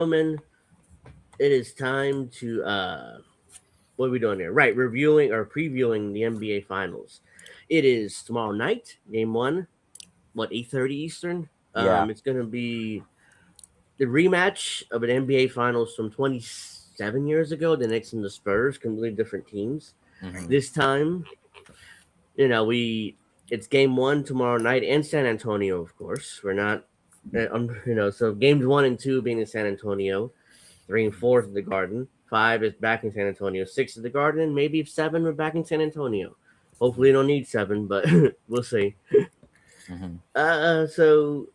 gentlemen, it is time to what are we doing here? Right, reviewing or previewing the NBA Finals. It is tomorrow night, game one. What 8:30 Eastern? Yeah. It's gonna be the rematch of an NBA Finals from 27 years ago. The Knicks and the Spurs, completely different teams. Hmm. This time, we it's game one tomorrow night in San Antonio. Of course, we're not. So games one and two being in San Antonio, three and four is the Garden. Five is back in San Antonio. Six is the Garden. And maybe seven we're back in San Antonio. Hopefully, we don't need seven, but we'll see. Hmm. So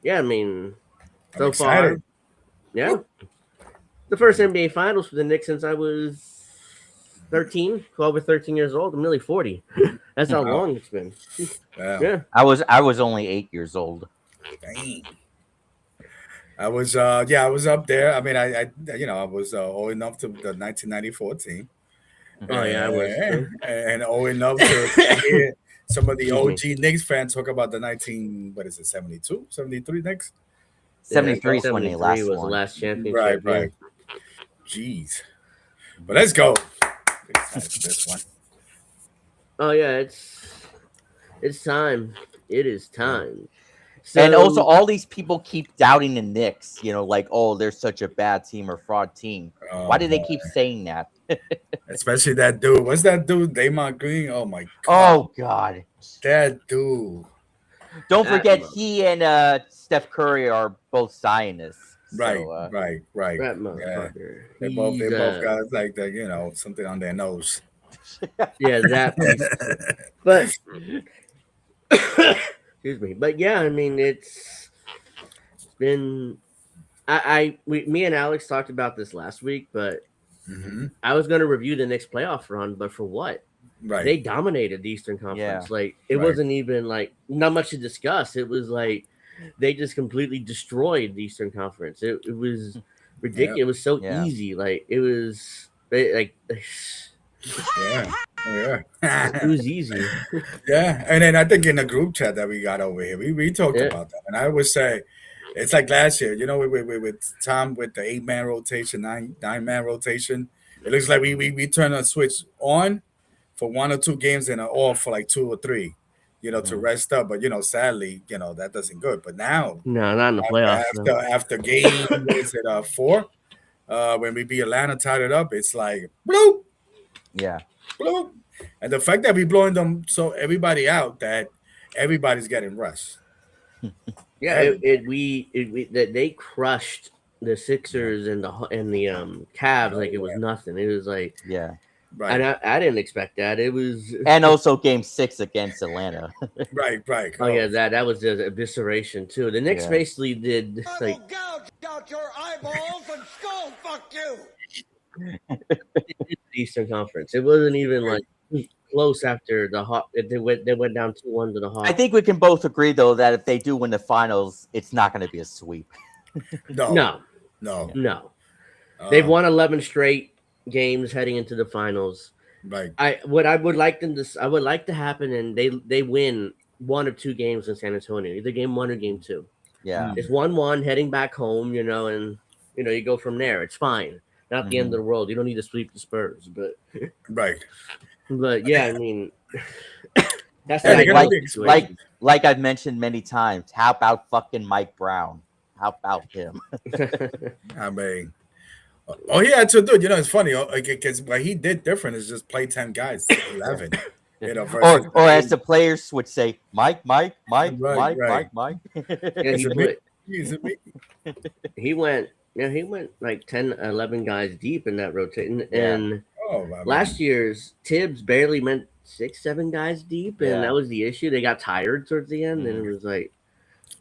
yeah, I mean, I'm so far, excited. yeah, the first NBA Finals for the Knicks since I was 13, 12 or 13 years old. I'm nearly 40. That's how Wow. long it's been. Wow. Yeah. I was only 8 years old. Dang. I was up there. I mean, I was old enough to the 1994 team, Oh yeah, I was too. and old enough to hear some of the Excuse me. OG Knicks fans talk about the 19, what is it, 72, 73 Knicks. Yeah, You know? 73 is when they 73 last was the won. last Right, championship. Yeah. right. Jeez. But let's go. Excited for this one. Oh yeah, it's time. It is time. And also, So all these people keep doubting the Knicks. Like, oh, they're such a bad team or fraud team. Why Oh do they keep boy. saying that? Especially that dude. What's that dude? Damon Green. Oh my god. Oh God! That dude. Don't that forget, he and Steph Curry are both Zionists. Right, So, right. that Yeah. motherfucker. They He's both got like the, something on their nose. yeah, that piece of shit. But excuse me. But yeah, I mean it's been me and Alex talked about this last week, but Hmm. I was gonna review the next playoff run, but for what? Right, They dominated the Eastern yeah. Conference. Like it right. wasn't even like not much to discuss. It was like they just completely destroyed the Eastern Conference. It was Yeah, ridiculous. It was so Yeah. easy. Like it was like yeah, yeah. it was easy. Yeah, and then I think in the group chat that we got over here, we talked Yeah, about that, and I would say it's like last year, with Tom with the 8-man rotation, nine-man rotation. It looks like we turn a switch on for one or two games and off for like two or three, to Mhm. rest up. But sadly, that doesn't good. But now no, not in the playoffs. No. after game, what is it, four? When we beat Atlanta, tied it up, it's like bloop, Yeah. bloop. And the fact that we blowing them so everybody out that everybody's getting rushed. Yeah, Everybody. that they crushed the Yeah. Sixers and the Cavs like Oh it was yeah. nothing. It was like, Yeah. and Right. I didn't expect that. It was And also Game 6 against Atlanta. Right. Right. oh yeah, that was just evisceration too. The Knicks Yeah. basically did I like will gouge out your eyeballs and skull fuck you. the Eastern Conference. It wasn't even Right. like close after the hot. They went down 2-1 to the I Hawks. think we can both agree, though, that if they do win the finals, it's not going to be a sweep. No. No, No. no, they've Um, won 11 straight games heading into the finals. right. I would like them to I would like to happen and they win one or two games in San Antonio, either game one or game two. Yeah. It's 1-1 heading back home, and you go from there. It's fine. Not the end Hmm. of the world. You don't need to sweep the Spurs, Right. but yeah, I mean that's the And they're And gonna ideal like be like situation. like I've mentioned many times, how about fucking Mike Brown? How about him? I mean, oh yeah, to do. It's funny. Like, because what he did different is just play 10 guys, 11. Versus Or the as eight. the players would say, Mike, Mike, Mike, Right. Mike, Right. Mike, Mike. Yeah, Is he it me? put Is it me? he went like 10, 11 guys deep in that rotation. Yeah. And Oh, I last mean, year's Tibbs barely meant 6, 7 guys deep, and that Yeah. was the issue. They got tired towards the end, and Hmm. it was like,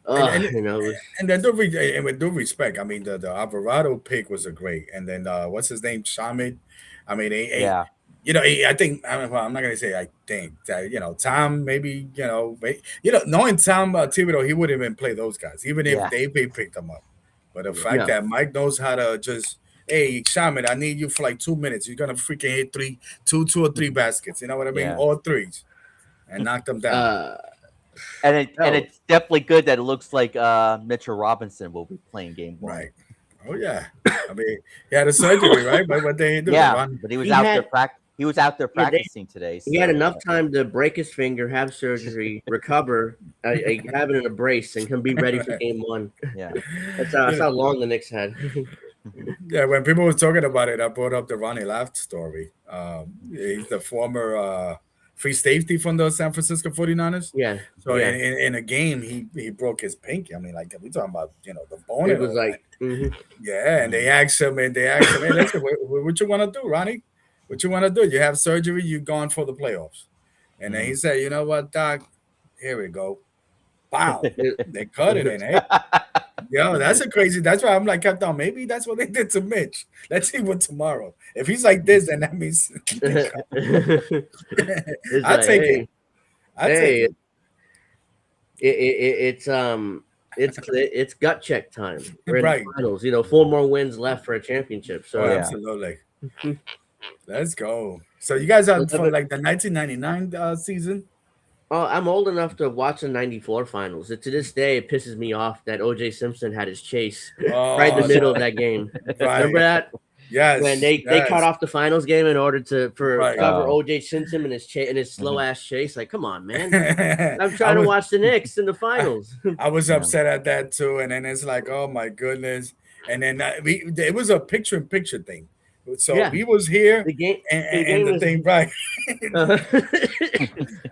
and and it was and then and with due respect, I mean the Alvarado pick was a great, and then what's his name, Shamit. I mean, Yeah. I think well, I'm not gonna say I think that Tom maybe knowing Tom Thibodeau, he wouldn't even play those guys even if Yeah. they picked them up. But the Yeah. fact no. that Mike knows how to just, hey Shamit, I need you for like 2 minutes. You're gonna freaking hit two or three baskets. You know what I mean? Yeah. All threes and knock them down. Uh, And hell, it's definitely good that it looks like Mitchell Robinson will be playing game one. Right. Oh yeah. I mean, he had a surgery, right? But what they do? Yeah, Run. but he was He out had- there He was out there Yeah, practicing today. He had so, enough time to break his finger, have surgery, recover, have it in a brace, and can be ready for game one. Yeah. That's how long the Knicks had. Yeah, when people were talking about it, I brought up the Ronnie Left story. He's the former free safety from the San Francisco 49ers. Yeah, So yeah. in a game, he broke his pinky. I mean, like we talking about, the bone. It and was all like, that. mhm. Yeah, and they asked him, hey, listen, what you want to do, Ronnie? What you want to do? You have surgery. You gone for the playoffs. And then he said, you know what, Doc? Here we go. Wow, they cut it in, hey. Yo, that's a crazy. That's why I'm like, kept on. Maybe that's what they did to Mitch. Let's see what tomorrow. If he's like this, then that means It's I'll like, take hey, it. I'll take it. it's gut check time. We're in Right. the finals. 4 more wins left for a championship. So Oh, yeah. absolutely. Let's go. So you guys are from 11 like the 1999 season? Oh, I'm old enough to watch the '94 finals. To this day, it pisses me off that OJ Simpson had his chase right in the middle of that game. Right. Remember that? Yes. When they cut off the finals game in order to Right. cover Oh. OJ Simpson and his slow ass chase. Like, come on, man! I'm I'm trying to watch the Knicks in the finals. I was Yeah. upset at that too, and then it's like, oh my goodness! And then it was a picture-in-picture thing. So Yeah. we was here, The game, and the was- thing right. I like,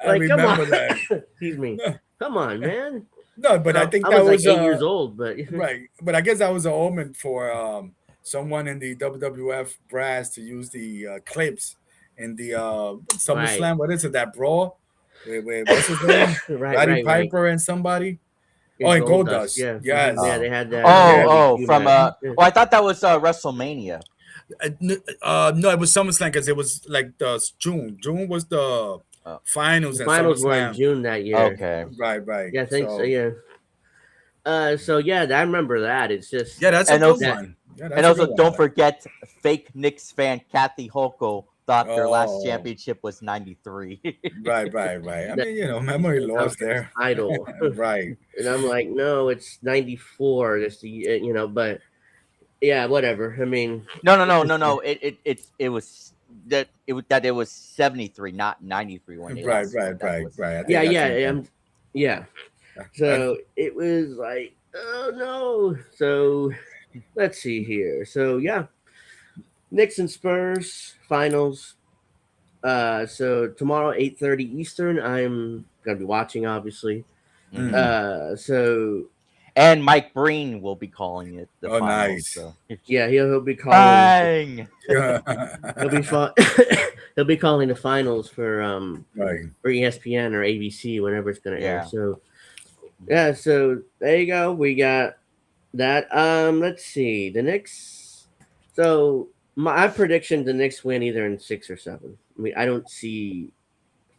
come remember on. that. Excuse me. Come on, man. No, but I think I that was was like 8 years old, but right. But I guess that was an omen for someone in the WWF brass to use the clips in the SummerSlam. Right. What is it? That brawl? What's his name? Roddy Piper and somebody. Oh, and Goldust. Yeah. Yes. Yeah, they had that. From I thought that was WrestleMania. No, it was SummerSlam because it was like the June. June was the finals. The and finals were in SummerSlam. June that year. Okay. Right. Yeah, I think so. Yeah. So yeah, I remember that. It's just Yeah, that's a And good also- one. Yeah, that's And a also, good don't one. forget, fake Knicks fan Kathy Hochul thought their last Oh. championship was '93. Right. I mean, memory loss there. idol. Right. And I'm like, no, it's '94. This, but yeah, whatever. I mean, No. It was 73, not 93 when they Right. lost. That was- I think yeah. that's it. Yeah. So it was like, oh no. So let's see here. So yeah, Knicks and Spurs finals. So tomorrow 8:30 Eastern. I'm gonna be watching, obviously. Mhm. So And Mike Breen will be calling it the Oh, finals. nice. So. yeah, he'll be calling. Bang! He'll be he'll be calling the finals for Right. ESPN or ABC whenever it's gonna air. Yeah. So yeah, so there you go. We got that. Let's see. The Knicks. So my prediction: the Knicks win either in 6 or 7. I mean, I don't see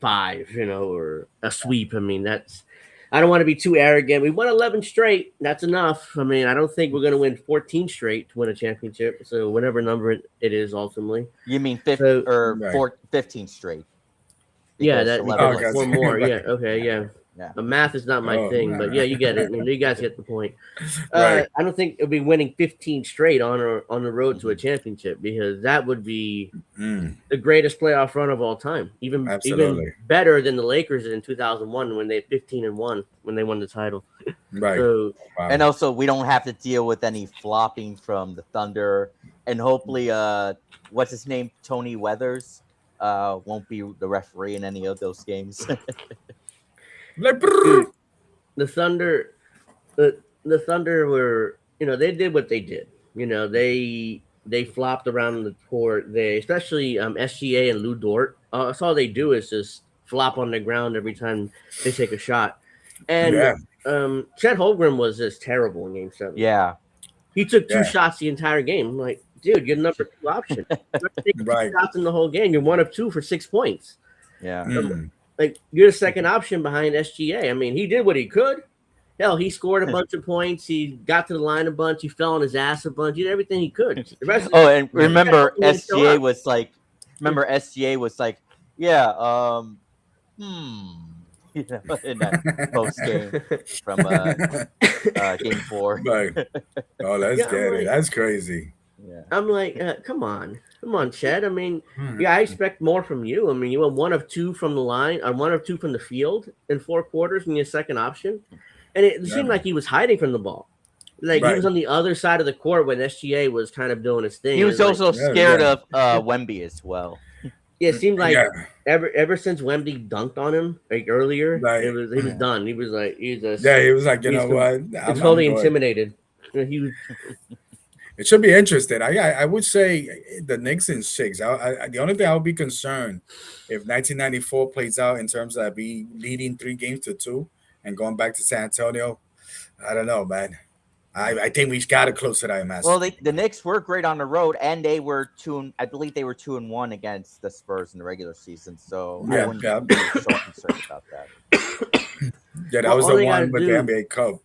5, or a sweep. I mean, I don't want to be too arrogant. We won 11 straight. That's enough. I mean, I don't think we're going to win 14 straight to win a championship. So whatever number it is ultimately. You mean So- 15 straight? Yeah, Because that 11 was- Okay. 4 more. Right. Yeah. Okay. Yeah. Yeah. The math is not my Oh, thing, man. but yeah, you get it. I mean, you guys get the point. Right. I don't think it'll be winning 15 straight on the road to a championship, because that would be Mm. the greatest playoff run of all time. Even Absolutely. better than the Lakers in 2001 when they 15-1 when they won the title. Right. So Wow. And also, we don't have to deal with any flopping from the Thunder, and hopefully, what's his name, Tony Weathers, won't be the referee in any of those games. Like, dude, the Thunder, the Thunder were, they did what they did. They flopped around the court. They, especially SGA and Lou Dort. That's all they do is just flop on the ground every time they take a shot. And Yeah. Chet Holmgren was just terrible in Game 7. Yeah. He took 2 Yeah. shots the entire game. I'm like, dude, you're the number 2 option. You're taking 2 Right. shots in the whole game. You're 1 of 2 for 6 points. Yeah. Mm. Like, you're the second option behind SGA. I mean, he did what he could. Hell, he scored a bunch of points. He got to the line a bunch. He fell on his ass a bunch. He did everything he could. The rest of Oh, and remember, Yeah, show SGA up. was like, yeah, in that post game from game 4. Right. Oh, let's Yeah, get it. That's crazy. Yeah. I'm like, come on, Ched. I mean, yeah, I expect more from you. I mean, you went 1 of 2 from the line, or 1 of 2 from the field in 4 quarters in your second option, and it seemed like he was hiding from the ball. Like he was on the other side of the court when SGA was kind of doing his thing. He was like, also scared of Wemby as well. Yeah, it seemed like ever since Wemby dunked on him like earlier, he was done. He was like, he was like, you know what? I'm totally intimidated. He was. It should be interesting. I would say the Knicks in 6. The only thing I would be concerned if 1994 plays out in terms of be leading 3 games to 2 and going back to San Antonio. I don't know, man. I think we got to close to that match. Well, the Knicks were great on the road, and they were I believe they were 2-1 against the Spurs in the regular season. So I wouldn't be so concerned about that. Yeah, that was the one with the NBA Cup.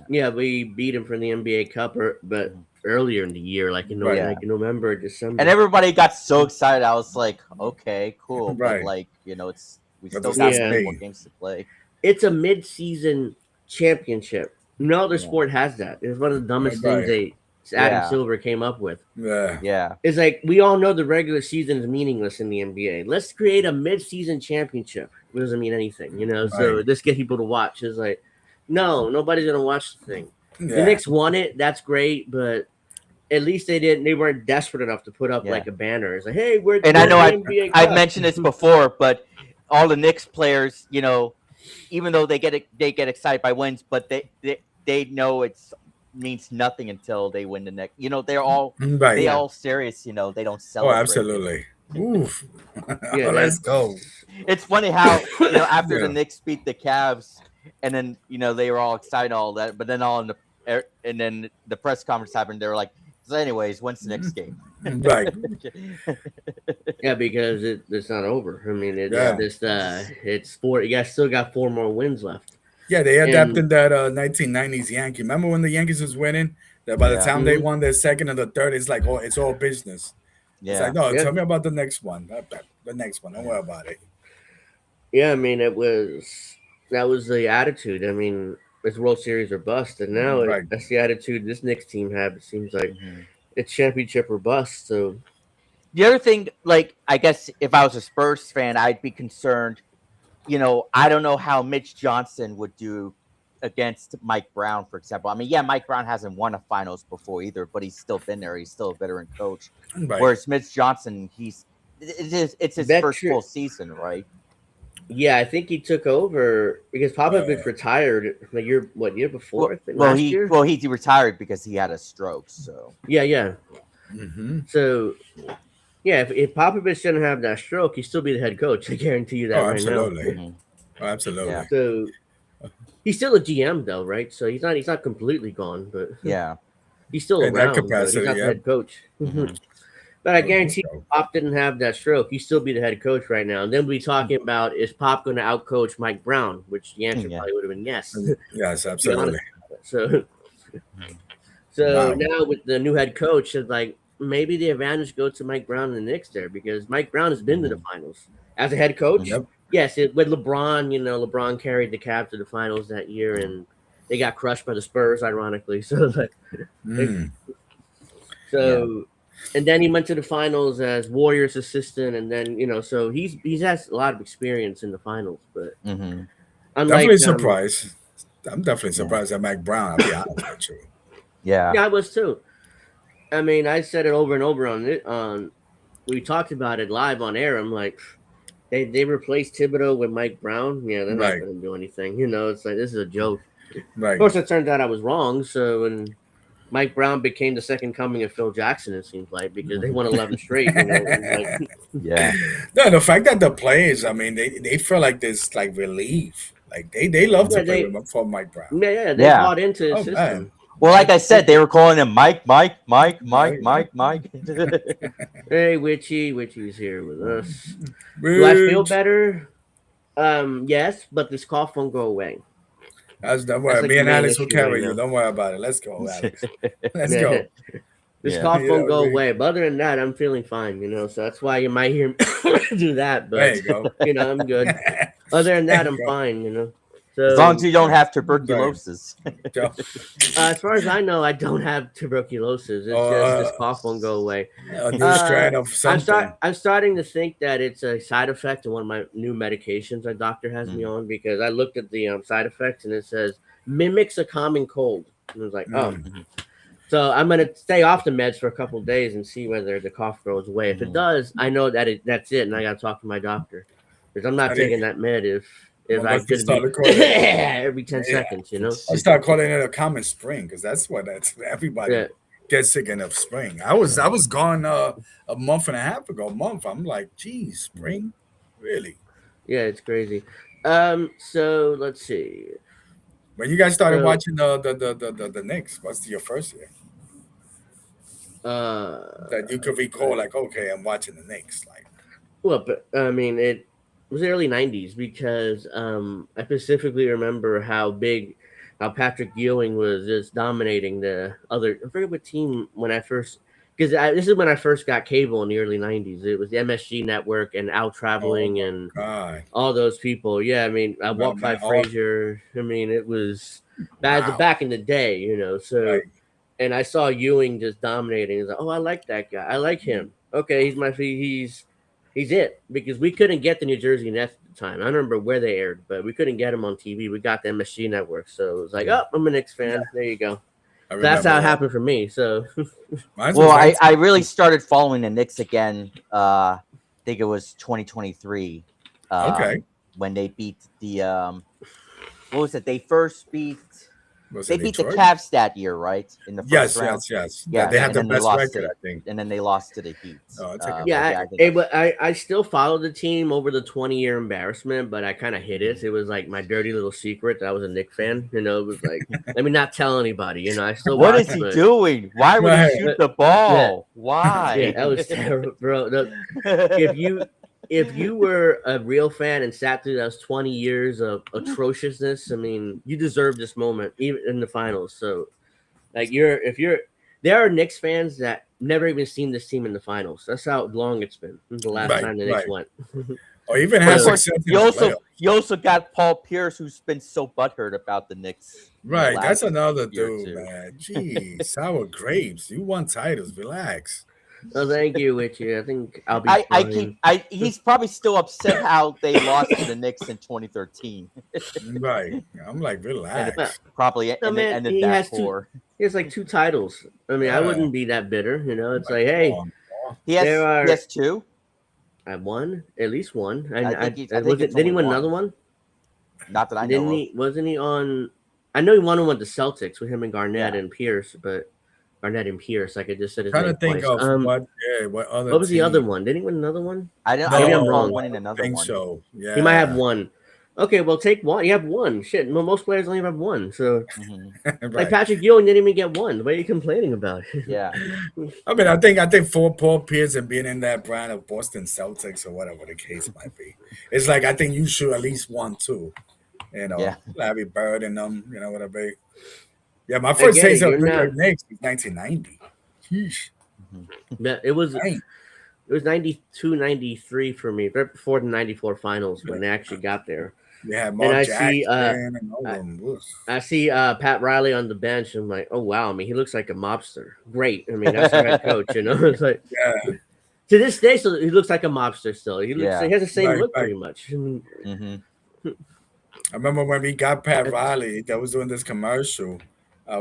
Yeah, we beat him from the NBA Cup, but earlier in the year, like in November, December, and everybody got so excited. I was like, okay, cool, but like we still got some more games to play. It's a mid-season championship. No other sport has that. It's one of the dumbest things Adam Silver came up with. Yeah. It's like we all know the regular season is meaningless in the NBA. Let's create a mid-season championship. It doesn't mean anything, So let's get people to watch. It's like, no, nobody's gonna watch the thing. Yeah. The Knicks won it. That's great, but at least they weren't desperate enough to put up like a banner. It's like, hey, we're and I know I've mentioned this before, but all the Knicks players, even though they get excited by wins, but they know it means nothing until they win the next. They're all all serious. They don't celebrate. Oh, absolutely. Oof. Let's go. It's funny how after the Knicks beat the Cavs, and then they were all excited, all that, but then and then the press conference happened. They were like, so anyways, when's the next game? Right. Yeah, because it's not over. I mean, it's 4. You guys still got 4 more wins left. Yeah, they adapted that 1990s Yankee. Remember when the Yankees was winning? That by the time they won their second and the third, it's like, it's all business. Yeah. It's like, no, tell me about the next one. The next one. Don't worry about it. Yeah, I mean, that was the attitude. I mean, it's World Series or bust, and now that's the attitude this Knicks team have. It seems like it's championship or bust. So the other thing, like, I guess if I was a Spurs fan, I'd be concerned. I don't know how Mitch Johnson would do against Mike Brown, for example. I mean, Mike Brown hasn't won a finals before either, but he's still been there. He's still a veteran coach. Right. Whereas Mitch Johnson, it's his first full season, right? Yeah, I think he took over because Popovich retired the year before. He retired because he had a stroke. So yeah. So if Popovich didn't have that stroke, he'd still be the head coach. I guarantee you that absolutely. now. Absolutely. Yeah. So he's still a GM though, right? So he's not completely gone, but he's still around. That capacity, he's not the head coach. But I guarantee if Pop didn't have that stroke, he'd still be the head coach right now. And then we'll be talking about, is Pop going to outcoach Mike Brown? Which the answer probably would have been yes. Yes, absolutely. So now with the new head coach, it's like maybe the advantage goes to Mike Brown and the Knicks there because Mike Brown has been to the finals as a head coach. Yep. Yes, with LeBron, LeBron carried the Cavs to the finals that year, and they got crushed by the Spurs, ironically. So and then he went to the finals as Warriors assistant, and then so he's has a lot of experience in the finals. But definitely surprised. I'm definitely surprised at Mike Brown. I'll be honest with you. Yeah, I was too. I mean, I said it over and over on it. We talked about it live on air. I'm like, they replaced Thibodeau with Mike Brown. Yeah, they're not going to do anything. It's like this is a joke. Right. Of course, it turned out I was wrong. So when Mike Brown became the second coming of Phil Jackson, it seems like, because they won 11 straight. No, the fact that the players, I mean, they feel like this like relief. Like they love to play for Mike Brown. Yeah, they bought into his system. Man. Well, like I said, they were calling him Mike. Hey, Witchy's here with us. Do I feel better? Yes, but this cough won't go away. Don't worry. Me and Alex will carry you. Don't worry about it. Let's go, Alex. Let's go. This cough won't go away. But other than that, I'm feeling fine, So that's why you might hear me do that. But, there you go. I'm good. Other than that, I'm Bro. fine. You know. As long as So you don't have tuberculosis. Joe. as far as I know, I don't have tuberculosis. It's just this cough won't go away. A new strand of something. I'm starting to think that it's a side effect of one of my new medications my doctor has me on, because I looked at the side effects and it says mimics a common cold. And I was like, oh. So I'm gonna stay off the meds for a couple of days and see whether the cough goes away. If it does, I know that that's it, and I gotta talk to my doctor, because I'm not taking that med if I could be every 10 seconds, you know. I start calling it a common spring, because that's everybody gets sick in the spring. I was gone a month and a half ago. I'm like, geez, spring, really? Yeah, it's crazy. So let's see. When you guys started watching the Knicks, what's your first year? That you could recall, like, okay, I'm watching the Knicks. Like, well, but I mean, it was the early '90s, because I specifically remember how Patrick Ewing was just dominating the other. I forget what team when I first, because this is when I first got cable in the early '90s. It was the MSG Network and Out Traveling and all those people. Yeah, I mean, I walked by Frazier. I mean, it was back in the day, you know. So. Right. And I saw Ewing just dominating. He's like, oh, I like that guy. I like him. Okay, he's it, because we couldn't get the New Jersey Nets at the time. I don't remember where they aired, but we couldn't get him on TV. We got the MSG Network, so it was like, oh, I'm a Knicks fan. Yeah. There you go. That's how it happened for me. So, well, I really started following the Knicks again. I think it was 2023. When they beat the what was it? They first beat. They beat the Cavs that year, right? In the first round. Yes. Yeah, they had the best record, I think. And then they lost to the Heat. I still followed the team over the 20-year embarrassment, but I kind of hid it. It was like my dirty little secret that I was a Knicks fan. You know, it was like, let me not tell anybody. You know, I still. What is he doing? Why would he shoot the ball? Why? Yeah, that was terrible, bro. If you were a real fan and sat through those 20 years of atrociousness, I mean, you deserve this moment, even in the finals. So, like, there are Knicks fans that never even seen this team in the finals. That's how long it's been since the last time the Knicks went. Or even has success. You also got Paul Pierce, who's been so butthurt about the Knicks. Right, that's another dude, man. Jeez, sour grapes. You won titles. Relax. Oh, thank you, Witchy. I think I'll be. He's probably still upset how they lost to the Knicks in 2013. Right. I'm like, relax. Probably ended he that he has like 2 titles. I mean, I wouldn't be that bitter, you know. It's like, hey, he has 2. I won at least one. Did he win another one? Not that I know. Wasn't he on? I know he won one with the Celtics with him and Garnett and Pierce, but. Garnett and Pierce, I could just say his name twice. What other? What was the other one? Did he win another one? Maybe I'm wrong. Winning another one. So. Yeah. He might have one. Okay, well, take one. You have one. Shit, most players only have one. So, like Patrick Ewing didn't even get one. What are you complaining about? Yeah. I mean, I think for Paul Pierce and being in that brand of Boston Celtics or whatever the case might be, it's like I think you should at least 1, 2. You know, Larry Bird and them. You know what I mean? Yeah, my first taste of Knicks was 1990. Sheesh. Yeah, it was 92, 93 for me, right before the 94 finals when they actually got there. Yeah, Mark Jackson I see Pat Riley on the bench. And I'm like, oh wow, I mean, he looks like a mobster. Great. I mean, that's the head coach, you know. It's like to this day, so he looks like a mobster still. He has the same look pretty much. I remember when we got Pat Riley, that was doing this commercial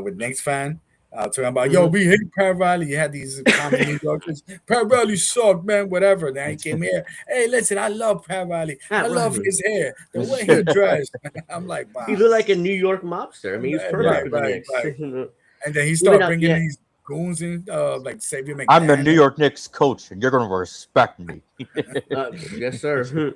with Knicks fan. Talking about, we hate Pat Riley. You had these common New Yorkers. Pat Riley sucked, man, whatever. Then he came here. Hey, listen, I love Pat Riley. I love his hair, the way he dressed. I'm like, wow. He looked like a New York mobster. I mean, he's perfect for the Knicks. And then he started bringing these goons in, like Xavier McDaniel. I'm the New York Knicks coach, and you're going to respect me. Yes, sir.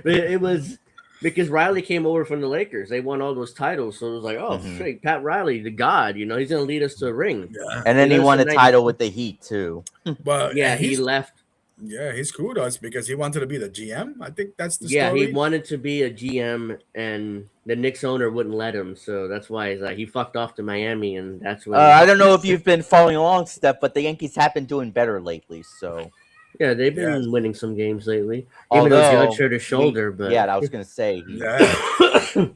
It was... Because Riley came over from the Lakers. They won all those titles. So it was like, oh, shit, Pat Riley, the god, you know, he's going to lead us to a ring. Yeah. And then he won a title with the Heat, too. But he left. Yeah, he screwed us because he wanted to be the GM. I think that's the story. Yeah, he wanted to be a GM, and the Knicks owner wouldn't let him. So that's why he's like, he fucked off to Miami, and that's when. I don't know if you've been following along, Steph, but the Yankees have been doing better lately. So Yeah, they've been Yes. winning some games lately. Even though Judge hurt his shoulder, but yeah, I was gonna say Yeah. yeah.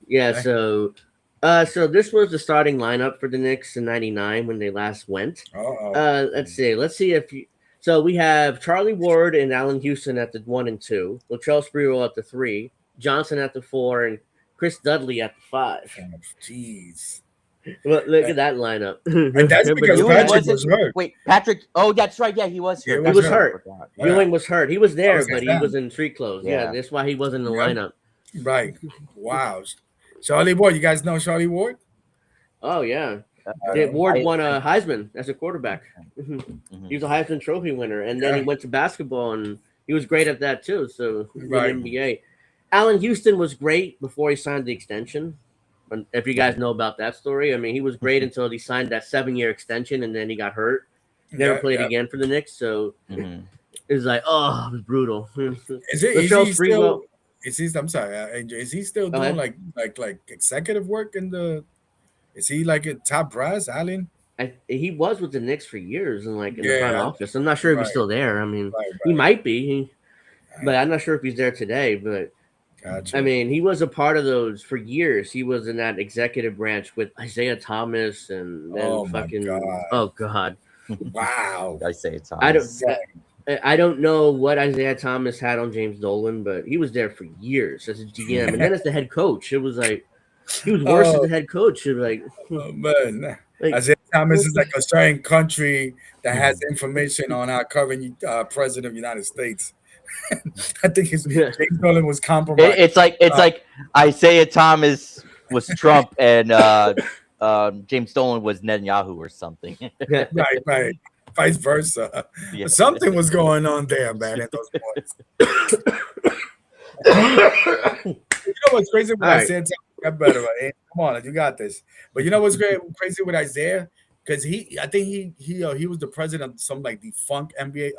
yeah. Okay. So this was the starting lineup for the Knicks in '99 when they last went. Uh-oh. Let's see. Let's see if you. So we have Charlie Ward and Allen Houston at the 1 and 2, Latrell Sprewell at the 3, Johnson at the 4, and Chris Dudley at the 5. Jeez. Look at that lineup. And that's because Ewing Patrick was hurt. Wait, Patrick. Oh, that's right. Yeah, he was Yeah, hurt. he was That's right, I hurt. forgot. Yeah. Ewing was hurt. He was there, was but he down. was in street clothes. Yeah, Yeah. that's why he wasn't in the Yeah. lineup. Right. Wow. Charlie Ward. You guys know Charlie Ward? Oh yeah. Yeah. Ward won a Heisman as a quarterback. Mhm. He was a Heisman Trophy winner, and then Yeah. he went to basketball, and he was great at that too. So in the Right. NBA, Allen Houston was great before he signed the extension. And if you guys know about that story, I mean, he was great until he signed that 7-year extension, and then he got hurt. Never Yeah, played yeah. again for the Knicks, so Mhm. it was like, oh, it was brutal. Is he Latrell still? Sprewell- Is he? I'm sorry. Is he still Go doing ahead. like executive work in the? Is he like a top brass, Allen? He was with the Knicks for years, and like in the Yeah. front office. I'm not sure if Right. he's still there. I mean, Right. he might be, but I'm not sure if he's there today. But Gotcha. I mean, he was a part of those for years. He was in that executive branch with Isaiah Thomas and then Oh, my fucking. God. Oh God, Wow. I say it's I don't. Right. I don't know what Isaiah Thomas had on James Dolan, but he was there for years as a GM, and then as the head coach, it was like he was worse as Oh. the head coach. It was like, Oh, man. like Isaiah Thomas is like a certain country that has information on our current president of the United States. I think his James Dolan was compromised. It's like Isaiah Thomas was Trump and James Dolan was Netanyahu or something. Right. Vice versa. Yeah. Something was going on there, man, in those points. You know what's crazy with All right. Isaiah? Got better, right? Come on, you got this. But you know what's crazy with Isaiah? Because I think he was the president of some like defunct NBA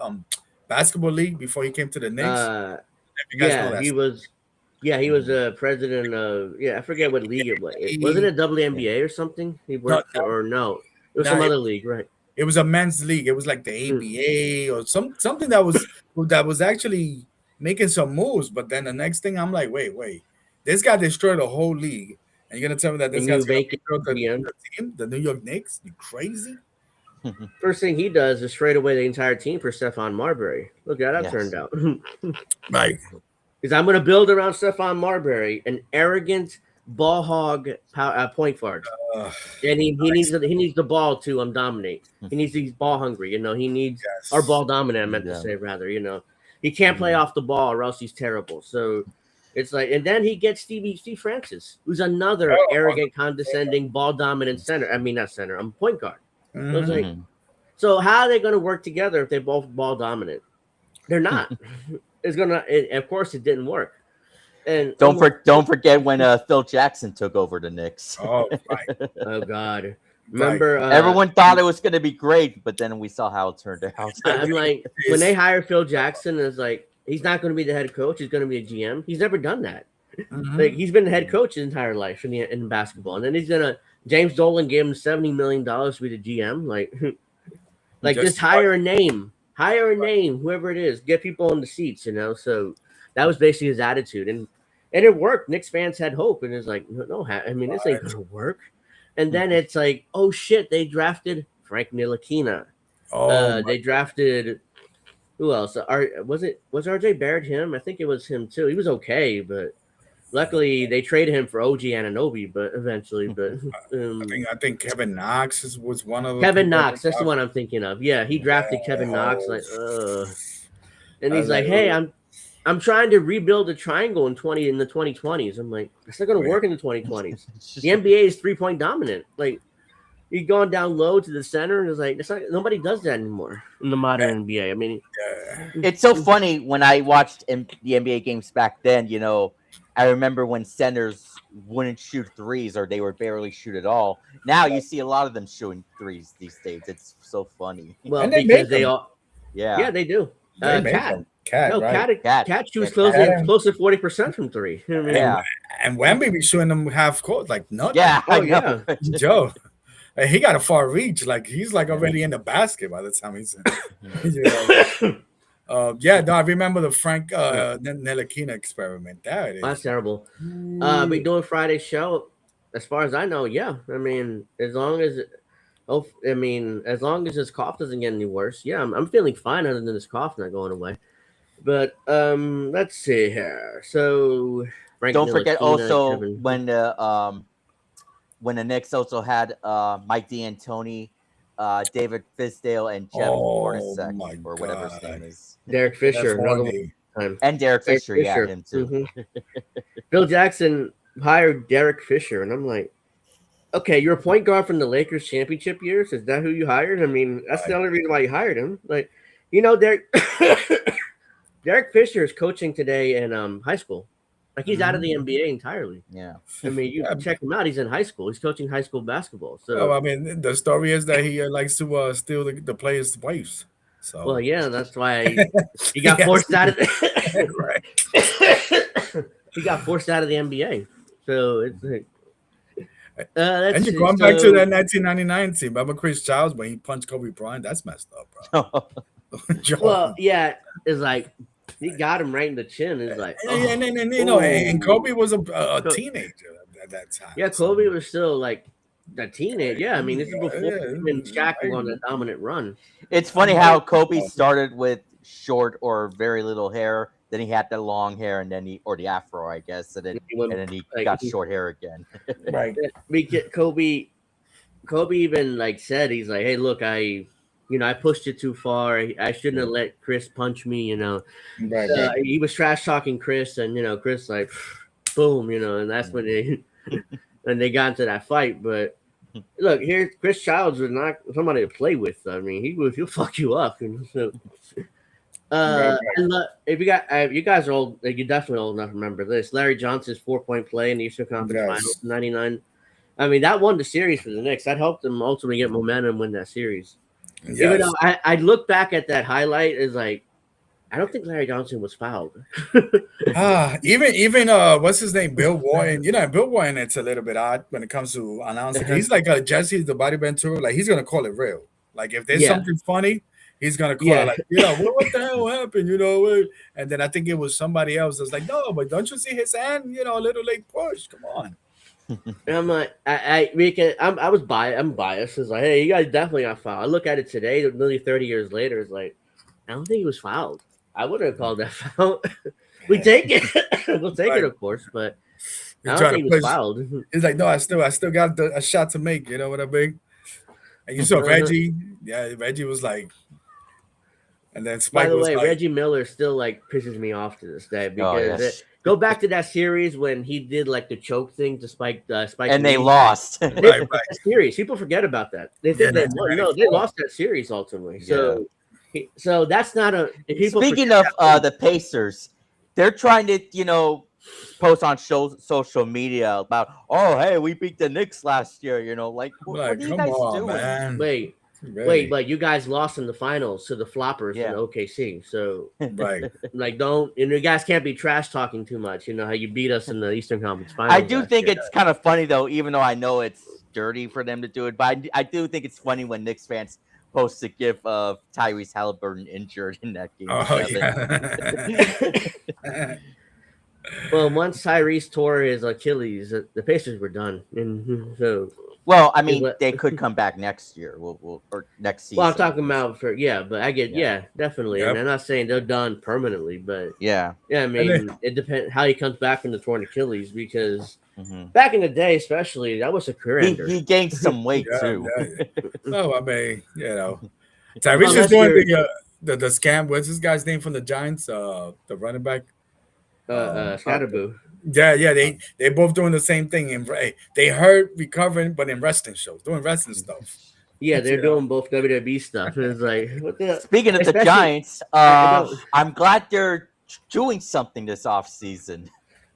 basketball league before he came to the Knicks. If you guys know that. he was. Yeah, he was a president of. Yeah, I forget what league it was. Wasn't it WNBA or something? He worked for, or no? It was some other league, right? It was a men's league. It was like the ABA or something that was actually making some moves. But then the next thing, I'm like, wait, this guy destroyed the whole league, and you're gonna tell me that this And guy's you gonna make it destroy the GM? team, the New York Knicks? You crazy? First thing he does is trade away the entire team for Stephon Marbury. Look how that Yes. turned out. Right. Because I'm going to build around Stephon Marbury, an arrogant ball hog point guard, and he needs the ball to dominate. He needs he's ball hungry. He needs Yes. or ball dominant. I meant Yeah. to say rather. He can't play off the ball or else he's terrible. So it's like, and then he gets Steve Francis, who's another arrogant, condescending, ball dominant center. I mean, not center. I'm point guard. Mhm. So, it's like, so how are they going to work together if they're both ball dominant? They're not. Of course, it didn't work. And Don't forget when Phil Jackson took over the Knicks. Oh, right. oh God, remember? Everyone thought it was going to be great, but then we saw how it turned out. I'm like, when they hire Phil Jackson, it's like he's not going to be the head coach. He's going to be a GM. He's never done that. Mhm. Like he's been the head coach his entire life in basketball, and then he's gonna. James Dolan gave him $70 million to be the GM. Like just hire a name, whoever it is, get people in the seats. So that was basically his attitude, and it worked. Knicks fans had hope, and it's like, no, I mean, this ain't gonna work. And then it's like, oh shit, they drafted Frank Ntilikina. They drafted who else? Was RJ Barrett him? I think it was him too. He was okay, but luckily they traded him for OG Anunoby. But eventually, I think Kevin Knox was one of Kevin Knox. That's the one I'm thinking of. Yeah, he drafted Kevin Knox. And he's like, hey, I'm trying to rebuild a triangle in the 2020s. I'm like, that's not going to work in the 2020s. The NBA is 3-point dominant. Like, you're going down low to the center, and it's like nobody does that anymore in the modern NBA. I mean, it's so funny when I watched the NBA games back then. I remember when centers wouldn't shoot threes or they would barely shoot at all. Now you see a lot of them shooting threes these days. It's so funny. Well, And they because make they them. all, Yeah, they do. They made Cat. them. Cat, No, right? Cat shoots close to 40% from three. Yeah. And Wemby be showing them half court like nothing. Yeah, Oh, I know. Joe. And he got a far reach. Like he's like already in the basket by the time he's in. You know. Yeah, no, I remember the Frank Ntilikina experiment. There it That's is. terrible. We doing Friday's show. As far as I know, yeah. I mean, as long as his cough doesn't get any worse, yeah, I'm feeling fine other than this cough not going away. But let's see here. So Frank Don't forget Ntilikina, also Kevin. when the Knicks also had Mike D'Antoni, David Fisdale, and Jeff Oh Hornacek, my or whatever his God. name is, Derek That's Fisher, another one horny. time. and Derek Derek Fisher, yeah, Fisher. him too. Mhm. Phil Jackson hired Derek Fisher, and I'm like, okay, you're a point guard from the Lakers championship years. Is that who you hired? I mean, that's the Right. only reason why you hired him. Like, Derek Derek Fisher is coaching today in high school. Like he's out of the NBA entirely. Yeah. I mean, you Yeah. check him out. He's in high school. He's coaching high school basketball. So, Oh, I mean, the story is that he likes to steal the players' wives. So, well, yeah, that's why he got Yes. forced out of right. he got forced out of the NBA. So it's like, let's And you're see. going back to So- that 1999 team. Remember Chris Childs when he punched Kobe Bryant? That's messed up, bro. Joe. Well, yeah, it's like he got him right in the chin. It's like, and you know, and Kobe was a teenager at that time. yeah, Kobe was still like a teenager. Yeah, I mean, this is before him and Shaq were on a dominant run. It's funny how Kobe started with short or very little hair, then he had the long hair, and then the afro, I guess, and then he got short hair again. Right. Kobe even like said, he's like, hey, look, I pushed it too far. I shouldn't have let Chris punch me. Right. He was trash talking Chris, and Chris like, boom, and that's when they got into that fight. But look, here, Chris Childs was not somebody to play with. I mean, he'll fuck you up. So, and look, if you guys are old, like, you're definitely old enough to remember this. Larry Johnson's 4-point play in the Eastern Conference Finals in '99. I mean, that won the series for the Knicks. That helped them ultimately get momentum and win that series. Yes. Even though I look back at that highlight, is like, I don't think Larry Johnson was fouled. Even what's his name, Bill Warren. Bill Warren. It's a little bit odd when it comes to announcing. He's like Jesse the Body Ventura. Like he's gonna call it real. Like if there's something funny, he's gonna call it like, what the hell happened? And then I think it was somebody else that's like, no, but don't you see his hand? A little late push. Come on. And I'm like, I'm biased. It's like, hey, you guys definitely got fouled. I look at it today, nearly 30 years later. It's like, I don't think he was fouled. I wouldn't have called that foul. We take it. We'll take it, of course, but I don't think he was fouled. He's like, no, I still got a shot to make. You know what I mean? And you saw Reggie. Yeah, Reggie was like, and then Spike. By the was way, like, Reggie Miller still like pisses me off to this day because go back to that series when he did like the choke thing to Spike, and they lost. Right. Series, people forget about that. They think they won. No, they lost that series ultimately. So. So that's not a. Speaking of the Pacers, they're trying to, post on social media about, oh, hey, we beat the Knicks last year. Like, what are you guys doing? Man. Wait, but you guys lost in the finals to the floppers in OKC. So, right, like, you guys can't be trash talking too much. How you beat us in the Eastern Conference Finals. I do think it's kind of funny though, even though I know it's dirty for them to do it, but I do think it's funny when Knicks fans post a gif of Tyrese Halliburton injured in that game. Oh, yeah. Well, once Tyrese tore his Achilles, the Pacers were done. And so, well, I mean, they could come back next year, or next season. Well, I'm talking about but I get definitely, and I'm not saying they're done permanently, but yeah. I mean, it depends how he comes back from the torn Achilles because back in the day, especially, that was a career ender. He gained some weight too. No, I mean, Tyrese is doing the scam. What's this guy's name from the Giants? The running back. Scatterboo. Yeah, they both doing the same thing. And they hurt, recovering, but in wrestling shows, doing wrestling stuff. Yeah, they're doing both WWE stuff. It's like, what the? Speaking of the Giants, I'm glad they're doing something this offseason.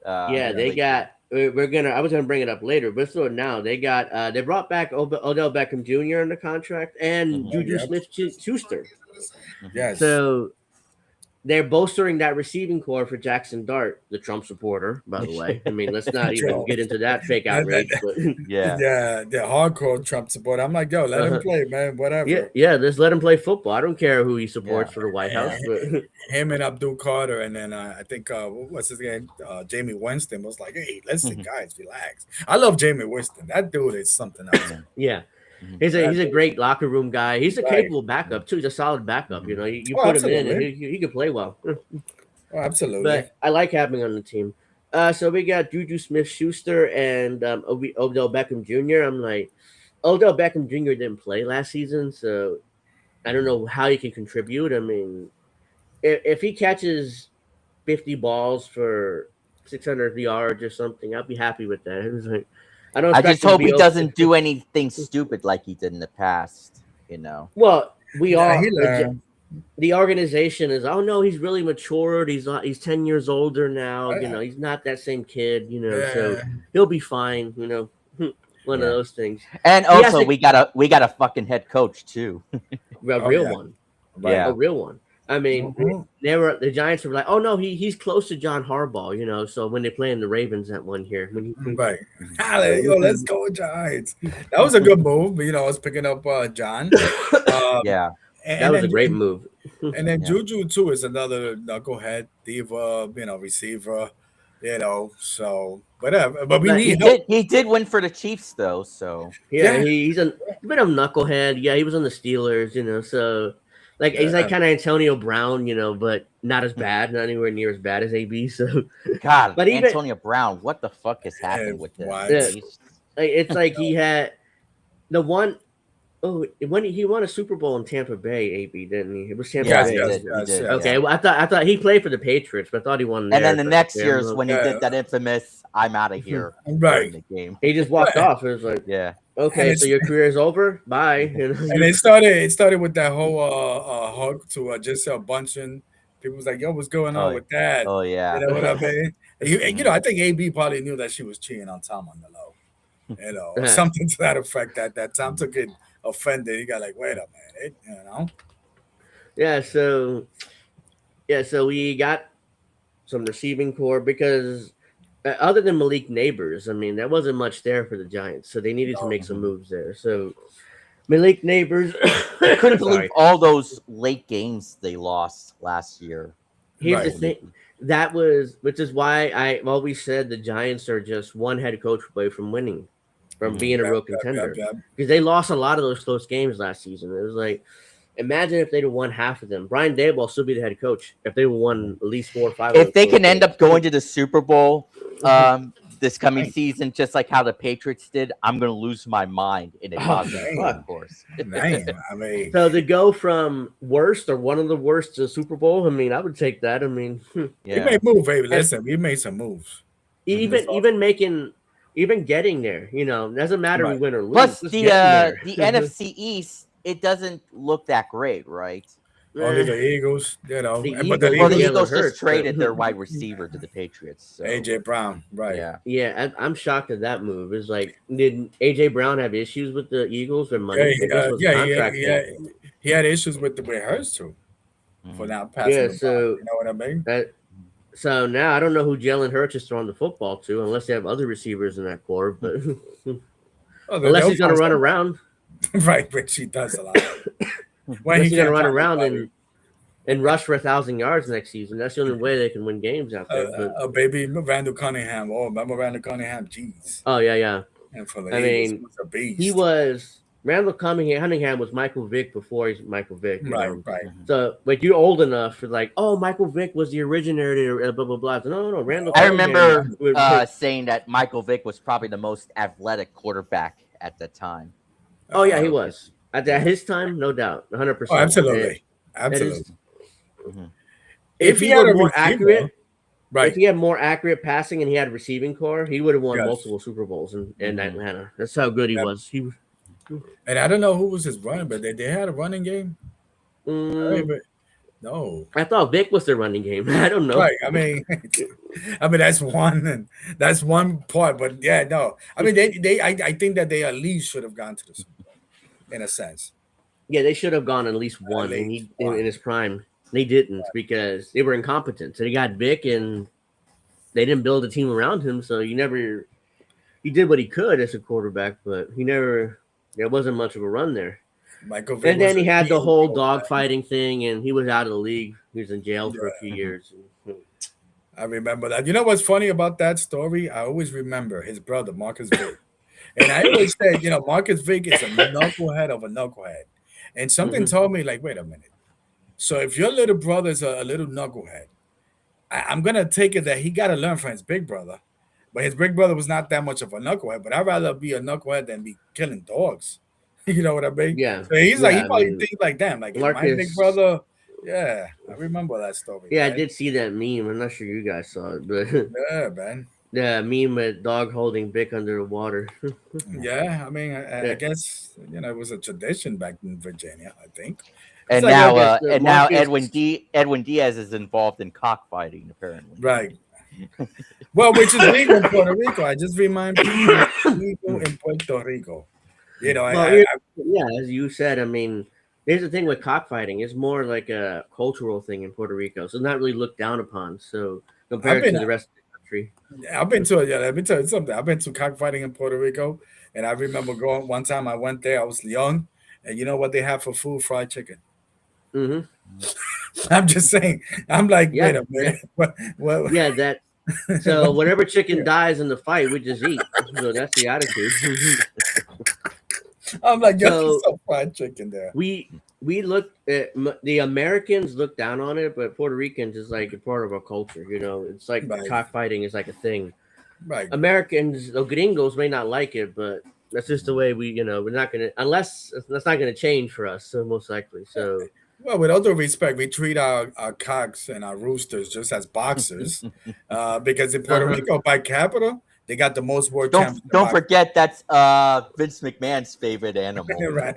They got. I was gonna bring it up later, but so now they got. They brought back Odell Beckham Jr. in the contract and JuJu Smith-Schuster. Yes. So they're bolstering that receiving core for Jackson Dart, the Trump supporter, by the way. I mean, let's not even get into that fake outrage. But Yeah. the hardcore Trump support. I'm like, yo, let him play, man. Whatever. yeah, just let him play football. I don't care who he supports for the White House. But Him and Abdul Carter, and then I think what's his name? Jamie Winston was like, hey, listen, guys, relax. I love Jamie Winston. That dude is something else. yeah. He's a great locker room guy. He's a capable backup too. He's a solid backup. You know, you put him in and he can play well. Oh, absolutely. But I like having him on the team. So we got JuJu Smith-Schuster and Odell Beckham Jr. I'm like, Odell Beckham Jr. didn't play last season, so I don't know how he can contribute. I mean, if he catches 50 balls for 600 yards or something, I'll be happy with that. It was like, I just hope he doesn't do anything stupid like he did in the past, you know. Well, the organization is, oh no, he's really matured. He's 10 years older now. You know, he's not that same kid, you know, so he'll be fine, you know. One of those things. And also we got a fucking head coach too. A real one. Yeah. A real one. I mean, the Giants were like, oh no, he's close to John Harbaugh, you know. So when they play in the Ravens that one year, right, yo, let's go Giants. That was a good move. You know, I was picking up John. Yeah, that was a great move. And then JuJu too is another knucklehead diva, you know, receiver, you know. So whatever, but he did win for the Chiefs though. So he's a bit of knucklehead. Yeah, he was on the Steelers, you know. So. Like he's like kind of Antonio Brown, you know, but not as bad, not anywhere near as bad as AB. So, God, but Antonio Brown, what the fuck has happened with this? It's like he had the one. Oh, when he won a Super Bowl in Tampa Bay, AB didn't he? It was Tampa Bay. He did. Okay, well, I thought he played for the Patriots, but I thought he won. And then the next year is when he did that infamous "I'm out of here" right the game. He just walked off. It was like, okay, so your career is over. Bye. You know, and it started with that whole hug to Giselle Bundchen. People was like, "Yo, what's going on with that?" Oh yeah, you know what I mean. You know, I think AB probably knew that she was cheating on Tom on the low. You know, or something to that effect. That Tom took it offended. He got like, "Wait a minute," you know. Yeah. So we got some receiving core because. Other than Malik Neighbors, I mean, there wasn't much there for the Giants, so they needed to make some moves there. So Malik Neighbors, I couldn't believe all those late games they lost last year. Here's the thing, which is why I always said the Giants are just one head coach away from winning, from being a real contender, because they lost a lot of those close games last season. It was like, imagine if they'd have won half of them. Brian Daboll will still be the head coach if they won at least 4 or 5. If they can end up going to the Super Bowl this coming season, just like how the Patriots did, I'm going to lose my mind in a positive way, of course. I mean, so to go from worst or one of the worst to the Super Bowl, I mean, I would take that. I mean, we made moves, baby. Listen, we made some moves. Even getting there, you know, doesn't matter we win or lose. Plus the NFC East, it doesn't look that great, right? Only the Eagles, you know. The Eagles just traded their wide receiver to the Patriots. So. AJ Brown, right? Yeah. I'm shocked at that move. It's like, did AJ Brown have issues with the Eagles or money? He had issues with Hurts too. For now, passing. So you know what I mean. So now I don't know who Jalen Hurts is throwing the football to, unless they have other receivers in that core. But unless he's going to run around. Right, which he does a lot. When he's going to run around and rush for 1,000 yards next season. That's the only way they can win games out there. Baby Randall Cunningham. Oh, remember Randall Cunningham? Jeez. Oh, yeah. And for the Eagles, he was a beast. He was Randall Cunningham was Michael Vick before he's Michael Vick. Right. So, but you're old enough for like, oh, Michael Vick was the originator, blah, blah, blah. No, Randall I remember saying that Michael Vick was probably the most athletic quarterback at the time. Oh, yeah, he was. At his time, no doubt, 100%. Oh, absolutely. If he were more accurate, if he had more accurate passing and he had a receiving core, he would have won multiple Super Bowls in Atlanta. That's how good he was. And I don't know who was his running, but they had a running game. No, I thought Vic was the running game. I don't know. Right. I mean, that's one part, but yeah, no. I mean, I think that they at least should have gone to the Super Bowl, in a sense. Yeah, they should have gone at least one in his prime. They didn't because they were incompetent. So they got Vic, and they didn't build a team around him. So you never. He did what he could as a quarterback, but he never. There wasn't much of a run there. Michael Vick And was then he a had the heel whole quarterback. dogfighting thing, and he was out of the league. He was in jail for a few Yeah, years. I remember that. You know what's funny about that story? I always remember his brother, Marcus Vick. And I always said, Marcus Vick is a knucklehead of a knucklehead. And something Mhm. told me, like, wait a minute. So if your little brother's a little knucklehead, I'm gonna take it that he got to learn from his big brother. But his big brother was not that much of a knucklehead. But I'd rather be a knucklehead than be killing dogs. You know what I mean? Yeah, So he's like, he yeah. I probably mean, thinks like, damn, like if my big Marcus. brother, yeah, I remember that story, Yeah, I man. did see that meme. I'm not sure you guys saw it, but Yeah, man. the meme with dog holding Vic under the water. Yeah, I mean, I Yeah. guess it was a tradition back in Virginia. I think it's And like Well, now, yes, the Marcus. Edwin Diaz is involved in cockfighting. Apparently, right. Well, which is legal in Puerto Rico. I just remind people it's legal in Puerto Rico. Well, yeah, as you said, I mean, here's the thing with cockfighting. It's more like a cultural thing in Puerto Rico, so it's not really looked down upon. So I've compared been to the rest of the country. I've been to Let me tell you something. I've been to cockfighting in Puerto Rico, and I remember going one time. I went there. I was young, and you know what they have for food? Fried chicken. Hmm. I'm just saying. I'm like, wait Yeah, a yeah, minute. What? yeah. That so whatever chicken dies in the fight, we just eat. So that's the attitude. I'm like, yo, there's So some fried chicken there. we look at the Americans look down on it, but Puerto Ricans is like a part of our culture. It's like Right, cockfighting is like a thing. right. Americans, the gringos may not like it, but that's just the way we're not gonna unless that's not gonna change for us. So most likely, so Well, with all due respect, we treat our cocks and our roosters just as boxers, because in Puerto uh-huh. Rico, by capita, they got the most world don't champions in don't boxing. forget that's Vince McMahon's favorite animal. Right.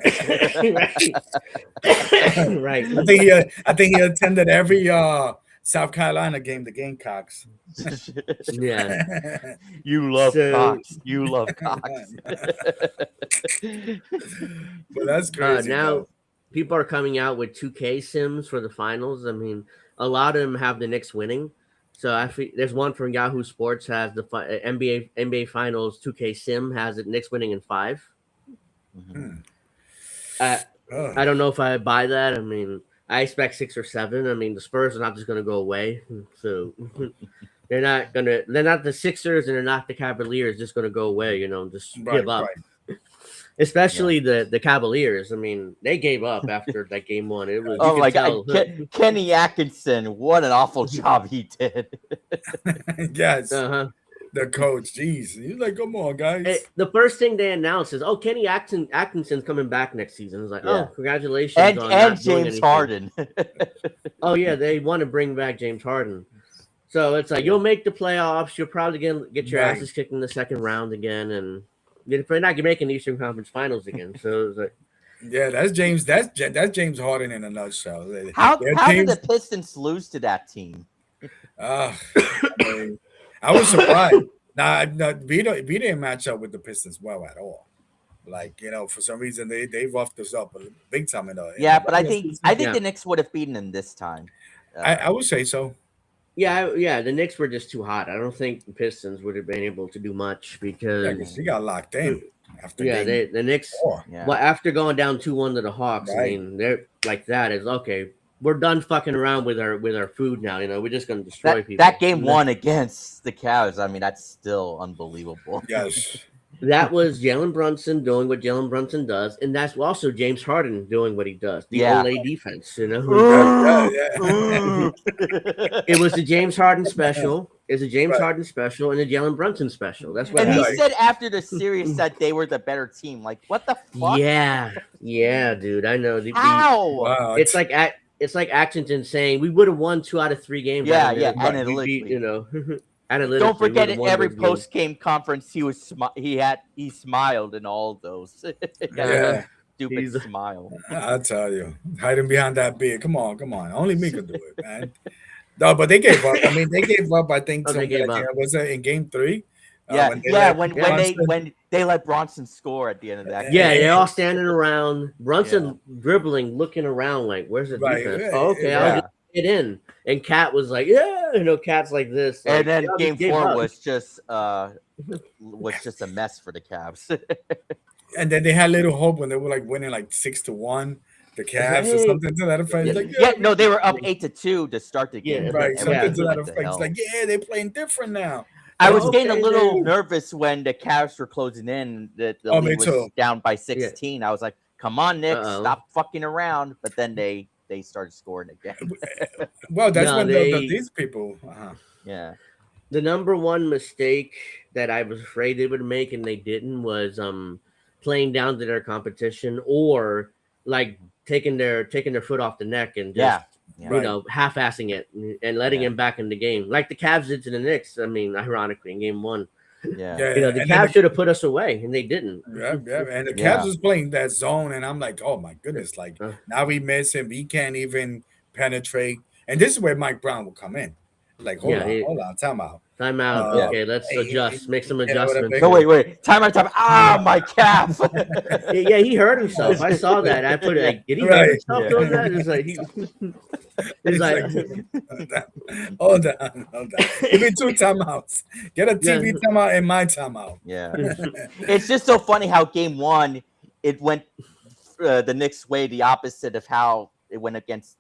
Right, right. I think he attended every South Carolina game, the Gamecocks. Yeah. You love So cocks. You love cocks. But that's crazy, now though. people are coming out with 2K sims for the finals. I mean, a lot of them have the Knicks winning. So there's one from Yahoo Sports has the NBA Finals 2K sim has it Knicks winning in 5. Hmm. Uh, Oh, I don't know if I buy that. I mean, I expect 6 or 7. I mean, the Spurs are not just going to go away. So they're not the Sixers and they're not the Cavaliers just going to go away, just right, give up. right. Yeah. Especially the Cavaliers. I mean, they gave up after that game 1. It was you Oh could my God, tell. Kenny Atkinson! What an awful job he did. Yes, Uh-huh. the coach. Jeez, he's like, come on, guys. The first thing they announced is, "Oh, Kenny Atkinson's coming back next season." It's like, Yeah. "Oh, congratulations on And not doing James anything." Harden. Oh yeah, they want to bring back James Harden. So it's like you'll make the playoffs. You're probably gonna get your Right. asses kicked in the second round again, and you're probably not making the Eastern Conference Finals again. So it's like, Yeah, that's James. That's James Harden in a nutshell. Their How did the teams. Pistons lose to that team? Uh, I mean, I was surprised. Nah, no, we didn't match up with the Pistons well at all. Like for some reason they roughed us up big time in the Yeah, but regular season. I think yeah, the Knicks would have beaten them this time. I would say so. yeah. The Knicks were just too hot. I don't think the Pistons would have been able to do much Yeah, because because he got locked in after yeah, game the Knicks. 4. Yeah. Well, after going down 2-1 to the Hawks, I Right. mean, they're like that is okay. We're done fucking around with our food now. We're just gonna destroy people. That game 1 against the Cavs. I mean, that's still unbelievable. Yes. That was Jalen Brunson doing what Jalen Brunson does, and that's also James Harden doing what he does. The Yeah. Olay defense, Yeah, yeah. It was the James Harden special. It's a James Right. Harden special and a Jalen Brunson special. That's what And he Right. said after the series that they were the better team. Like, what the fuck? Yeah, dude. I know. How? Wow. It's like Atchington saying we would have won 2 out of 3 games. Yeah, analytically. We beat, analytically. analytically. Don't forget we at would've won every those games. post game conference he smiled in all those. Yeah. Stupid He's- smile. I'll tell you, hiding behind that beard. Come on. Only me could do it, man. No, but they gave up. I mean, they gave up. I think Oh, they gave up. was it in game 3? Yeah, When they yeah. let Brunson- When they let Bronson score at the end of that. Yeah, game. they're all standing around. Brunson dribbling, looking around like, "Where's the Right, defense?" yeah, Oh, okay, yeah. I'll just get in. And Cat was like, Cat's like this. Like, And then yeah, game gave 4 up. was just a mess for the Cavs. And then they had little hope when they were like winning like 6-1, the Cavs or Hey. something to that effect. It's like, Yeah, no, they were up 8-2 to start the game. Yeah, right, And something everyone to was that like, "The effect. It's hell?" like, yeah, they're playing different now. I was Okay, getting a little then. nervous when the Cavs were closing in. That the Oh, me lead was too. down by 16. I was like, "Come on, Knicks, Uh-oh. stop fucking around!" But then they started scoring again. Well, that's No, when they- these people. Yeah, The number one mistake that I was afraid they would make and they didn't was playing down to their competition or like taking their foot off the neck and just Yeah. Right. half-assing it and letting him back in the game like the Cavs did to the Knicks. I mean, ironically, in game 1, yeah. the and then Cavs should have put us away and they didn't. Yeah, and the Yeah. Cavs was playing that zone, and I'm like, oh my goodness, like now we miss him, we can't even penetrate, and this is where Mike Brown will come in. Like, hold on, time out. Timeout. Okay, let's adjust, make some adjustments. No, wait, time out. Ah, my calf. Yeah, he hurt himself. I saw that. I put it like, did he hurt himself doing that? It's like it's like hold on. Give me 2 timeouts. Get a TV timeout and my timeout. Yeah, it's just so funny how game 1 it went the Knicks' way, the opposite of how it went against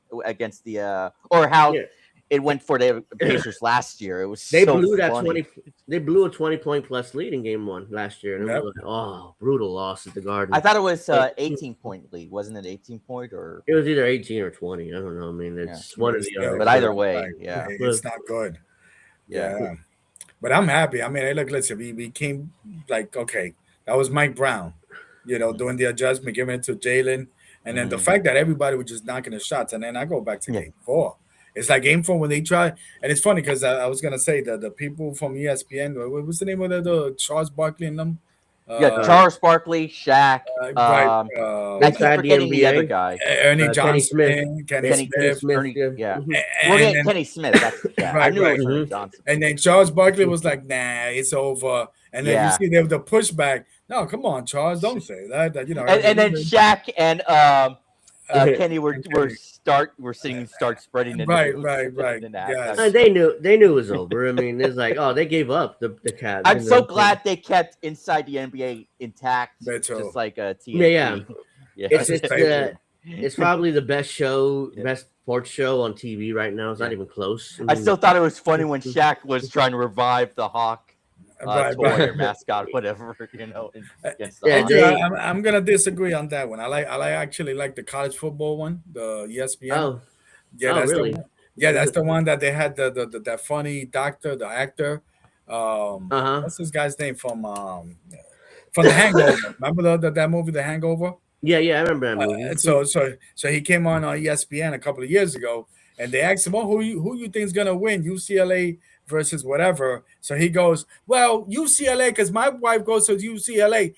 the or how it went for the Pacers last year. It was they so blew that funny. 20. They blew a 20-point plus lead in game 1 last year, and it was like, brutal loss at the Garden. I thought it was 18-point lead, wasn't it? 18-point or it was either 18 or 20. I don't know. I mean, it's one of the other. But either way, it's not good. Yeah. But I'm happy. I mean, hey, look, listen, we came like, okay, that was Mike Brown, doing the adjustment, giving it to Jalen. And then the fact that everybody was just knocking the shots. And then I go back to game 4. It's like game 4 when they try. And it's funny because I was going to say that the people from ESPN, what was the name of the Charles Barkley and them? Charles Barkley, Shaq. I keep Inside forgetting the NBA. other guy. Ernie Johnson, Kenny Smith. Yeah. And Kenny Smith. That's, I knew it was Ernie Johnson. And then Charles Barkley was like, nah, it's over. And then you see there was the pushback. No, come on, Charles, don't say that. And then Shaq and Kenny were sitting start spreading it. Right. Yes. They knew it was over. I mean, it's like, they gave up the Cavs. I'm so glad they kept inside the NBA intact, just like TNT. Yeah. It's probably the best sports show on TV right now. It's not even close. I still thought it was funny when Shaq was trying to revive the Hawk. Toy or mascot, whatever, against the I'm gonna disagree on that one. I actually like the college football one, the ESPN. That's really? The one. Yeah, that's the one that they had that funny doctor, the actor. What's this guy's name from The Hangover? Remember that movie, The Hangover? Yeah, I remember that movie. So he came on ESPN a couple of years ago, and they asked him, who you think is gonna win, UCLA versus whatever? So he goes, well, UCLA, because my wife goes to UCLA.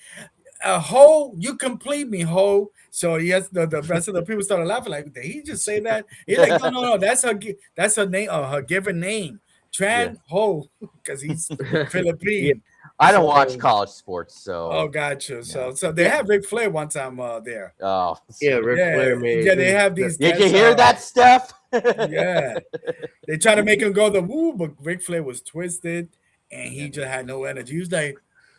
Ho, you complete me, ho. So yes, the rest of the people started laughing. Like, did he just say that? He's like, no, that's her name, her given name, Tran Ho, because he's Philippine. I don't watch college sports, so. Oh, gotcha. So they have Ric Flair one time there. Oh, yeah, Ric Flair made. Yeah, they have these. Did you hear that, Steph? Yeah, they try to make him go the woo, but Ric Flair was twisted, and he just had no energy. He was like,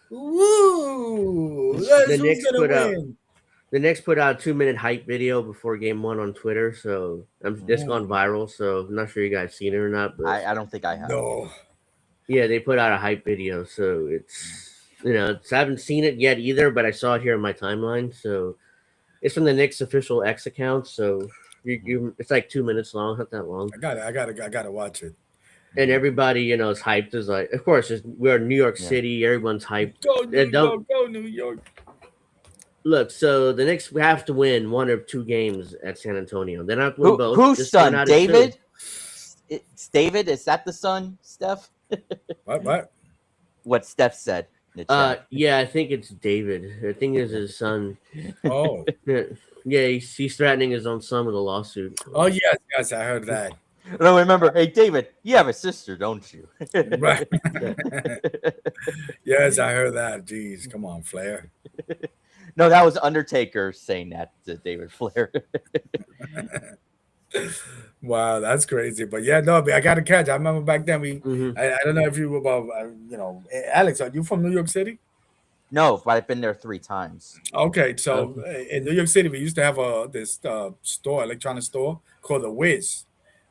"Woo!" The Knicks put out a 2-minute hype video before game 1 on Twitter, so it's gone viral. So I'm not sure you guys seen it or not. But I don't think I have. No. Yeah, they put out a hype video, so it's I haven't seen it yet either, but I saw it here in my timeline. So it's from the Knicks official X account. So it's like 2 minutes long, not that long. I gotta watch it. And everybody, is hyped. Is like, of course, we're in New York City. Everyone's hyped. Go New York. Look, so the Knicks have to win 1 or 2 games at San Antonio. They're not win both. Whose son? David? It's David. Is that the son, Steph? What? What Steph said. Yeah, I think it's David. I think it's his son. Oh. Yeah, he's threatening his own son with a lawsuit. Oh, yes, I heard that. No, remember, hey, David, you have a sister, don't you? Right. Yes, I heard that. Jeez, come on, Flair. No, that was Undertaker saying that to David Flair. Wow, that's crazy. But yeah, no, I got to catch. I remember back then Mhm. I don't know if you were about, Alex, are you from New York City? No, but I've been there 3 times. Okay, so Okay. in New York City, we used to have this store, electronic store called the Wiz,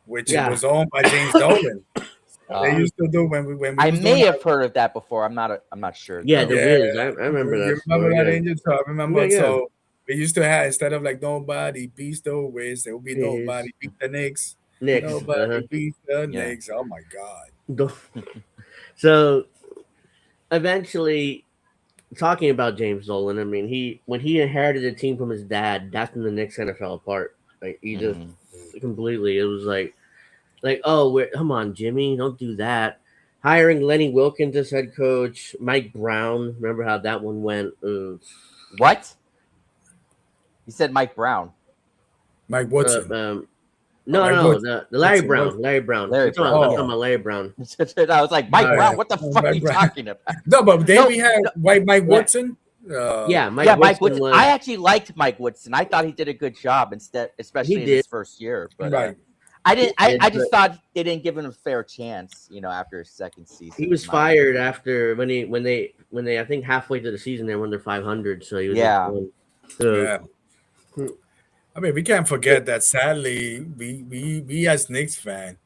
which it Yeah. was owned by James Dolan. They Uh, used to do when we I was doing may have that. heard of that before. I'm not sure Yeah, the though. Yeah, Wiz. I remember that you remember store. that, Yeah. Angel? So I Yeah. remember. Yeah. So we used to have, instead of like nobody beats the Wiz, there would be nobody His beat the Knicks. Knicks. Nobody beats the Yeah. Knicks. Oh my God. So eventually, talking about James Dolan, I mean, when he inherited the team from his dad, that's when the Knicks kind of fell apart. Like he just Mhm. completely. It was like oh, come on, Jimmy, don't do that. Hiring Lenny Wilkins as head coach, Mike Brown. Remember how that one went? What? You said Mike Brown. Mike Uh, Woodson. um, Mike no, Woodson. the Larry Woodson. Brown. Larry Brown. Larry Brown. I'm Yeah. talking Oh, about Larry Brown. I was like, Mike all Brown. right. What the fuck are Mike you Brown. talking about? No, but then No, we had no, White Mike Yeah, Woodson. yeah. Mike yeah, Mike Woodson Woodson. I was. actually liked Mike Woodson. I thought he did a good job instead, He especially in did. his first year. But Right. I He didn't. I did, just but thought they didn't give him a fair chance. After his second he season, was in my opinion. fired after when they I think halfway through the season they won their 500. So he was just Yeah. going. So Yeah. I mean, we can't forget that sadly, we as Knicks fan,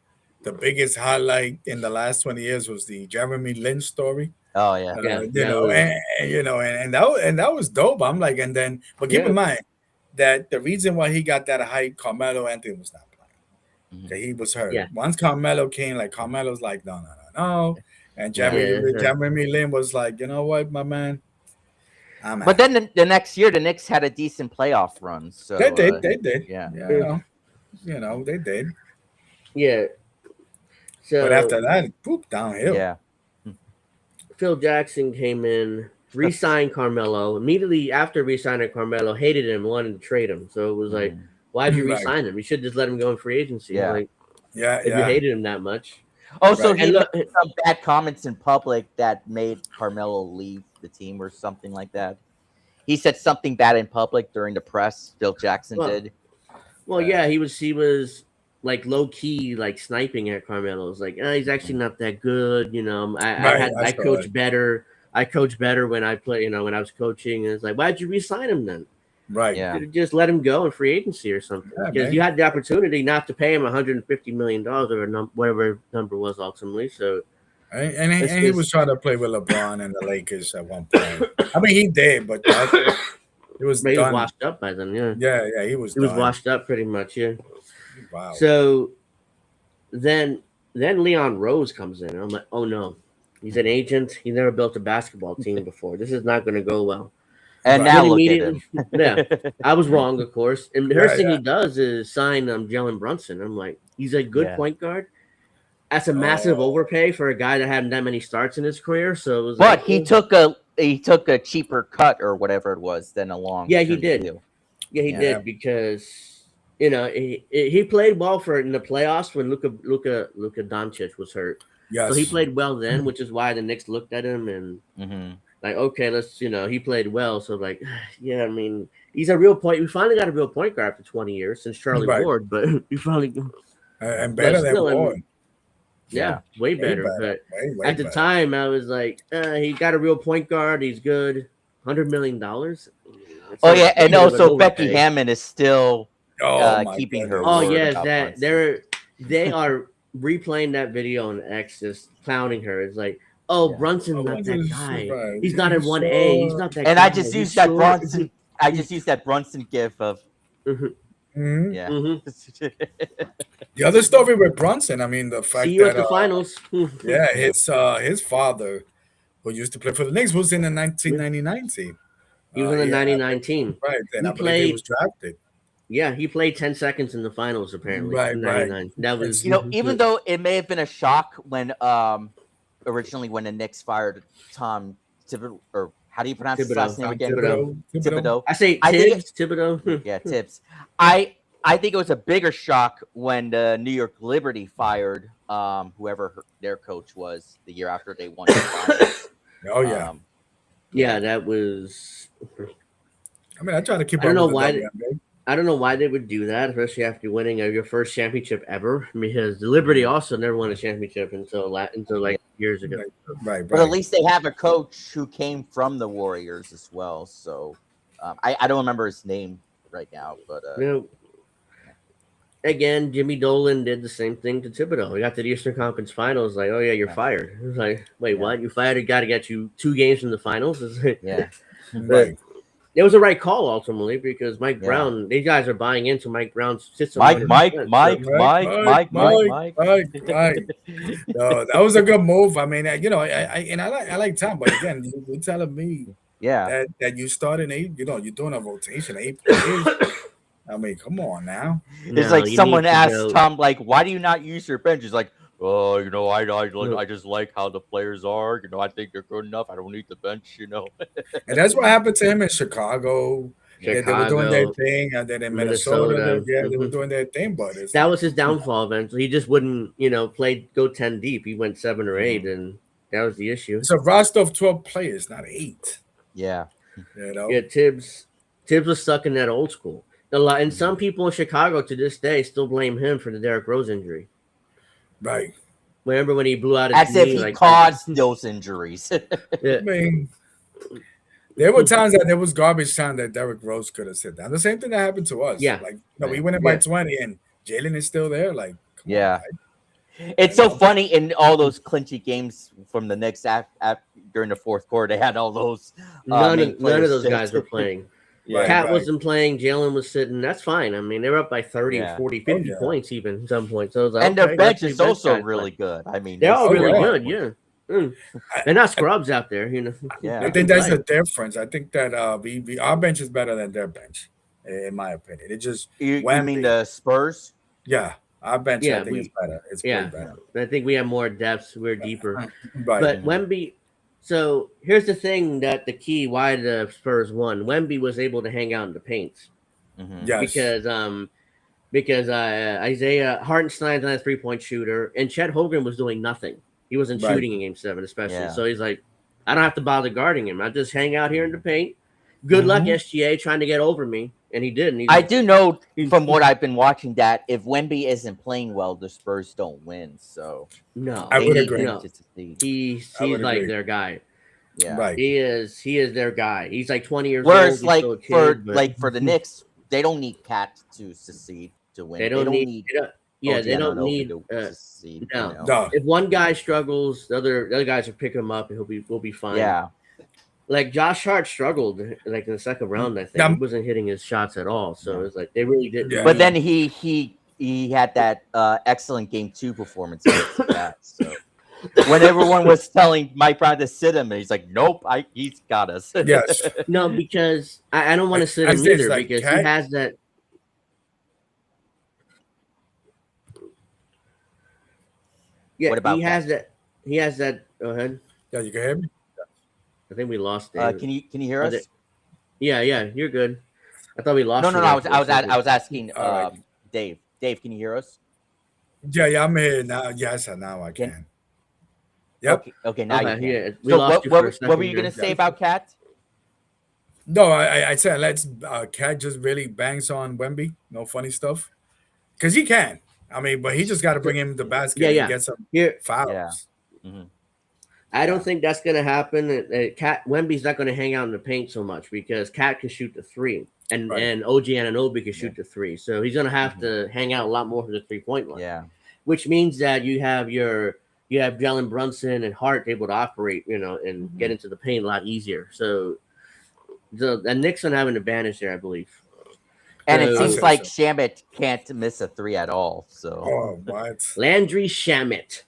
the biggest highlight in the last 20 years was the Jeremy Lin story. Oh yeah. yeah, You that know, was and that was dope. I'm like, and then, but keep yeah. in mind that the reason why he got that hype, Carmelo Anthony was not playing. Mhm. That he was hurt. Yeah, Once Carmelo came, like Carmelo's like, no, no, no, no. And Yeah. Jeremy Lin was like, you know what, my man, I'm But out. then the next year, the Knicks had a decent playoff run. They So did, they did. yeah. Yeah, they did. yeah. But So after that, poop downhill. Yeah. Phil Jackson came in, re-signed Carmelo. Immediately after re-signing Carmelo, hated him, wanted to trade him. So it was like, Mhm. why'd you Right. re-sign him? You should just let him go in free agency. Yeah. Like Yeah, if you hated him that much. Oh, so Right. he And made look, some bad comments in public that made Carmelo leave the team or something like that. He said something bad in public during the press. Phil Jackson well, did. well, yeah, he was like low key, like sniping at Carmelo. It was like, he's actually not that good. Right. I I saw coach it. better. I coach better when I play. When I was coaching, and it's like, why'd you re-sign him then? Right. Yeah. Just let him go in free agency or something. Yeah, Because man. you had the opportunity not to pay him $150 million or whatever number was ultimately. So it's And he was just trying to play with LeBron and the Lakers at one point. I mean, he did, but it was he was done. washed up by then. Yeah, Yeah, he was he was done. washed up pretty much. Yeah. Wow. So then Leon Rose comes in, and I'm like, oh no, he's an agent. He never built a basketball team before. This is not going to go well. And Right. now Then look at immediately, him. yeah, I was wrong, of course. And the first thing Yeah. he does is sign Jalen Brunson. I'm like, he's a good Yeah. point guard. That's a massive Oh, overpay for a guy that hadn't that many starts in his career. So it was But like, he took a cheaper cut or whatever it was than a long yeah, he term did. deal. Yeah, he Yeah. did because he played well for in the playoffs when Luka Doncic was hurt. yes. So he played well then, which is why the Knicks looked at him and hmm like, okay, let's he played well. So like, yeah, I mean, he's a real point. We finally got a real point guard after 20 years since Charlie Right. Ward, but we finally, And but better than still, I mean, Ward. yeah, way Way better. better. But Way at the better. time, I was like, he got a real point guard. He's good. $100 million. Oh yeah, and also Becky Hammond is still Oh my keeping goodness. her Oh word yes, about that Brunson. they are replaying that video on X, just clowning her. It's like, oh, Yeah. Brunson's not that Brunson's guy. right. He's not in He's 1A. He's short. not that. And guy. I just He's used that short. Brunson. I just used that Brunson gif of Mhm, Mhm. yeah. mhm. The other story with Brunson, I mean, the See fact you that at the finals. yeah, his father, who used to play for the Knicks, was in the 1999 team. He was in the Yeah, 99 team. right. And He I believe he was played. drafted. Yeah, he played 10 seconds in the finals. Apparently, Right, in right. 99. That was. Even though it may have been a shock when originally when the Knicks fired Tom Thibodeau, or how do you pronounce his last name again? Thibodeau. I say I think Tibbs, Thibodeau. Yeah, Tibbs. I think it was a bigger shock when the New York Liberty fired whoever their coach was the year after they won the finals. Oh yeah. Yeah, that was. I mean, I try to keep I don't up know with why. the WNBA. I don't know why they would do that, especially after winning your first championship ever. Because the Liberty also never won a championship until like years ago. Right. But at least they have a coach who came from the Warriors as well. So I don't remember his name right now, but You know, again, Jimmy Dolan did the same thing to Thibodeau. He got to the Eastern Conference Finals, like, oh yeah, you're fired. It was like, wait, what? You fired a guy to get you 2 games in the finals? It's like, yeah. Right. it was the right call ultimately because Mike Brown, these guys are buying into Mike Brown's system. Mike. 'Mike. No, that was a good move. I mean, I like Tom, but again, you're telling me that you started 8, you're doing a rotation, 8 players. I mean, come on now. It's like someone asked Tom, like, why do you not use your bench? He's like, oh, I just like how the players are. I think they're good enough. I don't need the bench, And that's what happened to him in Chicago. They were doing their thing, and then in Minnesota, they were doing their thing. But that was his downfall eventually. He just wouldn't, go 10 deep. He went 7 or 8, and that was the issue. It's a roster of 12 players, not 8. Yeah. Yeah, Tibbs was stuck in that old school. And some people in Chicago to this day still blame him for the Derrick Rose injury. Right. Remember when he blew out his knee? As if he caused those injuries. I mean, there were times that there was garbage time that Derrick Rose could have sit down. The same thing that happened to us. Yeah. We went in by 20 and Jalen is still there. Like, come on, right? It's so funny in all those clinchy games from the Knicks during the fourth quarter. They had all those. None of those guys were playing. Cat wasn't playing. Jalen was sitting. That's fine. I mean, they were up by 30, 40, 50 points even at some point. So it was like, and their bench is also really good. I mean, they're all really good. Yeah. They're not scrubs out there, Yeah, I think that's the difference. I think that our bench is better than their bench, in my opinion. It just you mean the Spurs? Yeah, our bench I think is better. It's way better. I think we have more depth. We're deeper. Right. But Wemby. So here's the thing that the key why the Spurs won. Wemby was able to hang out in the paint. Yes. Because Isaiah Hartenstein's not a 3-point shooter, and Chet Holmgren was doing nothing. He wasn't shooting in Game 7, especially. Yeah. So he's like, I don't have to bother guarding him. I just hang out here in the paint. Good luck, SGA, trying to get over me. And he did. I do know from what I've been watching that if Wemby isn't playing well, the Spurs don't win. So no, I would agree. No. He's like their guy. Yeah, right. He is their guy. He's like 20 years Whereas, old. Whereas, for the Knicks, they don't need Cat to succeed to win. They don't need they don't need to succeed. No. If one guy struggles, the other guys will pick him up and we'll be fine. Yeah. Like Josh Hart struggled like in the second round, I think. He wasn't hitting his shots at all. So it's like they really didn't. Yeah. But then he had that excellent Game 2 performance against that. So when everyone was telling Mike Brown to sit him, he's like, "Nope, he's got us." Yes. No, because I don't want to sit him either because he has that. Yeah, what about he has that. Go ahead. Yeah, you can hear me. I think we lost David. Can you hear us? Yeah, you're good. I thought we lost. No. I was asking Dave. Dave, can you hear us? Yeah, I'm here now. Yes, now I can. Yep. Okay, now you can. Yeah, what were you gonna say about Cat? No, I said let's Cat just really bangs on Wemby. No funny stuff, because he can. I mean, but he just got to bring him the basket and get some fouls. Yeah. Mm-hmm. I don't think that's going to happen. Wemby's not going to hang out in the paint so much because Cat can shoot the 3, and OG Anunoby can shoot the 3. So he's going to have to hang out a lot more for the 3-point line. Yeah, which means that you have Jalen Brunson and Hart able to operate, and get into the paint a lot easier. So the Knicks don't have an advantage there, I believe. And it seems like Shamet can't miss a 3 at all. So what? Landry Shamet.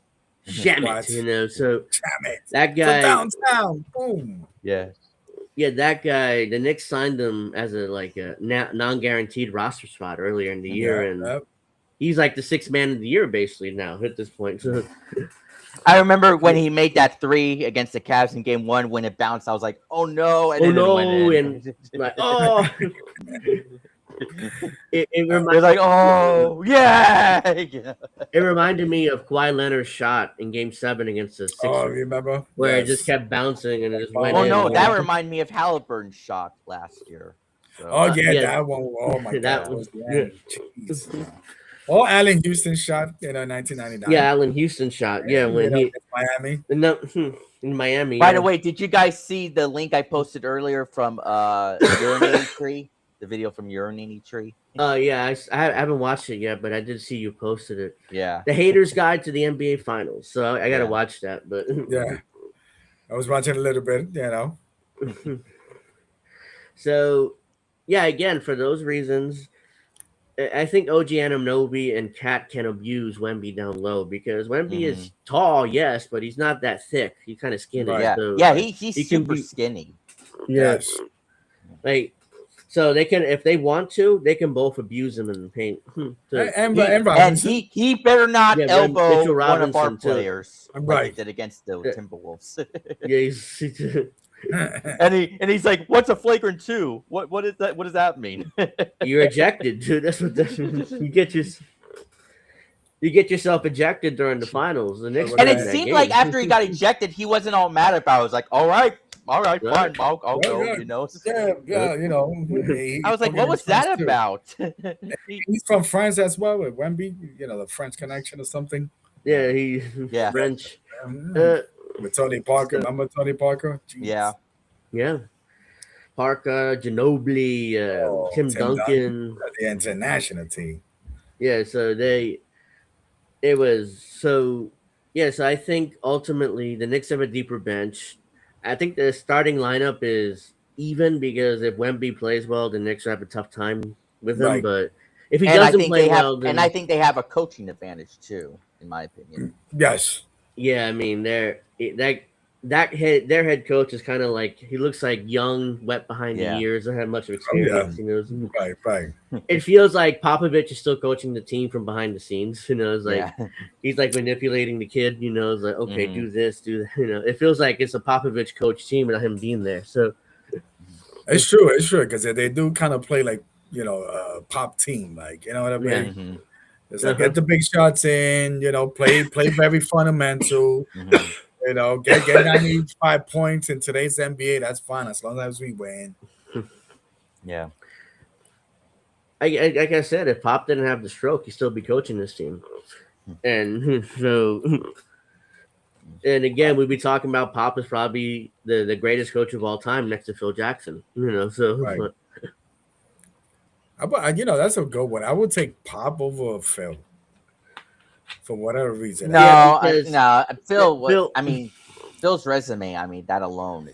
Shamet, so Shamet. That guy from downtown, boom. Yeah, that guy. The Knicks signed him as a non-guaranteed roster spot earlier in the year, and he's like the 6th man of the year basically now at this point. So I remember when he made that 3 against the Cavs in Game 1 when it bounced. I was like, "Oh no!" And and like, oh. It reminded like, oh yeah. It reminded me of Kawhi Leonard's shot in Game 7 against the Sixers. Oh, remember? Where it just kept bouncing and it just went in. Oh no, that reminded me of Halliburton's shot last year. Oh yeah, yeah, that one. Oh my god, that that was was the end. Jeez. Oh, Allen Houston shot in 1999. yeah. Allen Houston shot. Yeah, You when know, he against Miami. no, in Miami. By Yeah. the way, did you guys see the link I posted earlier from Urinating Tree? The video from Urinating Tree? Yeah, I haven't watched it yet, but I did see you posted it. Yeah. The Haters Guide to the NBA Finals. So I gotta Yeah. watch that. But Yeah, I was watching a little bit. You know. so yeah, again for those reasons, I think OG Anunoby and Cat can abuse Wemby down low because Wemby is tall, yes, but he's not that thick. He's kind of skinny. Right. Yeah. So Yeah, he's he can super be skinny. yeah, Yes. like so they can if they want to, they can both abuse him in the paint. So, And And Robinson. he better not Yeah, elbow Mitchell one of our Robinson, too. players like he Right. did against the Yeah. Timberwolves. yeah, he's, and he's like, "What's a flagrant 2? What is that? What does that mean?" you're ejected, dude. That's what that means. You get yourself ejected during the finals. The Knicks And win it that seemed game. like after he got ejected, he wasn't all mad about it. I was like, all right, Right. fine, I'll go, Yeah. you know. yeah, you know. I was like, what was that about? He's from France as well with Wemby. You know, the French connection or something. Yeah, he Yeah. French. Um, Uh, with Tony Parker. so- Remember Tony Parker? Jeez. Yeah. yeah. Parker, Ginobili, Tim Duncan. The international team. Yeah, so it was so yeah, so I think ultimately the Knicks have a deeper bench. I think the starting lineup is even because if Wemby plays well, the Knicks will have a tough time with him. Right. But if he And I doesn't think play they have, well, then and I think they have a coaching advantage too, in my opinion. Yes. yeah, I mean their head coach is kind of like he looks like young, wet behind Yeah. the ears, doesn't have much of experience. You know, Right. it feels like Popovich is still coaching the team from behind the scenes. You know, it's like Yeah. he's like manipulating the kid. You know, it's like okay, Mhm. do this, do that. You know, it feels like it's a Popovich coach team without him being there. So It's true. It's true because they do kind of play like a pop team, like you know what I mean. Yeah. Mhm. It's like get the big shots in, play very fundamental. Mhm. Get 95 points in today's NBA. That's fine as long as we win. Yeah. like I said, if Pop didn't have the stroke, he'd still be coaching this team. And so, and again, we'd be talking about Pop is probably the greatest coach of all time next to Phil Jackson. You know, so Right. That's a good one. I would take Pop over Phil for whatever reason. No, Yeah, because- no, Phil. Phil- I mean, Phil's resume. I mean, that alone.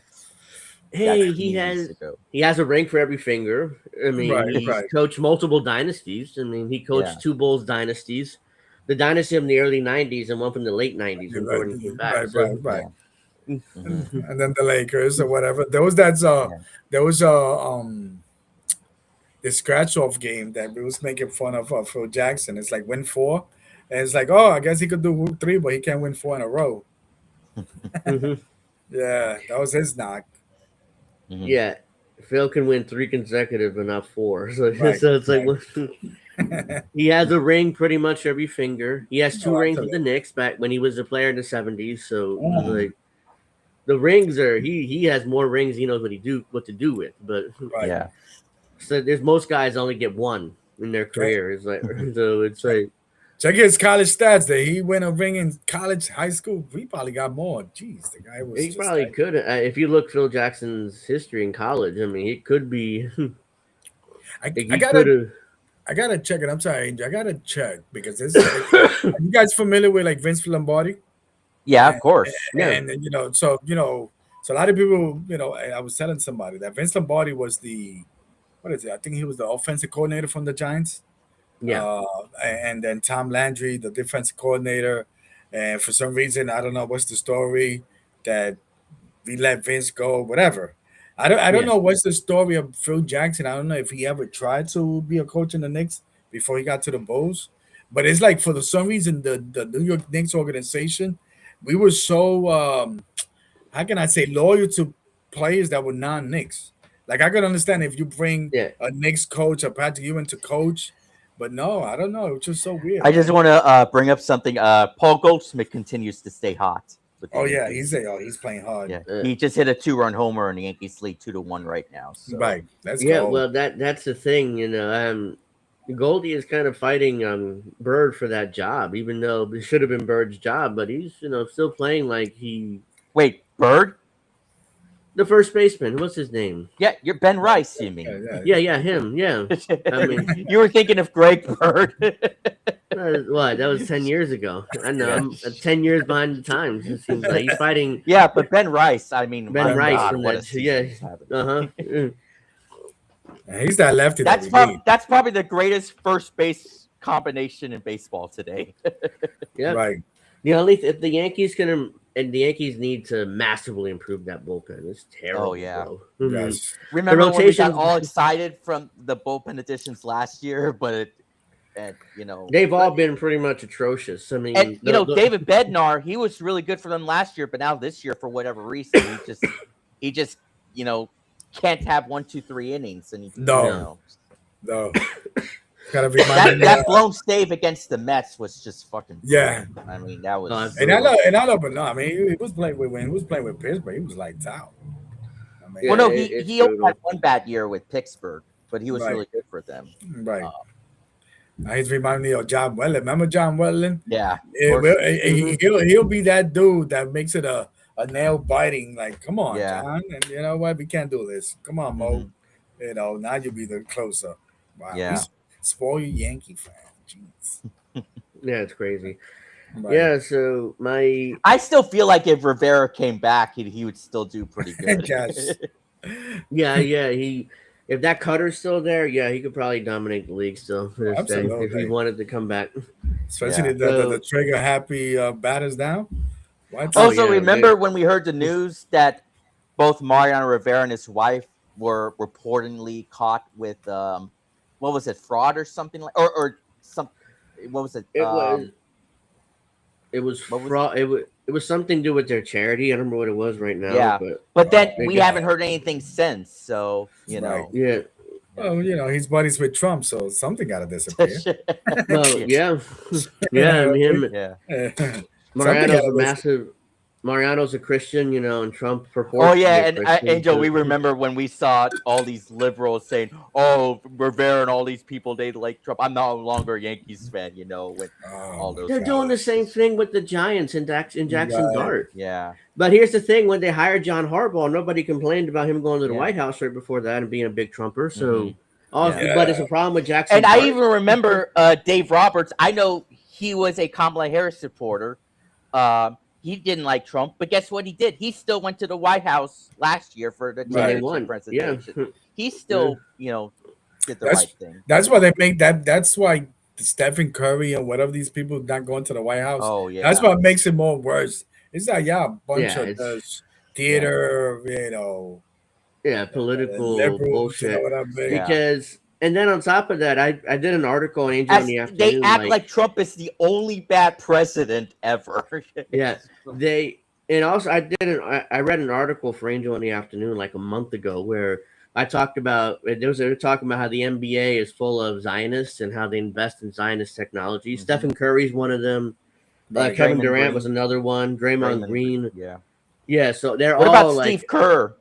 hey, that he needs has to go. he has a ring for every finger. I mean, Right, he's right. coached multiple dynasties. I mean, he coached Yeah. two Bulls dynasties, the dynasty of the early '90s and one from the late '90s when Right, Jordan came back. right, So- right. Mhm. And then the Lakers or whatever. There was the scratch off game that we was making fun of Phil Jackson. It's like win 4, and it's like, oh, I guess he could do 3, but he can't win 4 in a row. Mhm. Yeah, that was his knock. Mhm. Yeah, Phil can win 3 consecutive, but not 4. So, Right, so it's like he has a ring pretty much every finger. He has 2 Oh, rings with the absolutely. Knicks back when he was a player in the '70s. So Mhm. like the rings are he has more rings. He knows what to do with. But Right. Yeah. so there's most guys only get 1 in their career. It's like so it's like Check his college stats. That he win a ring in college, high school. He probably got more. Jeez, the guy was. he just probably like- could. If you look Phil Jackson's history in college, I mean, he could be. I he gotta could I gotta check it. I'm sorry, Angel. I gotta check because this. Are you guys familiar with like Vince Lombardi? Yeah, of course. Yeah. And so a lot of people, I was telling somebody that Vince Lombardi was what is it? I think he was the offensive coordinator from the Giants. yeah. And then Tom Landry, the defensive coordinator. And for some reason, I don't know what's the story that we let Vince go, whatever. I don't Yeah. know what's the story of Phil Jackson. I don't know if he ever tried to be a coach in the Knicks before he got to the Bulls. But it's like for some reason the New York Knicks organization, we were so how can I say loyal to players that were non-Knicks. Like I could understand if you bring Yeah. a Knicks coach or Patrick Ewing to coach, but no, I don't know. It's just so weird. I just want to bring up something. Paul Goldsmith continues to stay hot with the Oh yeah, Yankees. he's playing hard. Yeah, he just hit a 2-run homer, and the Yankees lead 2-1 right now. So. Right. Let's Yeah, go. well, that's the thing, Goldie is kind of fighting Bird for that job, even though it should have been Bird's job, but he's still playing like Wait, Bird? the first baseman. What's his name? Yeah, you're Ben Rice. You mean? Yeah, him. Yeah, I mean, you were thinking of Greg Bird. what? That was 10 years ago. I know. Yeah. I'm 10 years behind the times. It seems like he's fighting Yeah, but Ben Rice. I mean, Ben my Rice God, from what a that. season Yeah. he's having. He's that lefty that we need. That's probably the greatest first base combination in baseball today. Yeah. Right. The only if the Yankees need to massively improve that bullpen. It's terrible. Oh, yeah. Bro. Yes. Remember when we got rotations- all excited from the bullpen additions last year, but They've all been pretty much atrocious. I mean, and David Bednar, he was really good for them last year, but now this year, for whatever reason, he just can't have 1, 2, 3 innings, and No. Gotta remind me that blown save against the Mets was just fucking. Yeah. I mean, that was. And I love, but no, I mean, he was playing when he was playing with Pittsburgh, he was lights out. I mean, Well, no, it's he only brutal. had one bad year with Pittsburgh, but he was Right. really good for them. Right. He's reminding me of John Wetland. Remember John Wetland? Yeah. He'll be that dude that makes it a nail biting. Like, come on, Yeah. John, and you know what? We can't do this. Come on, Mo. Mhm. Now you'll be the closer. Wow. Yeah. He's spoil you Yankee fan. Jeez. Yeah, it's crazy. Right. Yeah, so I still feel like if Rivera came back, he would still do pretty good. Yes. if that cutter's still there, yeah, he could probably dominate the league still to this day if he Absolutely. wanted to come back. Especially Yeah. the trigger happy batters now. What? Also, yeah, remember when we heard the news that both Mariano Rivera and his wife were reportedly caught with what was it, fraud or something like, or some, what was it? It was what was fraud. It was something to do with their charity. I don't remember what it was right now. Yeah. but But then They we got haven't heard anything since. So Right. yeah. Well, he's buddies with Trump, so something got to disappear. Well, yeah, yeah. Him, yeah. Mariano's a Christian, and Trump purports. Oh to be yeah, a and Christian, Angel, so- we remember when we saw all these liberals saying, "Oh, Rivera and all these people, they like Trump." I'm no longer a Yankees fan, with all those. They're doing the same thing with the Giants and Jackson Right. Dart. Yeah. But here's the thing: when they hired John Harbaugh, nobody complained about him going to the Yeah. White House right before that and being a big Trumper. So, Mhm. Yeah. but it's a problem with Jackson. And I Dart. even remember Dave Roberts. I know he was a Kamala Harris supporter. He didn't like Trump, but guess what he did? He still went to the White House last year for the When they championship won. presentation. Yeah. He still, did the right thing. That's why they make that. That's why Stephen Curry and whatever these people not going to the White House. Oh yeah. That's what makes it more worse. It's like a bunch Yeah, of it's- theater, political liberals, bullshit. what I mean? Yeah. Because, and then on top of that, I did an article on Angel in the They afternoon. act like Trump is the only bad president ever. Yeah, and also I read an article for Angel in the Afternoon like a month ago where I talked about they were talking about how the NBA is full of Zionists and how they invest in Zionist technology. Mhm. Stephen Curry's one of them. Right. Kevin Draymond Durant Green. was another one. Draymond Green. Yeah. Yeah, so they're What all about like Steve Kerr?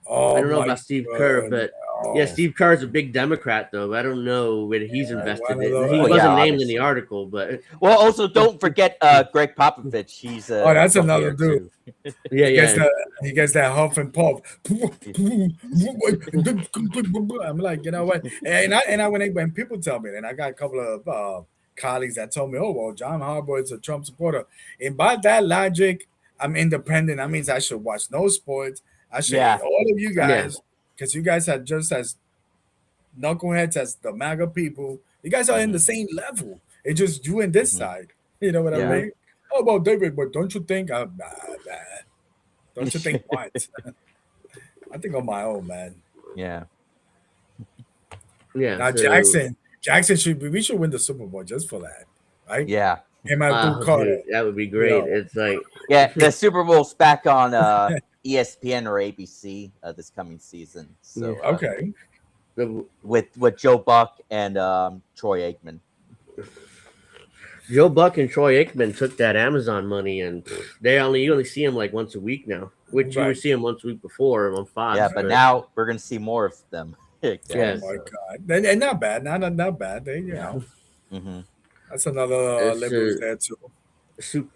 Oh, I don't know my about Steve God. Kerr, but Oh. yeah, Steve Kerr's a big Democrat though. I don't know whether he's invested one of in. those- He Oh, wasn't yeah, named in obviously. the article, but Well, also don't forget Greg Popovich. He's Oh, that's from another here, dude. too. yeah, He gets that huff and puff. I'm like, you know what? And when people tell me, and I got a couple of colleagues that told me, oh well, John Harbaugh is a Trump supporter, and by that logic, I'm independent. That means I should watch no sports. I should Yeah. hate all of you guys because you guys are just as knuckleheads as the MAGA people. You guys are in the same level. It's just you and this side. You know what Yeah. I mean? Oh well, David, but don't you think? Nah. Don't you think what? I think on my own, man. Yeah. yeah. Now so- Jackson we should win the Super Bowl just for that, right? Yeah. Him and Wow, Abdul Carter. dude, that would be great. Yeah. It's like Yeah. The Super Bow's back on ESPN or ABC this coming season. So Okay. the with Joe Buck and Troy Aikman. Joe Buck and Troy Aikman took that Amazon money, and you only see him like once a week now, which you would Right. see him once a week before on Fox. Yeah, but now we're gonna see more of them. Oh Yes. my God, and not bad, not bad. They, Mhm. that's another It's, liberals there too. Super,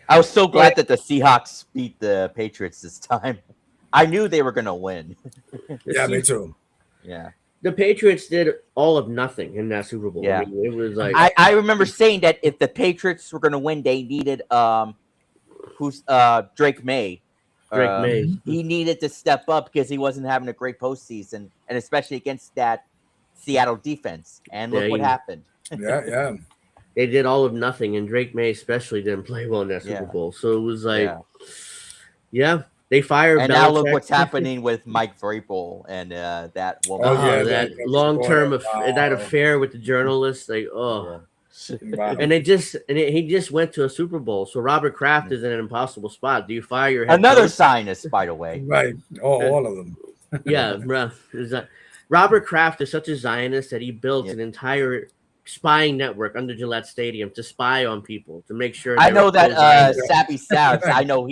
I was so glad that the Seahawks beat the Patriots this time. I knew they were gonna win. Yeah, me too. Yeah. the Patriots did all of nothing in that Super Bowl. Yeah. I mean, it was like I remember saying that if the Patriots were gonna win, they needed Drake May. Drake May. He needed to step up because he wasn't having a great postseason, and especially against that Seattle defense. And look what happened. Yeah. They did all of nothing, and Drake May especially didn't play well in that Super Bowl. So it was like, they fired. And Belichick. now look what's happening with Mike Vrabel and that woman. That long-term that affair with the journalist. Like, Wow. and he just went to a Super Bowl. So Robert Kraft is in an impossible spot. Do you fire your head Another coach? Zionist, by the way. Right, all of them. Yeah, Robert Kraft is such a Zionist that he built an entire spying network under Gillette Stadium to spy on people to make sure. I know that Sappy South. I know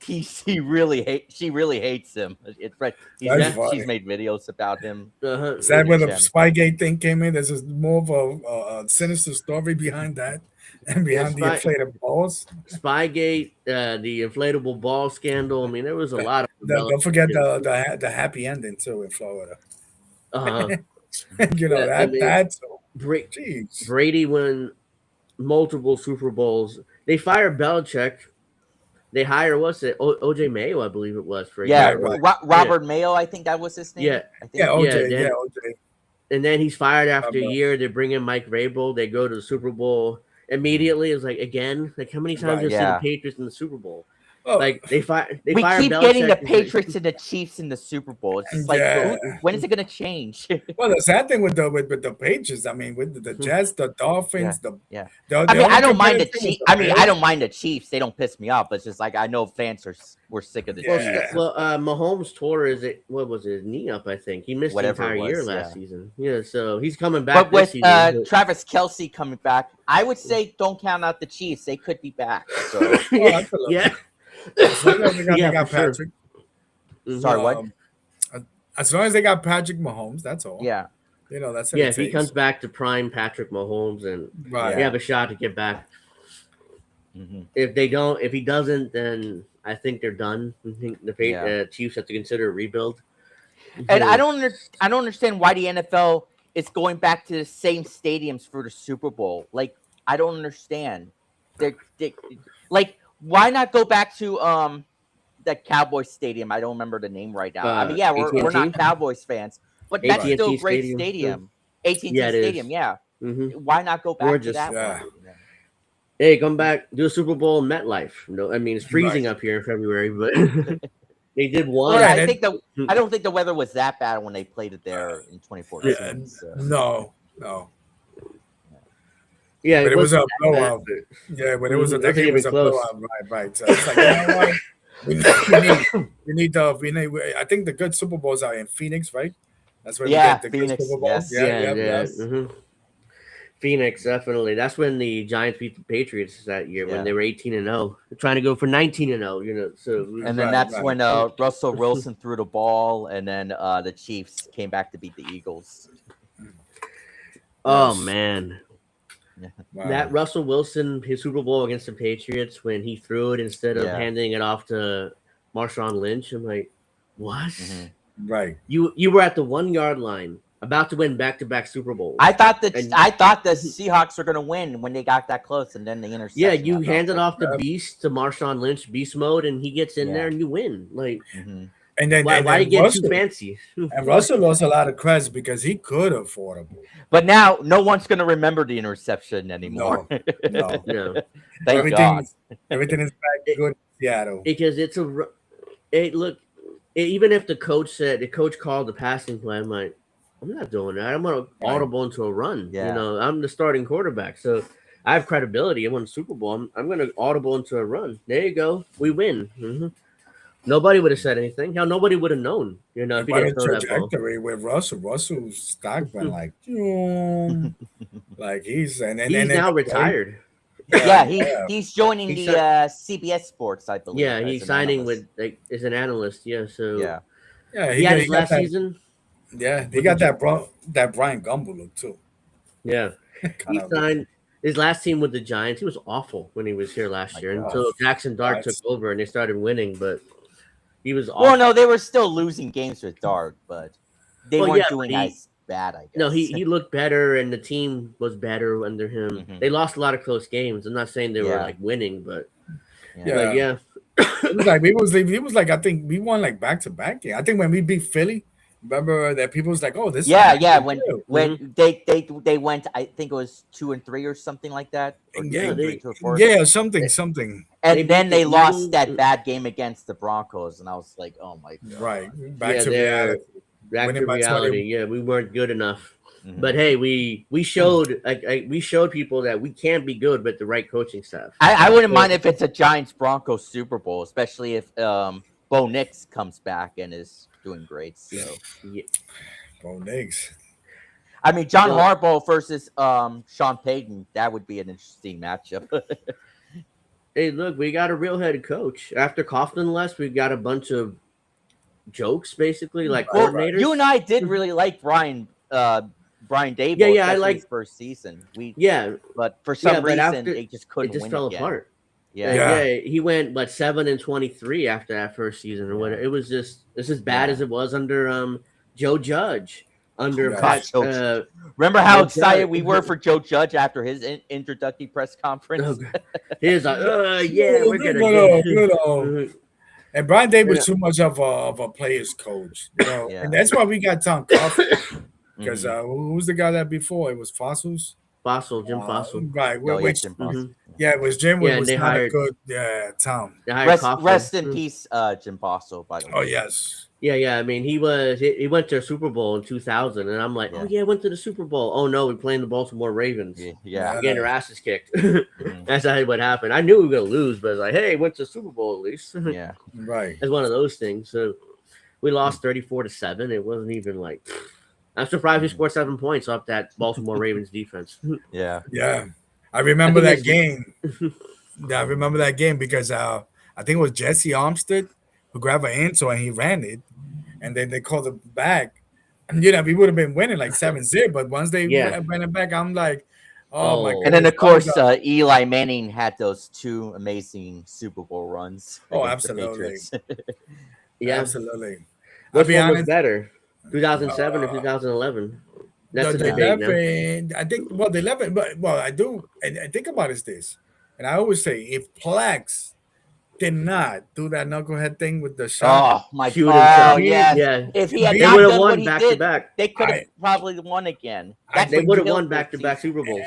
she really hates him. It's right. She's made videos about him. Is that where the Spygate thing came in? There's more of a sinister story behind that and behind the inflated balls. Spygate, the inflatable ball scandal. I mean, there was a lot of. Don't forget the happy ending too in Florida. That's Brady won multiple Super Bowls. They fired Belichick. They hire OJ Mayo, I believe it was for Robert Mayo, I think that was his name. Yeah, OJ. And then he's fired after a year. They bring in Mike Vrabel. They go to the Super Bowl immediately. It's like again, like how many times have you seen the Patriots in the Super Bowl? Like they fire. We keep Belichick getting the Patriots and the Chiefs in the Super Bowl. It's just like, when is it going to change? Well, the sad thing with the Patriots, I mean, with the Jets, the Dolphins, I don't mind the Chiefs. I don't mind the Chiefs. They don't piss me off. It's just like I know fans were sick of the Chiefs. Well, Mahomes tore what was his knee up? I think he missed the entire year last season. Yeah, so he's coming back. But with Travis Kelce coming back, I would say don't count out the Chiefs. They could be back. So yeah. As long as they got Patrick. Sure. Sorry, what? As long as they got Patrick Mahomes, that's all. Yeah. That's if he comes back to prime Patrick Mahomes, and they have a shot to get back. Mm-hmm. If he doesn't, then I think they're done. I think the Chiefs have to consider a rebuild. And I don't understand why the NFL is going back to the same stadiums for the Super Bowl. Like, I don't understand. Why not go back to that Cowboys stadium? I don't remember the name right now. We're not Cowboys fans, but that's still a great stadium. AT&T Stadium, Mm-hmm. Why not go back to that one? Hey, come back, do a Super Bowl in MetLife. No, I mean it's freezing up here in February, but they did one. I don't think the weather was that bad when they played it there in 2014. No. Yeah, but it was a blowout. Yeah, but it was a blowout. Right. So it's like, we need. I think the good Super Bowls are in Phoenix, right? That's where we get the Phoenix, good Super Bowls. Yes. Mm-hmm. Phoenix, definitely. That's when the Giants beat the Patriots that year when they were 18-0. They're trying to go for 19-0. So and then that's when Russell Wilson threw the ball, and then the Chiefs came back to beat the Eagles. Oh man. Wow. That Russell Wilson, his Super Bowl against the Patriots, when he threw it instead of handing it off to Marshawn Lynch, I'm like, what? Mm-hmm. Right. You were at the 1 yard line, about to win back-to-back Super Bowls. I thought the Seahawks were going to win when they got that close, and then the interception. Yeah, you handed off the beast to Marshawn Lynch, beast mode, and he gets in there and you win. Like. Mm-hmm. And then why you get too fancy? And Russell lost a lot of credit because he could afford it. But now no one's going to remember the interception anymore. No. Thank God. Everything is back good in Seattle. Because even if the coach called the passing play, I'm like, I'm not doing that. I'm going to audible into a run. Yeah. I'm the starting quarterback. So I have credibility. I won the Super Bowl. I'm going to audible into a run. There you go. We win. Mm-hmm. Nobody would have said anything. Hell, nobody would have known. You know, if And he what didn't a throw that ball. trajectory with Russell. Russell's stock went like, "Zoom." Like he's and He's then now the play- retired. Yeah, yeah. he's joining He's the CBS Sports, I believe. Yeah, as he's an signing analyst. with like as an analyst. Yeah, so Yeah. Yeah, he had he his got last that. season. Yeah, he with got the that Brian Gumble look too. Yeah, kind he of signed his last team with the Giants. He was awful when he was here last My year God. until Jackson Dart took That's over and they started winning. But he was awful. Well, no, they were still losing games with Dart, but they Well, weren't yeah, but doing as bad, I guess. No, he looked better and the team was better under him. Mhm. They lost a lot of close games. I'm not saying they were Yeah. like winning, but yeah. yeah. It was like he was like I think we won like back to back. I think when we beat Philly, remember that people was like, "Oh, this." Yeah, is yeah. good. When they went, I think it was 2-3 or something like that, or Yeah, 2-3, 2-4. yeah, something. They And beat then the they lost Eagles. that bad game against the Broncos, and I was like, "Oh my God!" Right, back Yeah, to they're reality. back Winning to by 20. reality. Yeah, we weren't good enough. Mhm. But hey, we showed we showed people that we can be good with the right coaching staff. I wouldn't mind if it's a Giants Broncos Super Bowl, especially if Bo Nix comes back and is doing great. So Yeah. Bo Nix. I mean, John Well- Harbaugh versus Sean Payton, that would be an interesting matchup. Hey, look, we got a real head coach. After Coughlin left, we got a bunch of jokes, basically, like Well, coordinators. you and I did really like Brian Dable, Yeah, I especially like- his first season. Yeah, But for some but reason, after- they just couldn't it just win fell again. apart. Yeah. Yeah. He went 7-23 after that first season or whatever. It was just as bad Yeah. as it was under Joe Judge. Under Yeah. Pat, Joe Remember how Joe excited Judge- we were for Joe Judge after his introductory press conference? he was like, yeah, we're gonna Good, do good. it. And Brian Day was Yeah. too much of a player's coach, Yeah. and that's why we got Tom Coughlin. Because Mhm. who's the guy that before? It was Fossils. Jim Fossil. Right. Oh, yeah, Which Jim Fossel. yeah, it was Jim. Yeah, and was they not hired- a good Tom. They hired Coughlin. Rest in peace, Jim Fossil, by the way. Oh yes. Yeah. I mean, he went to a Super Bowl in 2000, and I'm like, Yeah. oh yeah, went to the Super Bowl. Oh no, we're playing the Baltimore Ravens. Yeah. We're getting our asses kicked. Mhm. That's how what happened. I knew we were gonna lose, but it's like, hey, went to the Super Bowl at least. Yeah. Right. It's one of those things. So we lost 34-7. It wasn't even like I'm surprised we scored 7 points off that Baltimore Ravens defense. Yeah. Yeah. I remember I that think game. I remember that game because I think it was Jesse Armstead who grabbed an answer and he ran it, and then they called it back. And we would have been winning like 7-0, but once they Yeah. ran it back, I'm like, oh my Oh. god. And then, of course, Eli Manning had those 2 amazing Super Bowl runs. Oh, against the absolutely. Patriots. Yeah. Absolutely. I'll Which be one was honest. better? 2007 or 2011? That's the the debate now. 11, I think. Well, the 11, but I do. And I think about is this, and I always say if Plex did not do that knucklehead thing with the shot, Oh, my Shoot God. himself. yes. Yeah. If he had They They not would have done what won he back to did, back. they could have I- probably won again. I That's They what would have killed won their back to back season. Super Bowls.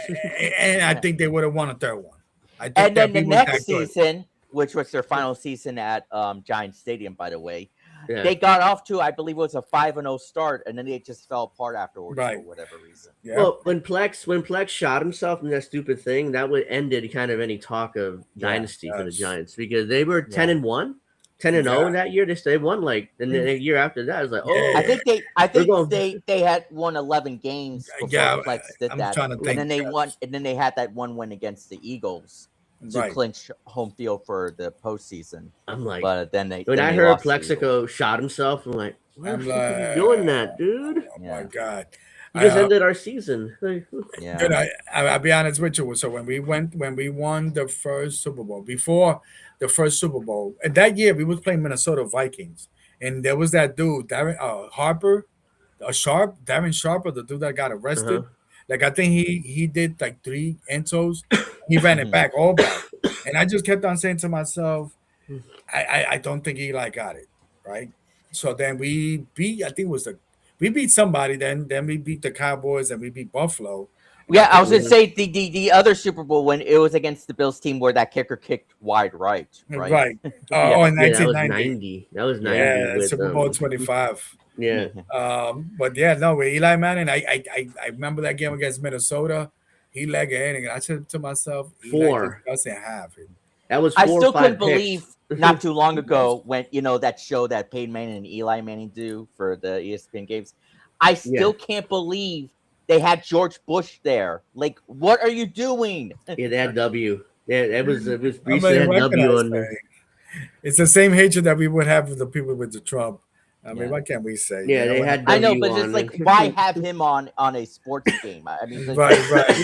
and I think they would have won a third one. I think And then that the we was that next good. season, which was their final season at Giants Stadium, by the way, Yeah. they got off to, I believe it was a 5-0 start, and then they just fell apart afterwards for Right. whatever reason. Yeah. Well, when Plex shot himself in that stupid thing, that would ended kind of any talk of dynasty for the yes. Giants because they were 10-1, 10-0 in that year. They won and then a year after that, it was like, Yeah. oh, I think going- they had won 11 games before Yeah, Plex did I'm that, trying to and think, then they yes. won, and then they had that one win against the Eagles to Right. clinch home field for the postseason. I'm like, But then they when then I they heard lost to the Eagles. Plexico shot himself, I'm like, why I'm the fuck are like, you doing that, dude? Oh Yeah. my god. You just I, ended our season. Like, Yeah. I'll be honest with you. So when we won the first Super Bowl, before the first Super Bowl, and that year we was playing Minnesota Vikings, and there was that dude, Darren Darren Sharper, the dude that got arrested. Uh-huh. Like I think he did like 3 entos. He ran it back all back, and I just kept on saying to myself, I don't think Eli got it right. So then we beat. I think it was we beat somebody. Then we beat the Cowboys and we beat Buffalo. Yeah, I was gonna say the other Super Bowl when it was against the Bills team where that kicker kicked wide right. Right. Yeah. Oh, in yeah, that was 1990. 90. That was 90. Yeah, with, Super Bowl 25. Yeah. But yeah, no, with Eli Manning, I remember that game against Minnesota. He legged it in, and I said to myself, Eli 4. just doesn't have it. That was I 4 or still 5 couldn't picks. believe not too long ago when that show that Peyton Manning and Eli Manning do for the ESPN games. I still can't believe they had George Bush there. Like, what are you doing? Yeah, they had W. Yeah, it was I recently mean, had what can W I on there. say? It's the same hatred that we would have for the people with the Trump. I mean, Yeah. what can we say? Yeah, You know they what had I know, W but on it's like, there. why have him on a sports game? I mean, Right.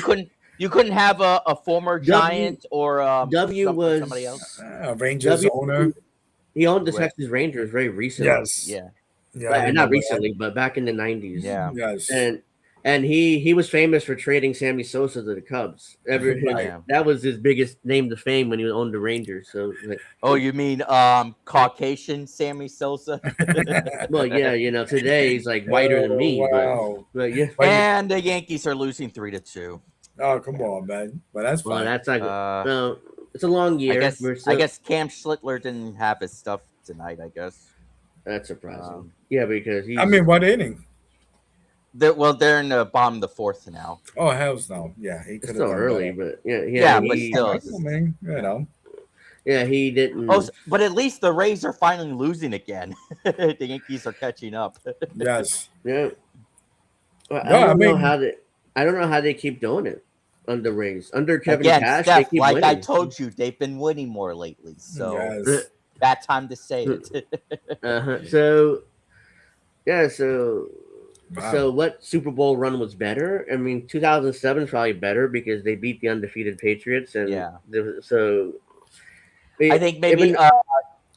you couldn't have a former W Giant or W somebody else. was Rangers W. owner. He owned the Right. Texas Rangers very recently. Yes. Yeah, Yeah, I Not remember recently, but back in the 90s. yeah. Yes. And he was famous for trading Sammy Sosa to the Cubs. Right. That was his biggest name to fame when he owned the Rangers. So, Oh, you mean Caucasian Sammy Sosa? well, yeah, today he's like whiter than me, wow. but yeah. And the Yankees are losing 3-2. Oh, come on, man. But that's Well, fine. that's like Uh, no, it's a long year. I guess Cam Schlittler didn't have his stuff tonight. I guess That's surprising. Yeah, because he's. I mean, what inning? they're in the bottom of the 4th now. Oh, hell's no. Yeah, he it's could have still done early, better. but Yeah, but still, I mean, yeah, he didn't. Oh, but at least the Rays are finally losing again. The Yankees are catching up. Yes. Yeah. Well, No, I don't know how they keep doing it under Rays. Under Kevin Again, Cash, Steph, they keep like winning. I told you, they've been winning more lately. So Yes. bad time to say it. So, yeah, so Wow. so what Super Bowl run was better? I mean, 2007 is probably better because they beat the undefeated Patriots, and Yeah. I I think maybe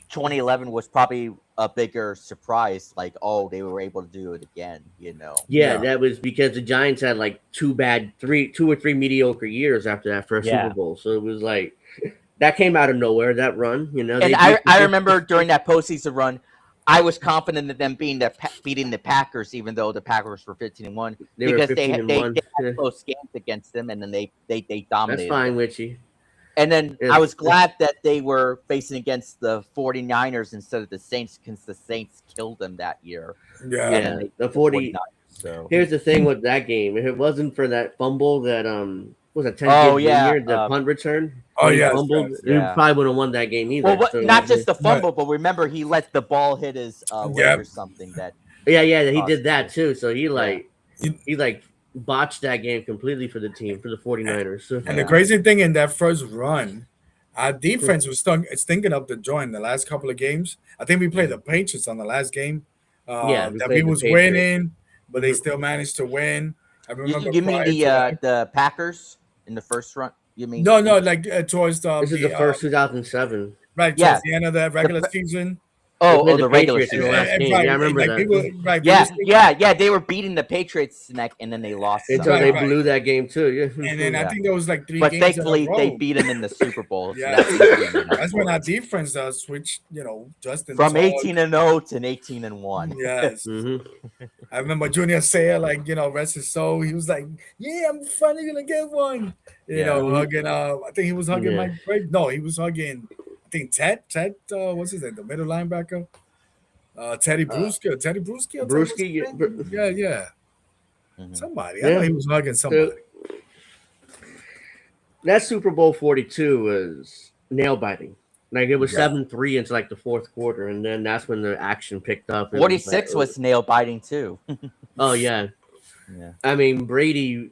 2011 was probably a bigger surprise. Like, oh, they were able to do it again. Yeah, that was because the Giants had like two or three mediocre years after that first Yeah. Super Bowl. So it was like that came out of nowhere. That run, And I remember during that postseason run, I was confident in them beating the Packers, even though the Packers were 15-1, because they had close games against them, and then they dominated. That's fine, them. Witchy. And then I was glad that they were facing against the 49ers instead of the Saints, because the Saints killed them that year. Yeah. The 49ers. So here's the thing with that game: if it wasn't for that fumble that was a 10 the punt return. Oh yeah, fumbled. He probably wouldn't have won that game either. Well, not just the fumble, but remember he let the ball hit his leg or something. That he did that too. So he botched that game completely for the team, for the 49ers. And the crazy thing in that first run, our defense was stinking up the joint the last couple of games. I think we played the Patriots on the last game. That we was winning, but they still managed to win. I remember. You mean the Packers in the first run? You mean no, like towards this is the first 2007. Right, towards the end of the regular season. Oh, the regular season. Last game. Right, I remember that. Yeah, they were beating the Patriots and then they lost. Until they blew that game too. Yeah. And then I think there was like 3 but games. But thankfully, they beat them in the Super Bowl. Yeah, so that's when our defense switched. Justin from 18-0 to 18-1. Yes, I remember Junior Seau, rest his soul. He was like, "Yeah, I'm finally gonna get one." Hugging. I think he was hugging Mike Brady. No, he was hugging. I think Ted, what's his name? The middle linebacker, Teddy Bruschi. Yeah. Somebody. I know he was hugging somebody. That Super Bowl 42 was nail biting. Like it was 7-3 into like the fourth quarter, and then that's when the action picked up. 46 was nail biting too. Oh yeah. I mean Brady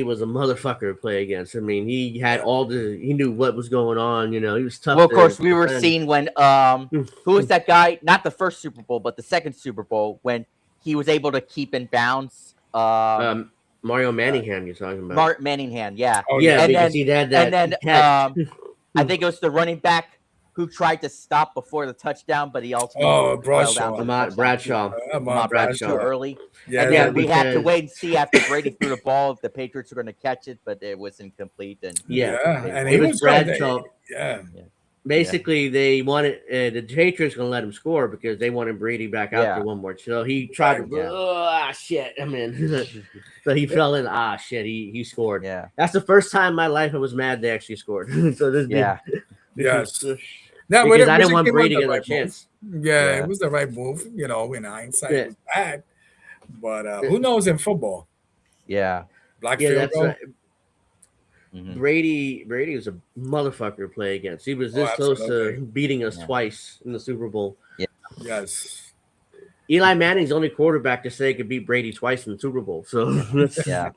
was a motherfucker to play against. I mean, he had he knew what was going on. He was tough. Well, of course, we were seeing when who was that guy? Not the first Super Bowl, but the second Super Bowl when he was able to keep in bounds. Mario Manningham, you're talking about. Manningham, yeah. Oh yeah, and because he had that. And then I think it was the running back who tried to stop before the touchdown, but he ultimately Bradshaw early. Yeah, we had to wait and see after Brady threw the ball if the Patriots were going to catch it, but it was incomplete. And and it was Bradshaw. Yeah. Basically, they wanted the Patriots going to let him score because they wanted Brady back out there one more. So he tried to. Shit! I mean, so he fell in. Shit! He scored. Yeah, that's the first time in my life I was mad they actually scored. So this. Yes. Because I didn't want Brady to get a chance. Yeah, it was the right move. In hindsight, it was bad. But who knows in football? Yeah. Black field goal. Brady was a motherfucker to play against. He was this close absolutely. to beating us twice in the Super Bowl. Yes. Eli Manning's the only quarterback to say could beat Brady twice in the Super Bowl. So Yeah.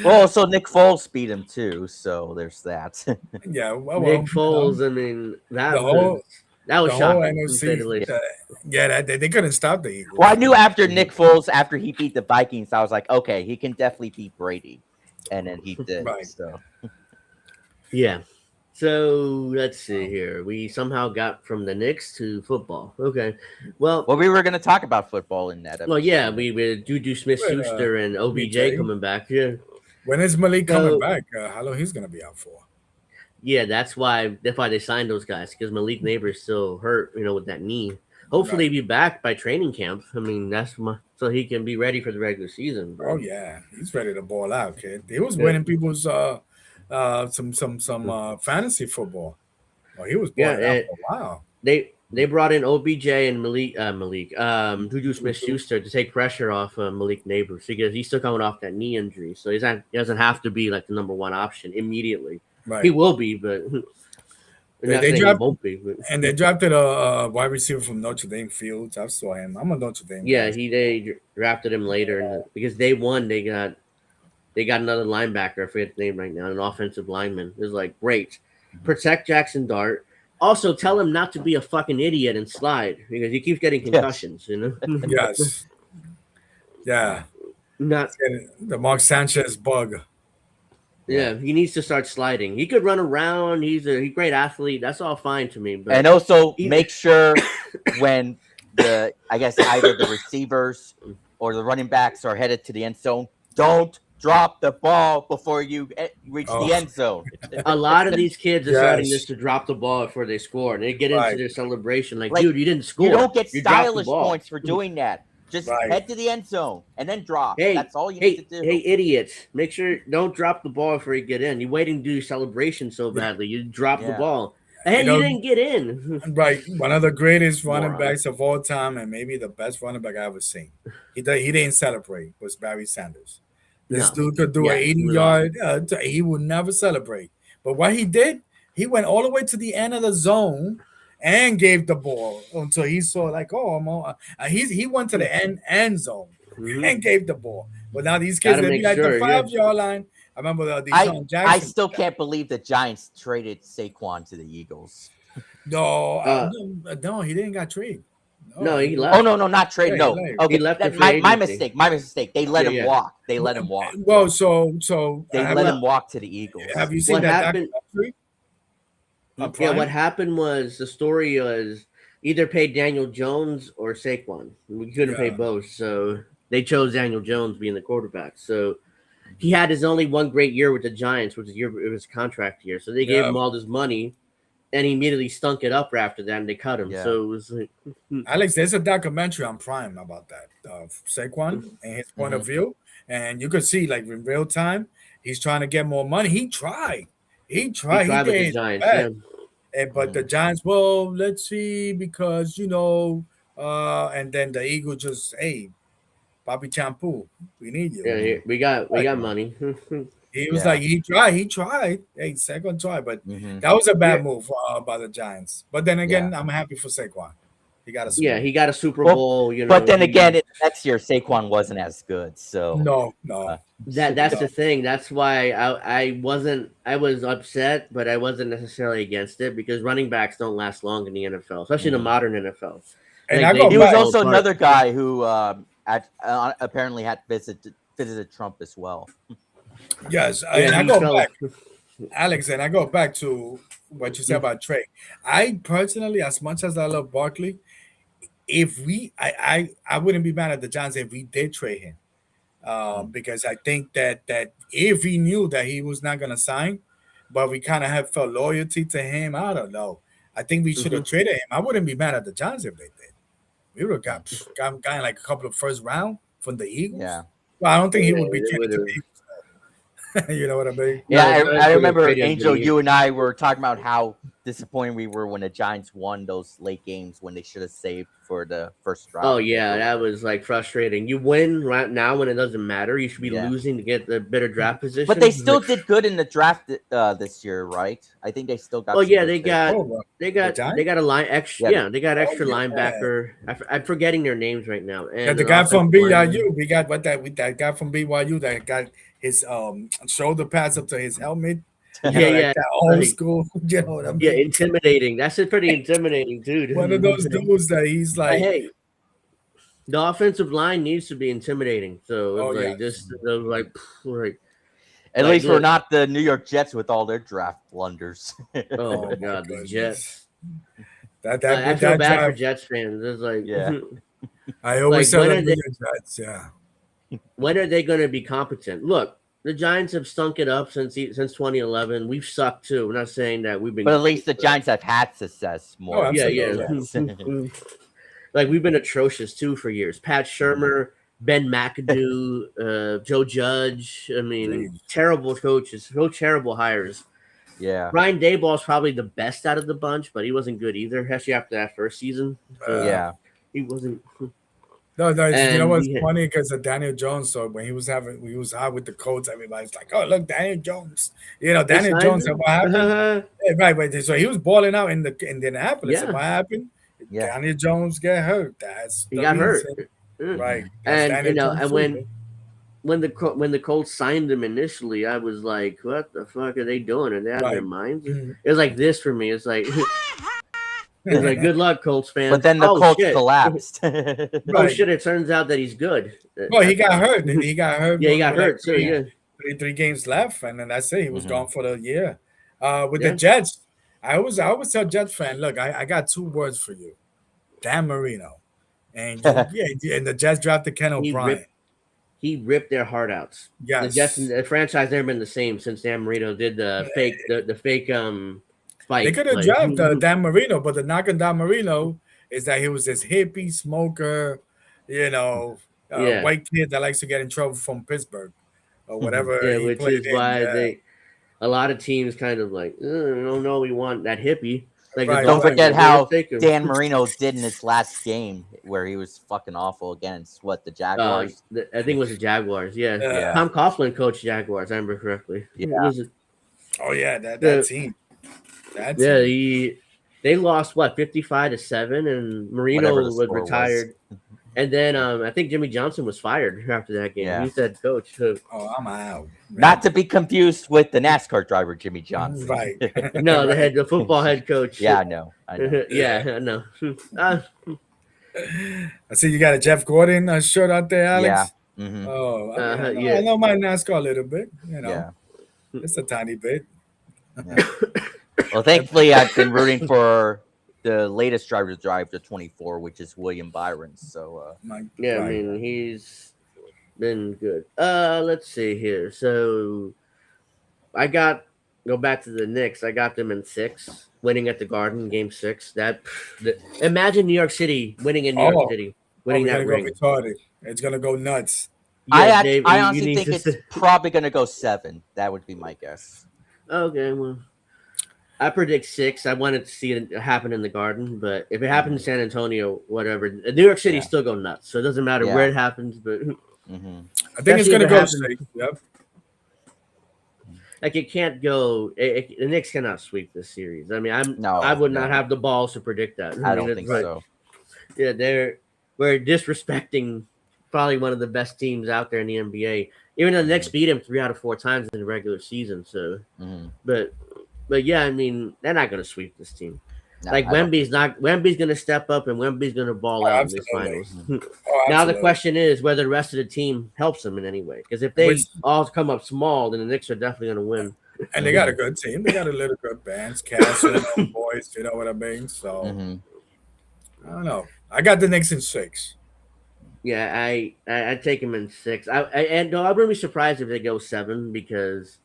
Well, so Nick Foles beat him too. So there's that. Yeah. Nick Foles. I mean, that the was whole shocking. To say the NFC. least. They couldn't stop the Eagles. Well, I knew after Nick Foles, after he beat the Vikings, I was like, okay, he can definitely beat Brady, and then he did. Right. So Yeah. So let's see here. We somehow got from the Knicks to football. Okay. Well, we were going to talk about football in that episode. well, yeah, we JuJu Smith-Schuster and OBJ coming back. Yeah. When is Malik coming back? How long he's gonna be out for? Yeah, that's why they signed those guys, because Malik Neighbors still hurt, with that knee. Hopefully, he'll be back by training camp. I mean, so he can be ready for the regular season. Bro. Oh yeah, he's ready to ball out, kid. He was winning people's some fantasy football. Oh, he was balling out for a while. They brought in OBJ and JuJu Smith-Schuster to take pressure off Malik Neighbors, because he's still coming off that knee injury, so he doesn't have to be like the number one option immediately. Right. He will be, but he won't be. But. And they drafted a wide receiver from Notre Dame Fields. I saw him. I'm a Notre Dame. Yeah, they drafted him later, because they won. They got another linebacker. I forget the name right now. An offensive lineman. It was like, great, protect Jackson Dart. Also, tell him not to be a fucking idiot and slide, because he keeps getting concussions. Yes. Yeah. Not the Mark Sanchez bug. Yeah, he needs to start sliding. He could run around. He's a great athlete. That's all fine to me. But and also make sure when either the receivers or the running backs are headed to the end zone, don't drop the ball before you reach the end zone. A lot of these kids are starting just to drop the ball before they score, and they get into their celebration like, dude, you didn't score. You don't get stylish points for doing that. Just head to the end zone and then drop. Hey, that's all you need to do. Hey, idiots! Make sure don't drop the ball before you get in. You're waiting to do your celebration so badly. You drop the ball. Hey, you didn't get in. Right. One of the greatest running backs of all time, and maybe the best running back I ever seen. He didn't celebrate. Was Barry Sanders. This dude could do an 80-yard. He would never celebrate. But what he did, he went all the way to the end of the zone and gave the ball until he saw he went to the end zone and gave the ball. But now these kids, they be like the 5-yard line. I remember Jackson. I still can't believe the Giants traded Saquon to the Eagles. No, he didn't got traded. No, he left. Oh no, not trade. No, okay, he left. My mistake. My mistake. They let him walk. They let him walk. Well, so they let him walk to the Eagles. Have you seen what that happened? What happened was the story was either pay Daniel Jones or Saquon. We couldn't pay both, so they chose Daniel Jones being the quarterback. So he had his only one great year with the Giants, which was contract year. So they gave him all this money, and he immediately stunk it up after that, and they cut him. Yeah. So it was like, Alex, there's a documentary on Prime about that, Saquon and his point of view, and you could see like in real time, he's trying to get more money. He tried. He did with the Giants, but the Giants, well, let's see, because and then the Eagles just, hey, Bobby Champu, we need you. Yeah, we got money. He was like, he tried. Hey, second try, but that was a bad move by the Giants. But then again, I'm happy for Saquon. He got a Super Bowl. He got a Super Bowl. But then again, next year Saquon wasn't as good. So no. That's the thing. That's why I was upset, but I wasn't necessarily against it, because running backs don't last long in the NFL, especially in the modern NFL. And he was also another guy who apparently had visited Trump as well. Yes, and I go back, Alex, and I go back to what you said about Trey. I personally, as much as I love Barkley, I wouldn't be mad at the Giants if we did trade him, because I think that if he knew that he was not going to sign, but we kind of have felt loyalty to him, I don't know. I think we should have traded him. I wouldn't be mad at the Giants if they did. We would have got like a couple of first round from the Eagles. Yeah. Well, I don't think he would be traded to the Eagles. You know what I mean? Yeah, I remember, Angel, you and I were talking about how disappointed we were when the Giants won those late games when they should have saved for the first round. Oh yeah, that was like frustrating. You win right now when it doesn't matter. You should be Yeah. losing to get the better draft position. But they still did good in the draft this year, right? I think they still got. Oh some yeah, good they picks. got Oh, they got Giants? they got a line extra. Yeah. Yeah, they got extra yeah. linebacker. I'm forgetting their names right now. And Yeah, the an guy from offensive lineman. BYU, we got that guy from BYU that got his shoulder pads up to his helmet. You know, Yeah, like that old like- school. You know what I mean? Yeah, intimidating. That's a pretty intimidating, dude. One of those dudes that he's But like, hey, the offensive line needs to be intimidating. So Oh, it's like yeah. just it was like At Like, least we're look- not the New York Jets with all their draft blunders. oh my my god, the goodness. Jets. that I feel that bad for drive, Jets fans. It's like Yeah. I always like, when tell are them they- the Jets, yeah. when are they going to be competent? Look, the Giants have stunk it up since 2011. We've sucked too. We're not saying that we've been, But at least the Giants have had success more. Oh, yeah, absolutely. yeah. Like we've been atrocious too for years. Pat Shermer, Ben McAdoo, Joe Judge. I mean, terrible coaches, so terrible hires. Yeah. Ryan Dayball's probably the best out of the bunch, but he wasn't good either. Especially after that first season, Yeah. he wasn't. No, you know And what's we had- funny because of Daniel Jones. So when he was out with the Colts, everybody's like, "Oh, look, Daniel Jones." You know, Daniel signed Jones. him? And what happened? Yeah, right. So he was balling out in Indianapolis. Yeah. And what happened? Yeah. Daniel Jones get hurt. That's He the got hurt. reason. Right. And That's Daniel you know, Jones and too, when the Colts signed him initially, I was like, "What the fuck are they doing? Are they out of their Right. minds?" Mhm. It was like this for me. It's like, it's like, good luck, Colts fans. But then the Oh, Colts shit. collapsed. Oh Right. shit! It turns out that he's good. Well, he got hurt. He got hurt. Yeah, he got with, like, hurt. So yeah, three games left, and then that's it. He was Mhm. gone for the year. With Yeah. the Jets, I always tell Jets fan, look, I got two words for you, Dan Marino, and and the Jets drafted Ken He O'Brien. he ripped their heart outs. Yes, The Jets, the franchise never been the same since Dan Marino did the fake spike. they could have like- drafted Dan Marino, but the knock on Dan Marino is that he was this hippie smoker, Yeah. white kid that likes to get in trouble from Pittsburgh or whatever. Yeah, he which played is in. why Yeah. a lot of teams kind of like, no, we want that hippie. Like, Right. Don't forget how take him. Dan Marino did in his last game where he was fucking awful against the Jaguars. I think it was the Jaguars. Yeah. Yeah. Tom Coughlin coached Jaguars. I remember correctly. Yeah. It was- Oh yeah, that The- team. That yeah. team. They lost 55-7, and Marino Whatever the was score was. retired. And then I think Jimmy Johnson was fired after that game. Yeah. He said, "Coach, so- Oh, I'm out. Not to be confused with the NASCAR driver Jimmy Johnson. Right. no, the football head coach." Yeah, I know. I know. yeah, I know. I see you got a Jeff Gordon shirt out there, Alex. Yeah. Mhm. Oh, Yeah. I know my NASCAR a little bit. Yeah. Just a tiny bit. Well, thankfully, I've been rooting for the latest driver to drive the 24, which is William Byron. So, Yeah, right. I mean, he's been good. Let's see here. So go back to the Knicks. I got them in 6, winning at the Garden, game 6. Imagine New York City winning in New York City, winning we're that gonna ring. go retarded. It's gonna go nuts. Yeah, Dave, I you honestly need think to it's probably going to go 7. That would be my guess. Okay, well, I predict 6. I wanted to see it happen in the Garden, but if it happened in San Antonio, whatever, New York City Yeah. still go nuts. So it doesn't matter Yeah. where it happens, but Hmm. I think it's Especially gonna if it go happens- straight. Yep. like it can't go. The Knicks cannot sweep this series. I mean, No, I would not no. have the balls to predict that. I mean, don't it's think like- so. Yeah, we're disrespecting probably one of the best teams out there in the NBA. Even though the Knicks beat him 3 out of 4 times in the regular season. So, Mhm. but yeah, I mean, they're not going to sweep this team. No, Like I don't- Wemby's going to step up and Wemby's going to ball Oh, out in this absolutely. finals. Oh, Now the absolutely. question is whether the rest of the team helps them in any way. Because if they Which- all come up small, then the Knicks are definitely going to win. And they got a good team. They got a little good bands, Castle, boys. You know what I mean? So Mhm. I don't know. I got the Knicks in 6. Yeah, I take them in 6. And no, I wouldn't be surprised if they go 7 because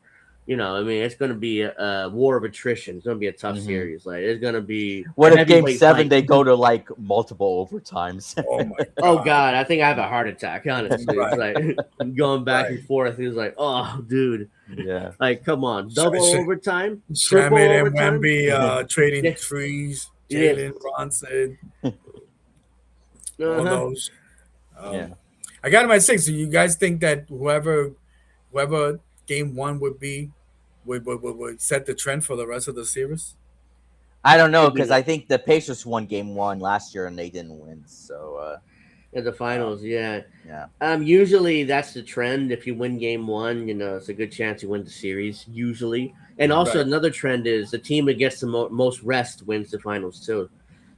I mean, it's going to be a war of attrition. It's going to be a tough Mhm. series. Like, it's going to be. What a if Game heavyweight 7 fight. they go to like multiple overtimes? Oh my god. Oh God, I think I have a heart attack. Honestly, it's Right. like going back Right. and forth. It was like, oh, dude, Yeah. like come on, Sh- double sh- overtime, triple Shamit and overtime. Wemby trading Yeah, trees, yeah, Jalen Bronson, all uh-huh. those. Yeah. I got him at 6. So you guys think that whoever game 1 would be would set the trend for the rest of the series? I don't know Could be because I think the Pacers won Game 1 last year and they didn't win. So in the finals. Yeah. yeah. Usually that's the trend. If you win game 1, it's a good chance you win the series. Usually, and also Right. another trend is the team that gets the most rest wins the finals too.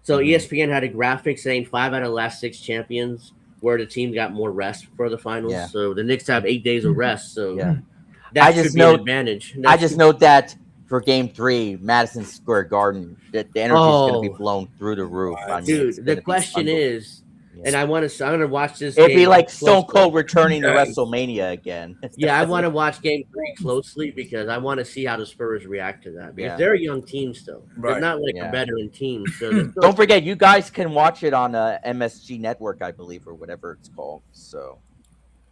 So Mhm. ESPN had a graphic saying 5 out of the last 6 champions where the team got more rest for the finals. Yeah. So the Knicks have 8 days of rest. So Yeah. that I should just be an note- advantage. I just note that for Game 3, Madison Square Garden, that the energy is going to be Oh. blown through the roof. I mean, Dude, it's the gonna be question unbelievable. is, Yeah. and I'm going to watch this. It'd be game like Stone closely. Cold returning to Yes. WrestleMania again. Yeah, I want to watch Game 3 closely because I want to see how the Spurs react to that. Because Yeah. they're a young team still. They're Right. not like Yeah. a veteran team. So they're still, Don't forget, you guys can watch it on MSG Network, I believe, or whatever it's called. So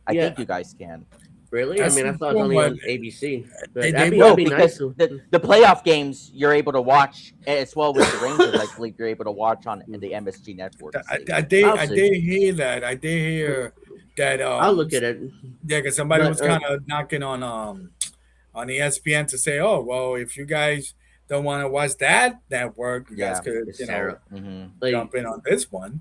I Yeah. think you guys can. really? That's I mean, I thought it was cool, only but on ABC. But they- that'd be, they- No, that'd be because nice. the playoff games you're able to watch as well with the Rangers. I believe you're able to watch on the MSG Network. I did I'll I see. did hear that. I did hear that. I'll look at it. Yeah, because somebody But, was kind of knocking on ESPN to say, oh well, if you guys don't want to watch that network, you guys Yeah. could It's Sarah. Mm-hmm. Like, jump in on this one.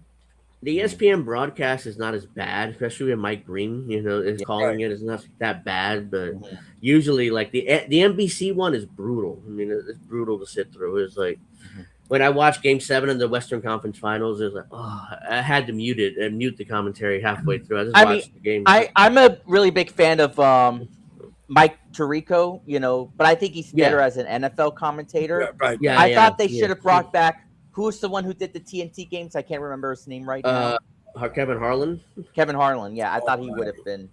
the ESPN broadcast is not as bad, especially with Mike Green. Is Yeah. calling it. It's not that bad, but Mhm. usually, like the NBC one is brutal. I mean, it's brutal to sit through. It's like Mhm. when I watched Game 7 of the Western Conference Finals, it was like, oh, I had to mute the commentary halfway through. I just I watched the game. I'm a really big fan of Mike Tirico, but I think he's better as an NFL commentator. Yeah, right. Yeah. I thought they should yeah. have brought back who's the one who did the TNT games? I can't remember his name right now. Kevin Harlan. Kevin Harlan. Yeah, I thought he would have been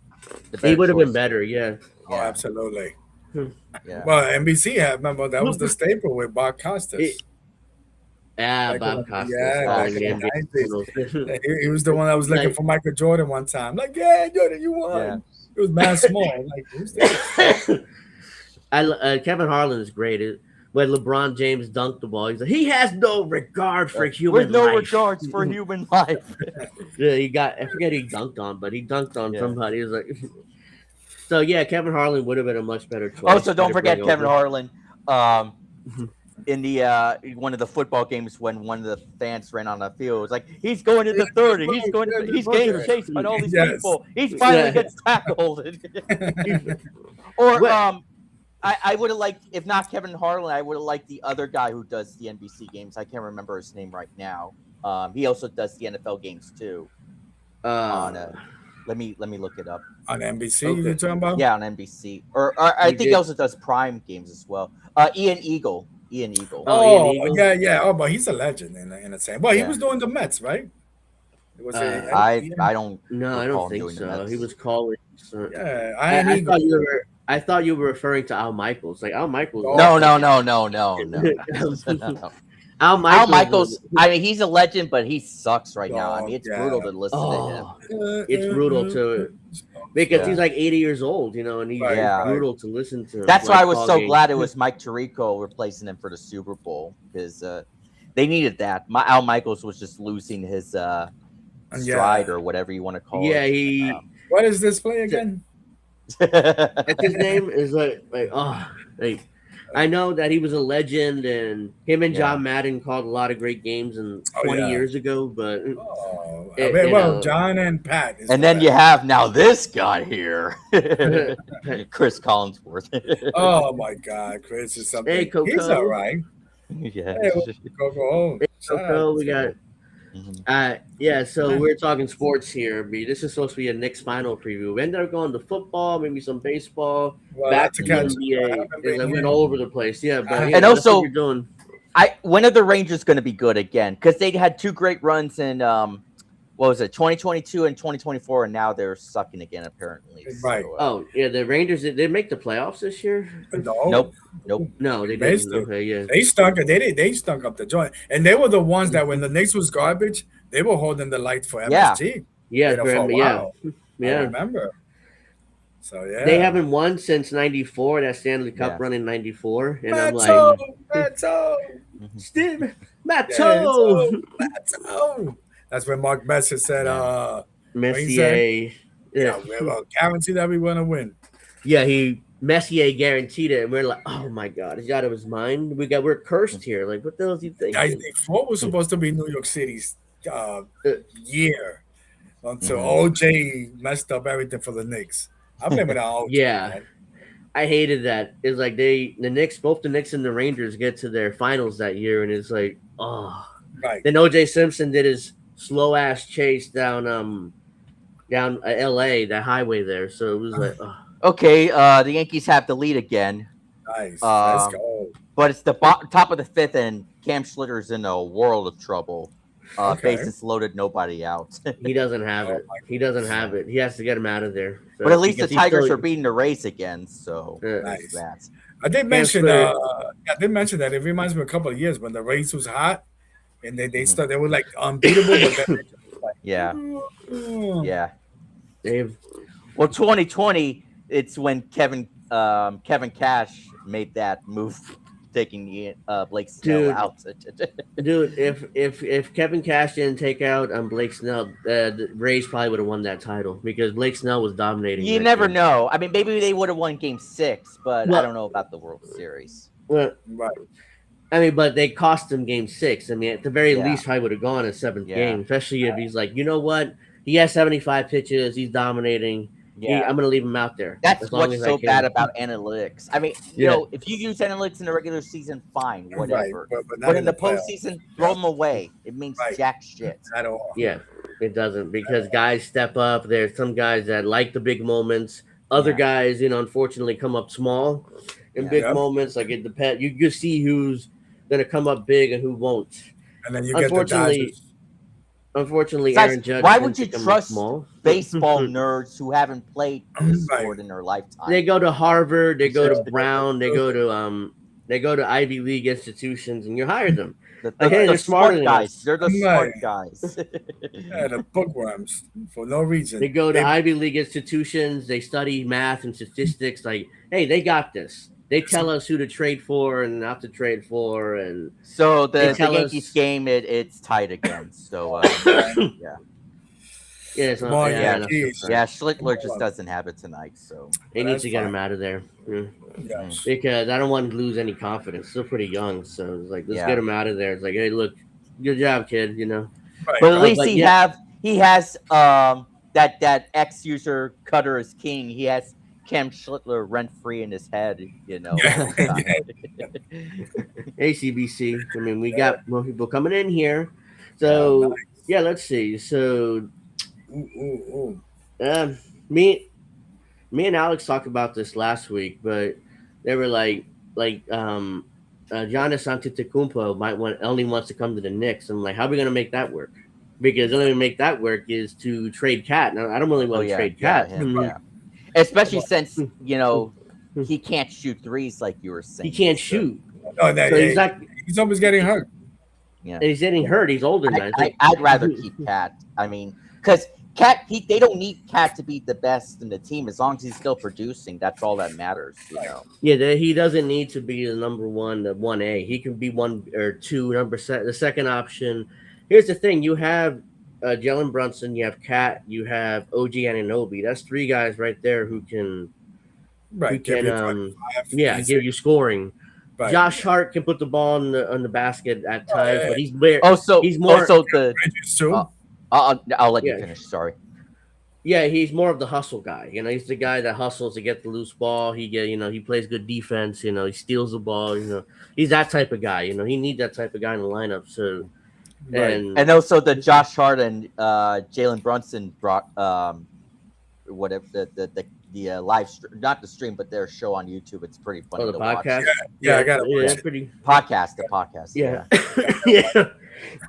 the better He would have been choice. better. Yeah. Oh, Yeah. absolutely. Yeah. Well, NBC had, remember that was the staple with Bob Costas. Yeah, Back Bob in- Costas. yeah, calling back in the the NBA finals. He was the one that was looking Like- for Michael Jordan one time. Like, yeah, Jordan, you won. Yeah. It was mad small. Like, who's that? Kevin Harlan is great. When LeBron James dunked the ball, he's like, he has no regard for human With no life. regards for human life. Yeah, I forget who he dunked on, but he dunked on Yeah. somebody. He was like, so yeah, Kevin Harlan would have been a much better choice. Also, don't to forget bring Kevin over. Harlan. In the one of the football games when one of the fans ran on the field, it was like he's going to the 30. He's getting chased by all these Yes. people. He finally Yeah. gets tackled. Or What- I would have liked, if not Kevin Harlan, I would have liked the other guy who does the NBC games. I can't remember his name right now. He also does the NFL games too. Let me look it up. On NBC, Okay. you talking about? Yeah, on NBC, or I He think did- he also does Prime games as well. Ian Eagle. Oh, Oh, Ian Eagle? yeah. Oh, but he's a legend in a sense. Well, he Yeah. was doing the Mets, right? It was I don't. No, I recall don't think doing the so. Mets. He was calling. So. Yeah, I thought you were referring to Al Michaels. Like Al Michaels. Oh. No. Al Al Michaels. I mean, he's a legend, but he sucks right now. I mean, it's Yeah. brutal to listen to him. Oh, it's brutal to because Yeah. he's like 80 years old, and he's Right, Yeah. brutal to listen to. That's why I was call so games. glad it was Mike Tirico replacing him for the Super Bowl because they needed that. Al Michaels was just losing his stride or whatever you want to call Yeah, it. he. What is this play again? That's his name is like I know that he was a legend, and him and John Madden called a lot of great games and 20 years ago. But Oh, You know. John and Pat. is And then correct. you have now this guy here, Chris Collinsworth. Oh my God, Chris is something. Hey, Coco. He's all right. Yeah. Hey, Coco. Shout out so to we got. Mhm. So we're talking sports here. This is supposed to be a Knicks final preview. We ended up going to football, maybe some baseball, Well, back to to catch. NBA. I haven't been I went here. all over the place. Yeah, but And that's also- what you're doing. When are the Rangers going to be good again? Because they had two great runs in what was it, 2022 and 2024, and now they're sucking again apparently. Right. So, Oh yeah, the Rangers did make the playoffs this year? No, Nope. No, they Missed didn't. it. Okay, yeah. They stunk. They stunk up the joint, and they were the ones that when the Knicks was garbage, they were holding the light for Yeah. MSG. Yeah, For a while. yeah. I Yeah. remember. So yeah, They haven't won since '94. That Stanley Cup Yeah. run in '94, and I'm Matto, like, Matto, Steve yeah, Matto, Matto. That's when Mark Messer said, Messier. Yeah, we're guarantee that we want to win. Yeah, Messier guaranteed it, and we're like, oh my god, he's out of his mind. We're cursed here. Like, what the hell is he thinking? 94 was supposed to be New York City's year until Mhm. OJ messed up everything for the Knicks. I blame it on OJ. Yeah. Man. I hated that. It's like both the Knicks and the Rangers get to their finals that year, and it's like, oh. Right. Then OJ Simpson did his slow ass chase down LA, that highway there. So it was like, oh. Okay, the Yankees have the lead again. Nice. Let's go. But it's the top of the fifth, and Cam Schlitter's in a world of trouble. Okay. Bases loaded, nobody out. He doesn't have it. He doesn't have it. He has to get him out of there. So, But at least the because he's Tigers still- are beating the Rays again, so Nice. that. I did mention Splitter. that it reminds me of a couple of years when the Rays was hot and they were like unbeatable, but then Yeah, Mm. yeah. They've Well, 2020, it's when Kevin Cash made that move, taking Blake Snell Dude. out. Dude, if Kevin Cash didn't take out Blake Snell, the Rays probably would have won that title because Blake Snell was dominating. You that never game. know. I mean, maybe they would have won Game 6, but Well- I don't know about the World Series. Well, Right. I mean, but they cost him Game 6. I mean, at the very Yeah. least, probably would have gone a seventh Yeah. game, especially if he's like, you know what, he has 75 pitches, he's dominating. Yeah, I'm gonna leave him out there. that's as long what's as I so can. bad about analytics. I mean, you Yeah. know, if you use analytics in the regular season, fine, whatever. Right. But, not But in the playoffs. postseason, throw them away. It means Right. jack shit. At all. Yeah, it doesn't because guys step up. There's some guys that like the big moments. Other Yeah. guys, unfortunately, come up small in Yeah. big Yeah. moments. Like it depends. You see who's gonna come up big and who won't. And then you get the Unfortunately, Dodgers. Aaron Besides, Judge. why tends would to you come up trust small. baseball nerds who haven't played this Right. sport in their lifetime? They go to Harvard. They go to Yeah. Brown. They go to Ivy League institutions, and you hire them. The, Okay, the they're smart smarter than guys. us. They're the Right. smart guys. Yeah, the bookworms for no reason. They go to Ivy League institutions. They study math and statistics. Like, hey, they got this. They tell us who to trade for and not to trade for, and So They the tell Yankees us- game, it's tied again. So yeah, it's Come not. on, Yeah, Yankees. yeah, Schlittler just doesn't have it tonight. So they Well, need that's to get fine. him out of there. Yeah. Yeah. Because I don't want him to lose any confidence. Still pretty young, so it's like let's Yeah. get him out of there. It's like, hey, look, good job, kid. Right, but at right. least but he yeah. has that X user Cutter is king. He has Cam Schlittler rent free in his head. ACBC. I mean, we got more people coming in here. So yeah, let's see. So Ooh. me and Alex talked about this last week, but they were like Giannis Antetokounmpo only wants to come to the Knicks. I'm like, how are we gonna make that work? Because the only way to make that work is to trade Cat. Now I don't really want to trade Cat. him. Especially since he can't shoot threes like you were saying. He can't shoot. Oh, that, So he's not. he's almost getting hurt. Yeah. And he's getting hurt. He's older now. I'd rather keep Cat. I mean, because Cat, they don't need Cat to be the best in the team as long as he's still producing. That's all that matters, you know. Yeah, he doesn't need to be the number one, the 1A. He can be 1 or 2, the second option. Here's the thing: you have Jalen Brunson, you have Cat, you have OG Anunoby. That's 3 guys right there who can Right. give you give you scoring. Right. Josh Hart can put the ball on the basket at times, yeah. but he's more. Also the Bridges too. I'll let you Yeah. finish. Sorry. Yeah, he's more of the hustle guy. He's the guy that hustles to get the loose ball. He plays good defense. He steals the ball. He's that type of guy. He needs that type of guy in the lineup. So, Right. And also the Josh Hart and Jalen Brunson brought whatever the live stream, not the stream, but their show on YouTube. It's pretty funny the to podcast. watch. Yeah, I got it. Yeah, the podcast. Yeah, yeah,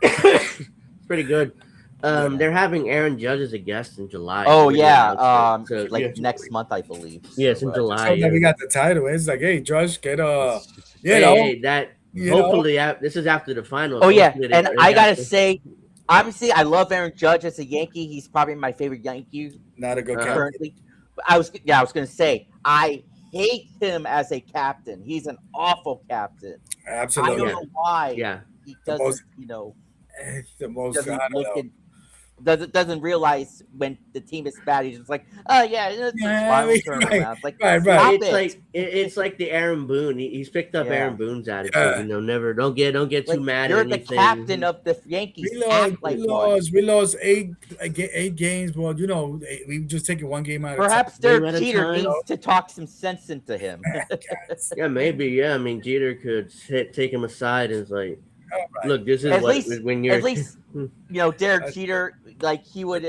it's pretty good. They're having Aaron Judge as a guest in July. Oh They yeah, announced it. So, like yeah, next month, I believe. yeah, it's in I just July. hope that we Yeah. got the title. It's like, hey, Josh, get Hey, that you know, hopefully this is after the finals. Oh yeah, Hopefully and they I got gotta this- say, obviously, I love Aaron Judge as a Yankee. He's probably my favorite Yankee not a good Uh-huh. captain. currently. But I was gonna say I hate him as a captain. He's an awful captain. I Absolutely. don't know why yeah. he The doesn't, most- The most, I doesn't don't look know. and doesn't realize when the team is bad. He's just like, oh yeah, it's a Yeah, final right, turnaround. It's like, right. stop It's it. like it's like the Aaron Boone. He's picked up Yeah. Aaron Boone's attitude. Yeah. Never don't get too Like, mad you're at the anything. captain of the Yankees. We Act like one. lost eight games. Well, we just taking one game out Perhaps of their Game at a cheater time. needs to talk some sense into him. time. Yeah, maybe. Yeah, I mean, Jeter could take him aside and is like, All right. look, this is At what least- when you're At least, Derek Jeter, like he would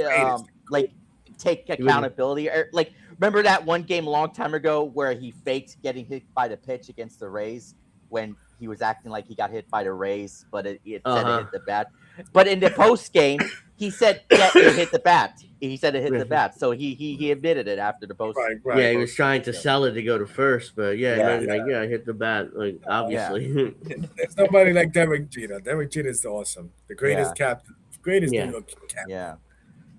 like take would- accountability. Or, like, remember that one game a long time ago where he faked getting hit by the pitch against the Rays when he was acting like he got hit by the Rays, but it said it Uh-huh. hit the bat. But in the post game, he said it hit the bat. He said it hit the bat, so he admitted it after the post. Right. yeah, he was trying to sell it to go to first, but Yeah. I hit the bat, like obviously. There's nobody like Derek Jeter. Derek Jeter is awesome. The greatest captain. Greatest Yeah. New York captain. Yeah.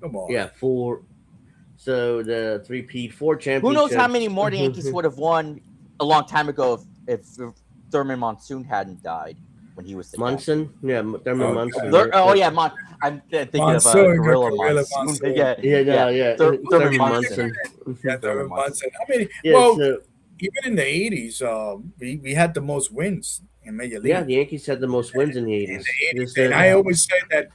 Come on. Yeah, four. So the 4 championships. Who knows how many more the Yankees would have won a long time ago if Thurman Monsoon hadn't died when he was the Munson? Yeah, Thurman Oh, Munson. captain. I'm thinking Monsoon, of Gorilla Gorilla Monsoon. Monsoon. Yeah, Yeah. Thurman Thurman Munson. Munson. Yeah, Thurman Munson. I mean, Yeah, well, so, even in the 80s, we had the most wins in Major League. yeah, the Yankees had the most wins in the in 80s. the 80s. Just, And I always say that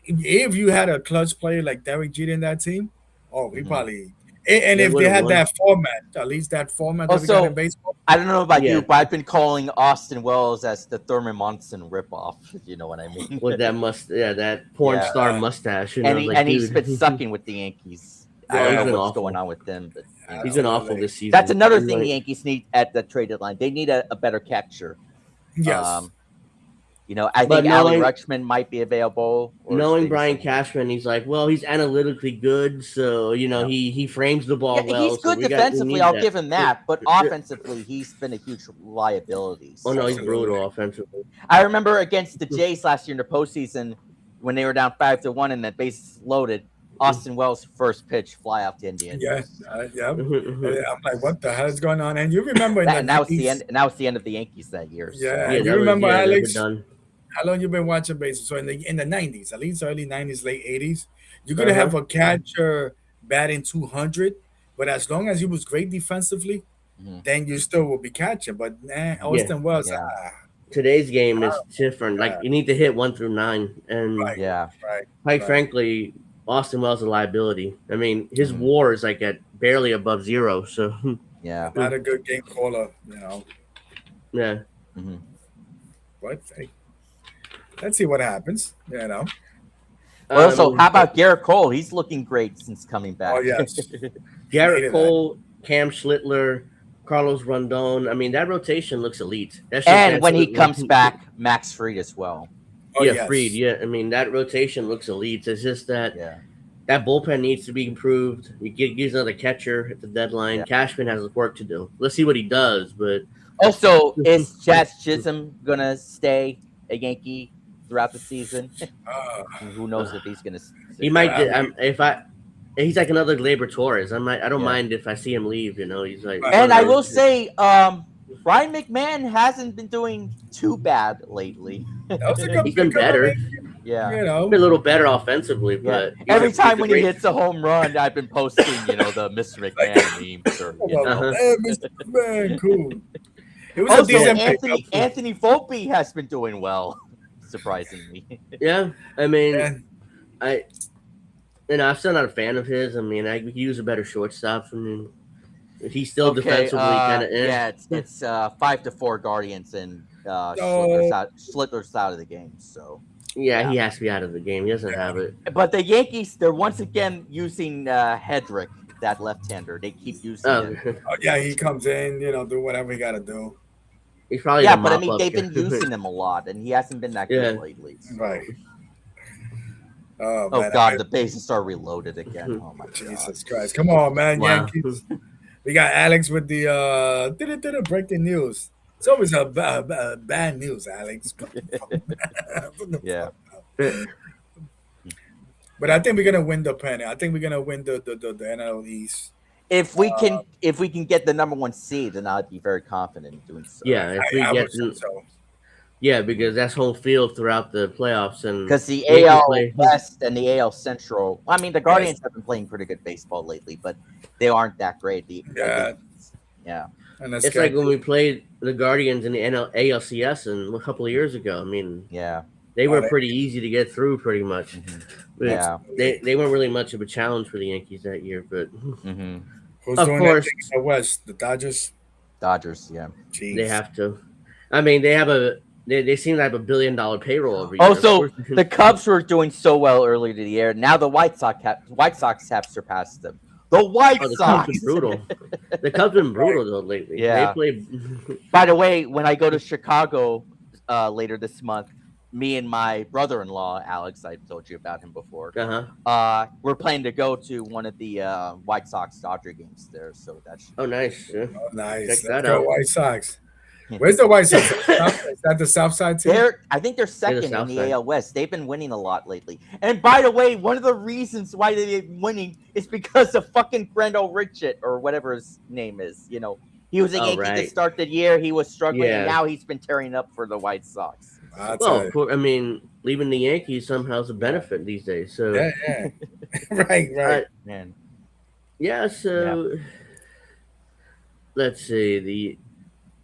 if you had a clutch player like Derek Jeter in that team, we Mhm. probably. And They if they would've had won. that format, at least that format that we got Also, in baseball. I don't know about Yeah. you, but I've been calling Austin Wells as the Thurman Monson ripoff, if you know what I mean. with that porn Yeah. star mustache. and he's dude, been sucking with the Yankees. I Yeah, don't he's know been what's awful. going on with them, but he's been awful this season. that's another I'm thing like- the Yankees need at the trade deadline. They need a better catcher. Yes. I But think Ali knowing- Rutschman might be available. or Knowing stay Brian somewhere. Cashman, he's like, well, he's analytically good, so he frames the ball Yeah, well. he's so good we defensively. need I'll that. give him that, but Yeah. offensively, he's been a huge liability. Oh no, he's Absolutely. brutal offensively. I remember against the Jays last year in the postseason when they were down 5-1 and the bases loaded. Austin Wells' first pitch fly out to Indians. Yes. Yeah. Yeah, I'm like, what the hell is going on? And you remember in And the that was the 90s, end. And that was the end of the Yankees that year. So. Yeah. that you was- remember, they were Alex? done. How long you been watching baseball? So in the 90s, at least early 90s, late 80s, you're gonna Uh-huh. have a catcher batting 200, but as long as he was great defensively, Mhm. then you still will be catching. But Austin Wells, Yeah. Today's game is different. Like you need to hit 1 through 9, and Right. Yeah. right. quite right. frankly, Austin Wells is a liability. I mean, his Mhm. WAR is like at barely above 0. So Yeah. Not a good game caller, yeah. Mhm. But hey, let's see what happens. Also, Um, how about Garrett Cole? He's looking great since coming back. Oh yes, Garrett hated Cole, Cam Schlittler, Carlos Rondon? I mean, that rotation looks elite. That's just And when he absolutely- comes back, Max Fried as well. oh, yeah, yes. Freed. Yeah, I mean that rotation looks elite. It's just that Yeah. that bullpen needs to be improved. You gives another catcher at the deadline. Yeah. Cashman has work to do. Let's see what he does. But Also, is Jazz Chisholm gonna stay a Yankee throughout the season? Who knows if he's gonna? he might. Yeah. He's like another Labor Torres. I don't Yeah. mind if I see him leave. He's like. Right. And I will say, Brian McMahon hasn't been doing too bad lately. That was a good He's been pick up, better. I mean, Yeah. Been a little better offensively, but he's Every a- time he's a when he great- hits a home run, I've been posting, the Mr. McMahon memes. Or, Well, Uh-huh. Mr. Man, cool. It was a Also, decent Anthony pickup. Anthony Volpe has been doing well, surprisingly. Yeah, I mean, Yeah. I'm still not a fan of his. I mean, I could use a better shortstop. I mean, he's still Okay, defensively kind of. yeah, it's 5-4 Guardians and No. Schlittler's out of the game. So, Yeah, he has to be out of the game. He doesn't have it. but the Yankees, they're once again using Hedrick, that left-hander. They keep using him. Oh, yeah, he comes in, do whatever he got to do. He's probably Yeah, the but I mean, mop-up they've been guy. using him a lot, and he hasn't been that good lately. So. Right. Oh Oh man, God, the bases are reloaded again. Oh my God. Jesus Christ! Come on, man, Wow. Yankees. We got Alex with the breaking news. It's always bad news, Alex. Put the Yeah. fuck down. But I think we're gonna win the pennant. I think we're gonna win the NL East. If we can get the number 1 seed, then I'd be very confident in doing so. Yeah, if we I get would say so. yeah, because that's home field throughout the playoffs, and Because the Yankees AL play- West and the AL Central, I mean, the Guardians have been playing pretty good baseball lately, but they aren't that great. Yeah. And It's like when we played the Guardians in the ALCS and a couple of years ago. I mean, Yeah. they were pretty easy to get through, pretty much. But Yeah. they weren't really much of a challenge for the Yankees that year. But Mm-hmm. Who's of doing course. that thing in the West? The Dodgers. Dodgers, yeah. Jeez. they have to. I mean, they seem to have $1 billion payroll every year. Also, the Cubs were doing so well earlier in the year. Now the White Sox have surpassed them. The White the Cubs Sox. been brutal. The Cubs been brutal though lately. Yeah. They play. By the way, when I go to Chicago later this month, me and my brother-in-law, Alex, I told you about him before. We're planning to go to one of the White Sox Dodger games there. So that's Oh, nice. Yeah. Oh, nice. Check Let's that go out. White Sox. Where's the White Sox? Is that the South Side team? I think they're second in South the side. AL West. They've been winning a lot lately. And by the way, one of the reasons why they've been winning is because of fucking Brendel Richard or whatever his name is. You know, he was a Yankee to start the year. He was struggling, and now he's been tearing up for the White Sox. Well, I mean, leaving the Yankees somehow is a benefit these days. So yeah. right. Man. Yeah. So let's see. The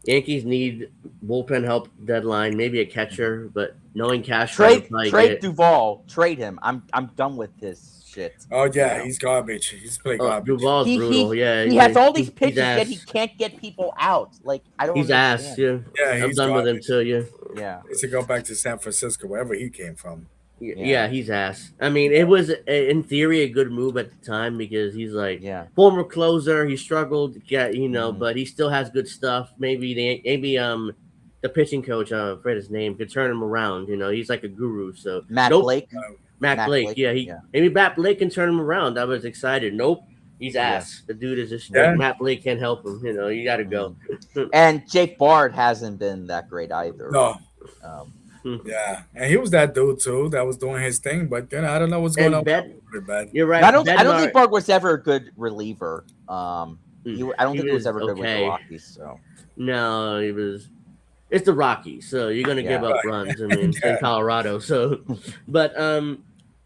Yankees need bullpen help deadline, maybe a catcher, but knowing Cashapp, trade Duvall, trade him. I'm done with this shit. Oh yeah, he's garbage. He's playing garbage. Duvall's brutal. He has all these pitches that he can't get people out. Like I don't. He's ass. Yeah, I'm done with him too. Yeah. He should go back to San Francisco, wherever he came from. Yeah, he's ass. I mean, it was in theory a good move at the time because he's like former closer. He struggled, but he still has good stuff. Maybe the pitching coach, I forget his name, could turn him around. You know, he's like a guru. So Matt Blake. Matt Blake. Maybe Matt Blake can turn him around. I was excited. Nope. He's ass. The dude is just Matt Blake can't help him. You know, you got to go. And Jake Bard hasn't been that great either. No. Yeah, and he was that dude too that was doing his thing, but then I don't know what's going on. You're right. I don't think Bard was ever a good reliever. I don't think he was ever good with the Rockies. So no, he was. It's the Rockies, so you're gonna give up runs. I mean, in Colorado. So, but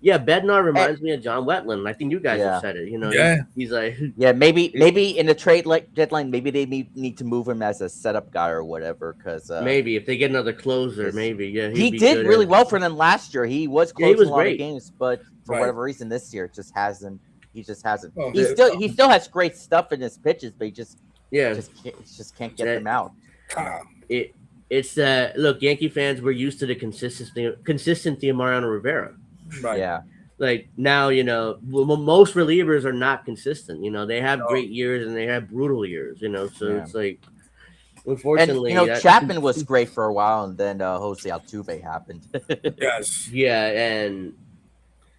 Bednar reminds me of John Wetland. I think you guys have said it. You know, he's like maybe in the trade deadline, maybe they need to move him as a setup guy or whatever. Because maybe if they get another closer, maybe he did really well for them last year. He was closing a lot of games, but for whatever reason this year, it just hasn't. He just hasn't. Oh, he still has great stuff in his pitches, but he just can't get them out. It's look, Yankee fans, we're used to the consistency of Mariano Rivera. Right. Yeah. Like now, you know, most relievers are not consistent. You know, they have great years and they have brutal years. You know, so it's like, unfortunately, and, you know, Chapman was great for a while, and then Jose Altuve happened. Yes. Yeah,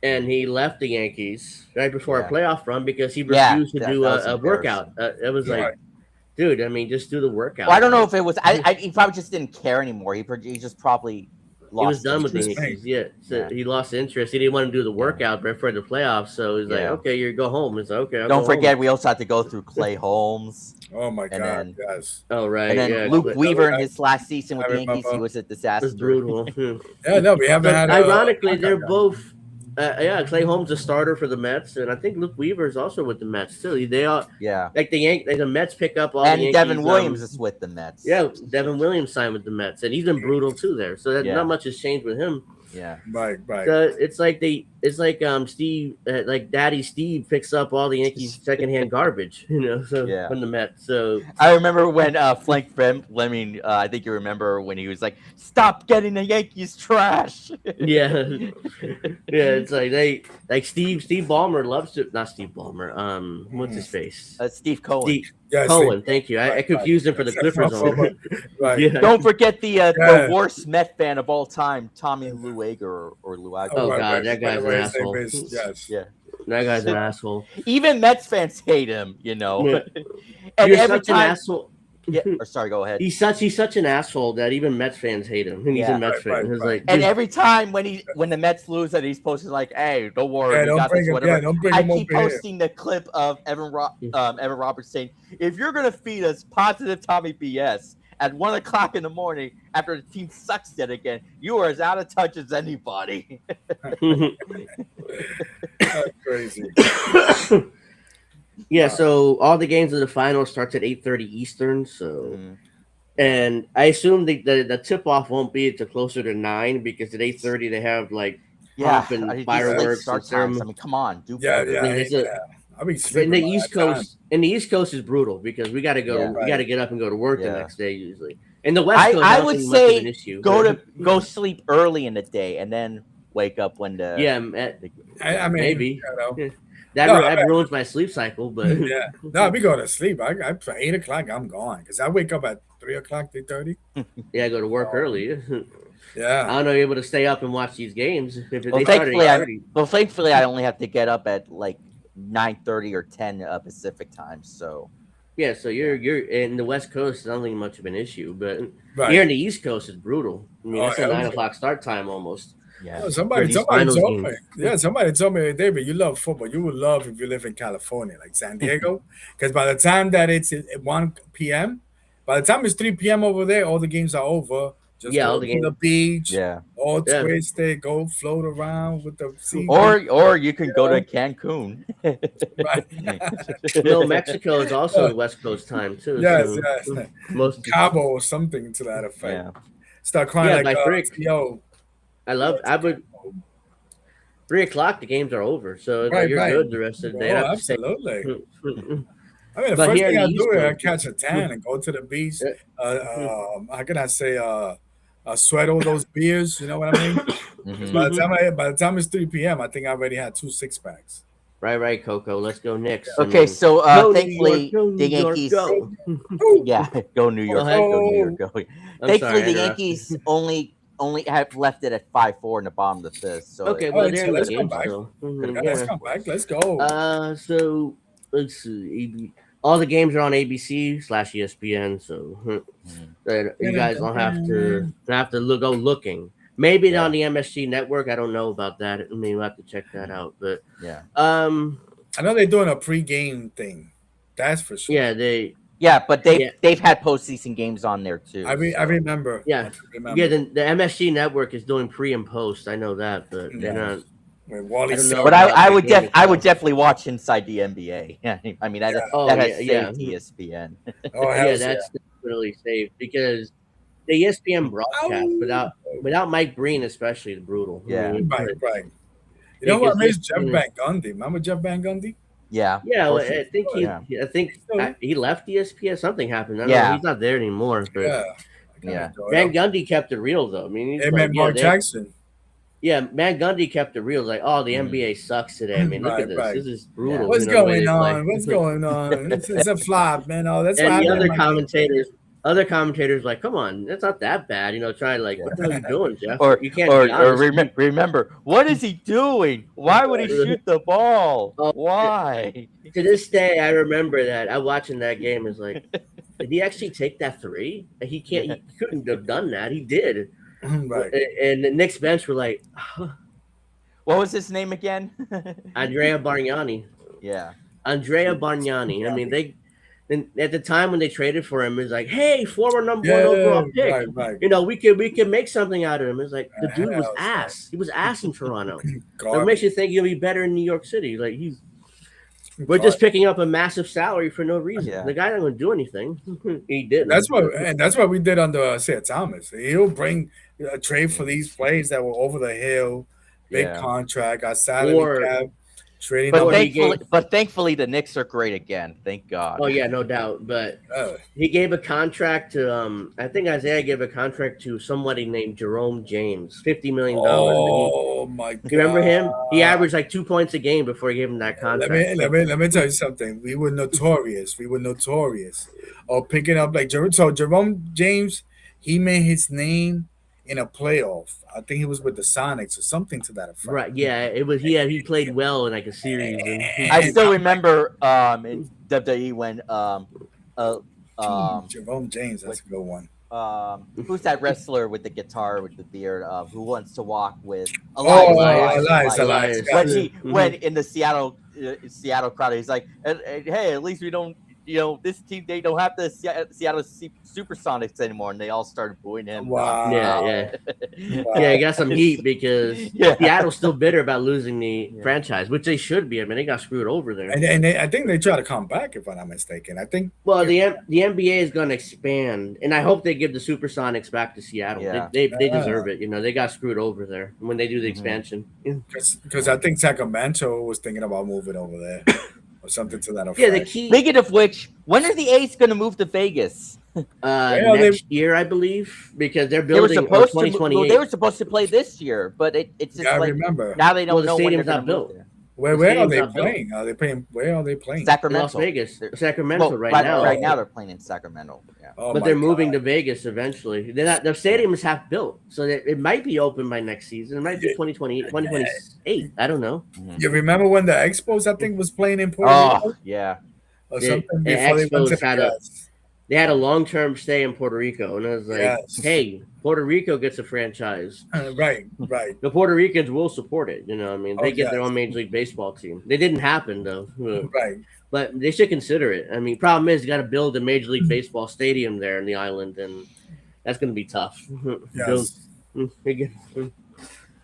and he left the Yankees right before a playoff run because he refused to do a workout. It was like, dude, I mean, just do the workout. Well, I don't know if it was. He probably just didn't care anymore. He just probably. He was done with the Yankees, so he lost interest. He didn't want to do the workout before the playoffs, so he's like, "Okay, you go home." It's like, "Okay." Don't forget, we also had to go through Clay Holmes. Oh my God! Yes. Oh right. And then Luke Weaver in his last season with the Yankees, he was a disaster. It was brutal. Yeah, no, we haven't had. Ironically, they're both. Clay Holmes a starter for the Mets, and I think Luke Weaver is also with the Mets too. They all like the Mets pick up all. And the Yankees, Devin Williams is with the Mets. Yeah, Devin Williams signed with the Mets, and he's been brutal too there. So not much has changed with him. Yeah, right. So it's like Steve, like Daddy Steve picks up all the Yankees secondhand garbage, you know. So from the Mets. So I remember when Frank Fleming, I think you remember when he was like, "Stop getting the Yankees trash." yeah. It's like Steve Ballmer loves to not Steve Ballmer. What's his face? Steve Cohen. Cohen, thank you. I confused him for the Clippers owner. Don't forget the worst Met fan of all time, Tommy Luager or Luager. Oh God, that guy's asshole. Yes. Yeah. That guy's an asshole. Even Mets fans hate him, you know. Yeah. And You're every such an time, asshole. yeah. Or sorry, go ahead. He's such an asshole that even Mets fans hate him, and he's Yeah. a Mets fan. It's like, And dude, every time when the Mets lose, and he's posting like, "Hey, don't worry, Yeah, we don't got bring this." him. Whatever. Yeah, don't bring I him keep over here. posting the clip of Evan Roberts saying, "If you're gonna feed us positive Tommy BS at 1 o'clock in the morning after the team sucks yet again, you are as out of touch as anybody." That's crazy. yeah. So all the games of the final starts at 8:30 Eastern. So, and I assume the tip off won't be until closer to 9 because at 8:30 they have like pomp and these late fireworks start and times. ceremony. I mean, come on, do Yeah, better. yeah, It's yeah. a- I'll be But sleeping in the by East that time. Coast, is brutal because we got to go. Yeah. We got to get up and go to work the Yeah. next day usually. In the West Coast, I don't would think much of an say issue. go sleep early in the day and then wake up when the yeah, I mean, maybe you know, that ruins my sleep cycle. But yeah. No, we go to sleep. I for 8 o'clock, I'm gone because I wake up at 3 o'clock, 3:30. yeah, I go to work early. Yeah. I'm not able to stay up and watch these games. If Well, they start at 8:30. thankfully, I only have to get up at like 9:30 or 10 Pacific time. So Yeah, so you're in the West Coast. It's not really much of an issue, but Right. here in the East Coast, it's brutal. I mean, Oh, that's a hell 9 o'clock start time almost. yeah, Oh, For somebody these told finals me. games. Yeah, somebody told me, David, you love football. You would love if you live in California, like San Diego, because by the time that it's at 1 p.m., by the time it's 3 p.m. over there, all the games are over. Just Yeah, go all the to games. the beach, yeah. all Yeah. twisted, go float around with the sea. Or you can go to Cancun. No, Mexico is also the West Coast time too. Yes, so yes. most Cabo or something to that effect. Yeah. Start crying Yeah, like, by three- yo. I would 3 o'clock. The games are over, so Right, you're right. good the rest of the day. Oh, I have to stay- absolutely. I mean, the But first here in thing I the do East is I Coast- catch a tan and go to the beach. Yeah. How can I say, sweat all those beers? You know what I mean? 'Cause by the time it's 3 p.m., I think I already had 2 6-packs. Right, Coco. Let's go Knicks. Okay, so go thankfully New York, go the New York, Yankees. go. Yeah, go New York, ahead. go New York, go. I'm Thankfully, sorry, I the interrupted. Yankees only have left it at 5-4 in the bottom of the fifth. So Okay, well let's they're in the come game back. still. Yeah, let's come back. Let's go. So let's see. All the games are on ABC/ESPN, so you guys don't have to go looking. Maybe on the MSG network. I don't know about that. I mean, we'll have to check that out. But yeah, I know they're doing a pre-game thing. That's for sure. yeah, but they've had postseason games on there too. I remember. Yeah. I remember. Yeah, the MSG network is doing pre and post. I know that, but they're not. When Wally I don't said- know. But about I the would game I would itself. definitely watch Inside the NBA. I mean that has saved ESPN. Oh, Yeah, hell that's definitely safe because the ESPN broadcast without Mike Breen especially is brutal. Yeah. I mean, right. You know what? I Because miss Jeff Van Gundy. Remember Jeff Van Gundy? Yeah, Yeah, well, For sure. I think he left ESPN. Something happened. I don't Yeah. know, he's not there anymore. But Yeah. Yeah. Van Gundy kept it real though. I mean, he's Hey, like, man, Mark Jackson. Yeah, Van Gundy kept it real. Like, oh, the NBA sucks today. I mean, look at this. Right. This is brutal. What's you know, the way going they on? play. What's going on? It's a flop, man. Oh, that's And why the I other like- commentators, like, come on, that's not that bad. You know, trying like, what the hell are you doing, Jeff? Or you can't be honest. remember, what is he doing? Why would he shoot the ball? Oh, Why? To this day, I remember that. I watching that game is like, did he actually take that three? He can't. He couldn't have done that. He did. Right. And the Knicks bench were like, What was his name again? Andrea Bargnani. Yeah. Andrea Bargnani. I mean, and at the time when they traded for him, it was like, hey, former number one Yeah, overall pick. right. You know, we could make something out of him. It's like the dude was hell, ass. He was ass in Toronto. That Garbage. makes you think he'll be better in New York City. Like we're just picking up a massive salary for no reason. Yeah. The guy not going to do anything. He didn't. That's what we did under Isaiah Thomas. He'll bring a trade for these players that were over the hill, big contract, our salary cap, trading. But thankfully, the Knicks are great again. Thank God. Oh yeah, no doubt. But he gave a contract to I think Isaiah gave a contract to somebody named Jerome James, $50 million. Oh my God! You remember him? He averaged like 2 points a game before he gave him that contract. Let me tell you something. We were notorious. Of picking up like Jerome James. He made his name in a playoff. I think he was with the Sonics or something to that effect. Right. Yeah. It was. He played well in like a series, and I And still I'm remember in WWE when uh Jerome James, what that's a good one. who's that wrestler with the guitar with the beard who wants to walk with Oh, Elias. yeah. When in the Seattle crowd, he's like, hey, at least we don't, this team, they don't have the Seattle Supersonics anymore, and they all started booing him. Wow. Yeah. Wow. Yeah, he got some heat because Yeah. Seattle's still bitter about losing the franchise, which they should be. I mean, they got screwed over there. And I think they try to come back, if I'm not mistaken. I think. Well, the NBA is going to expand, and I hope they give the Supersonics back to Seattle. Yeah. They deserve it. They got screwed over there when they do the expansion. Because I think Sacramento was thinking about moving over there or something to that effect. Yeah, the key Speaking of which, when are the A's going to move to Vegas? next year, I believe, because they're They were building supposed to. 2028. Well, they were supposed to play this year, but it's just Yeah, I like remember. now they don't Well, the know when they're stadium's going not to move built. there. Where are stadium's they not built. playing? Are they playing? Where are they playing? Sacramento, Las Vegas, Sacramento Well, right Right now. now they're playing in Sacramento. Yeah. Oh But my they're moving God. to Vegas eventually. They're not, their stadium is half built, so that it might be open by next season. It might be 2028, 2028. I don't know. You remember when the Expos, I think, was playing in Puerto Oh Rico yeah. or Yeah, something the before they went to Expos the had a- Jets? They had a long-term stay in Puerto Rico, and I was like, Yes. "Hey, Puerto Rico gets a franchise. Right. The Puerto Ricans will support it. I mean, they Oh, get their yes. own Major League Baseball team. They didn't happen though, Right. but they should consider it. I mean, problem is, you got to build a Major League Baseball stadium there in the island, and that's going to be tough. Yes.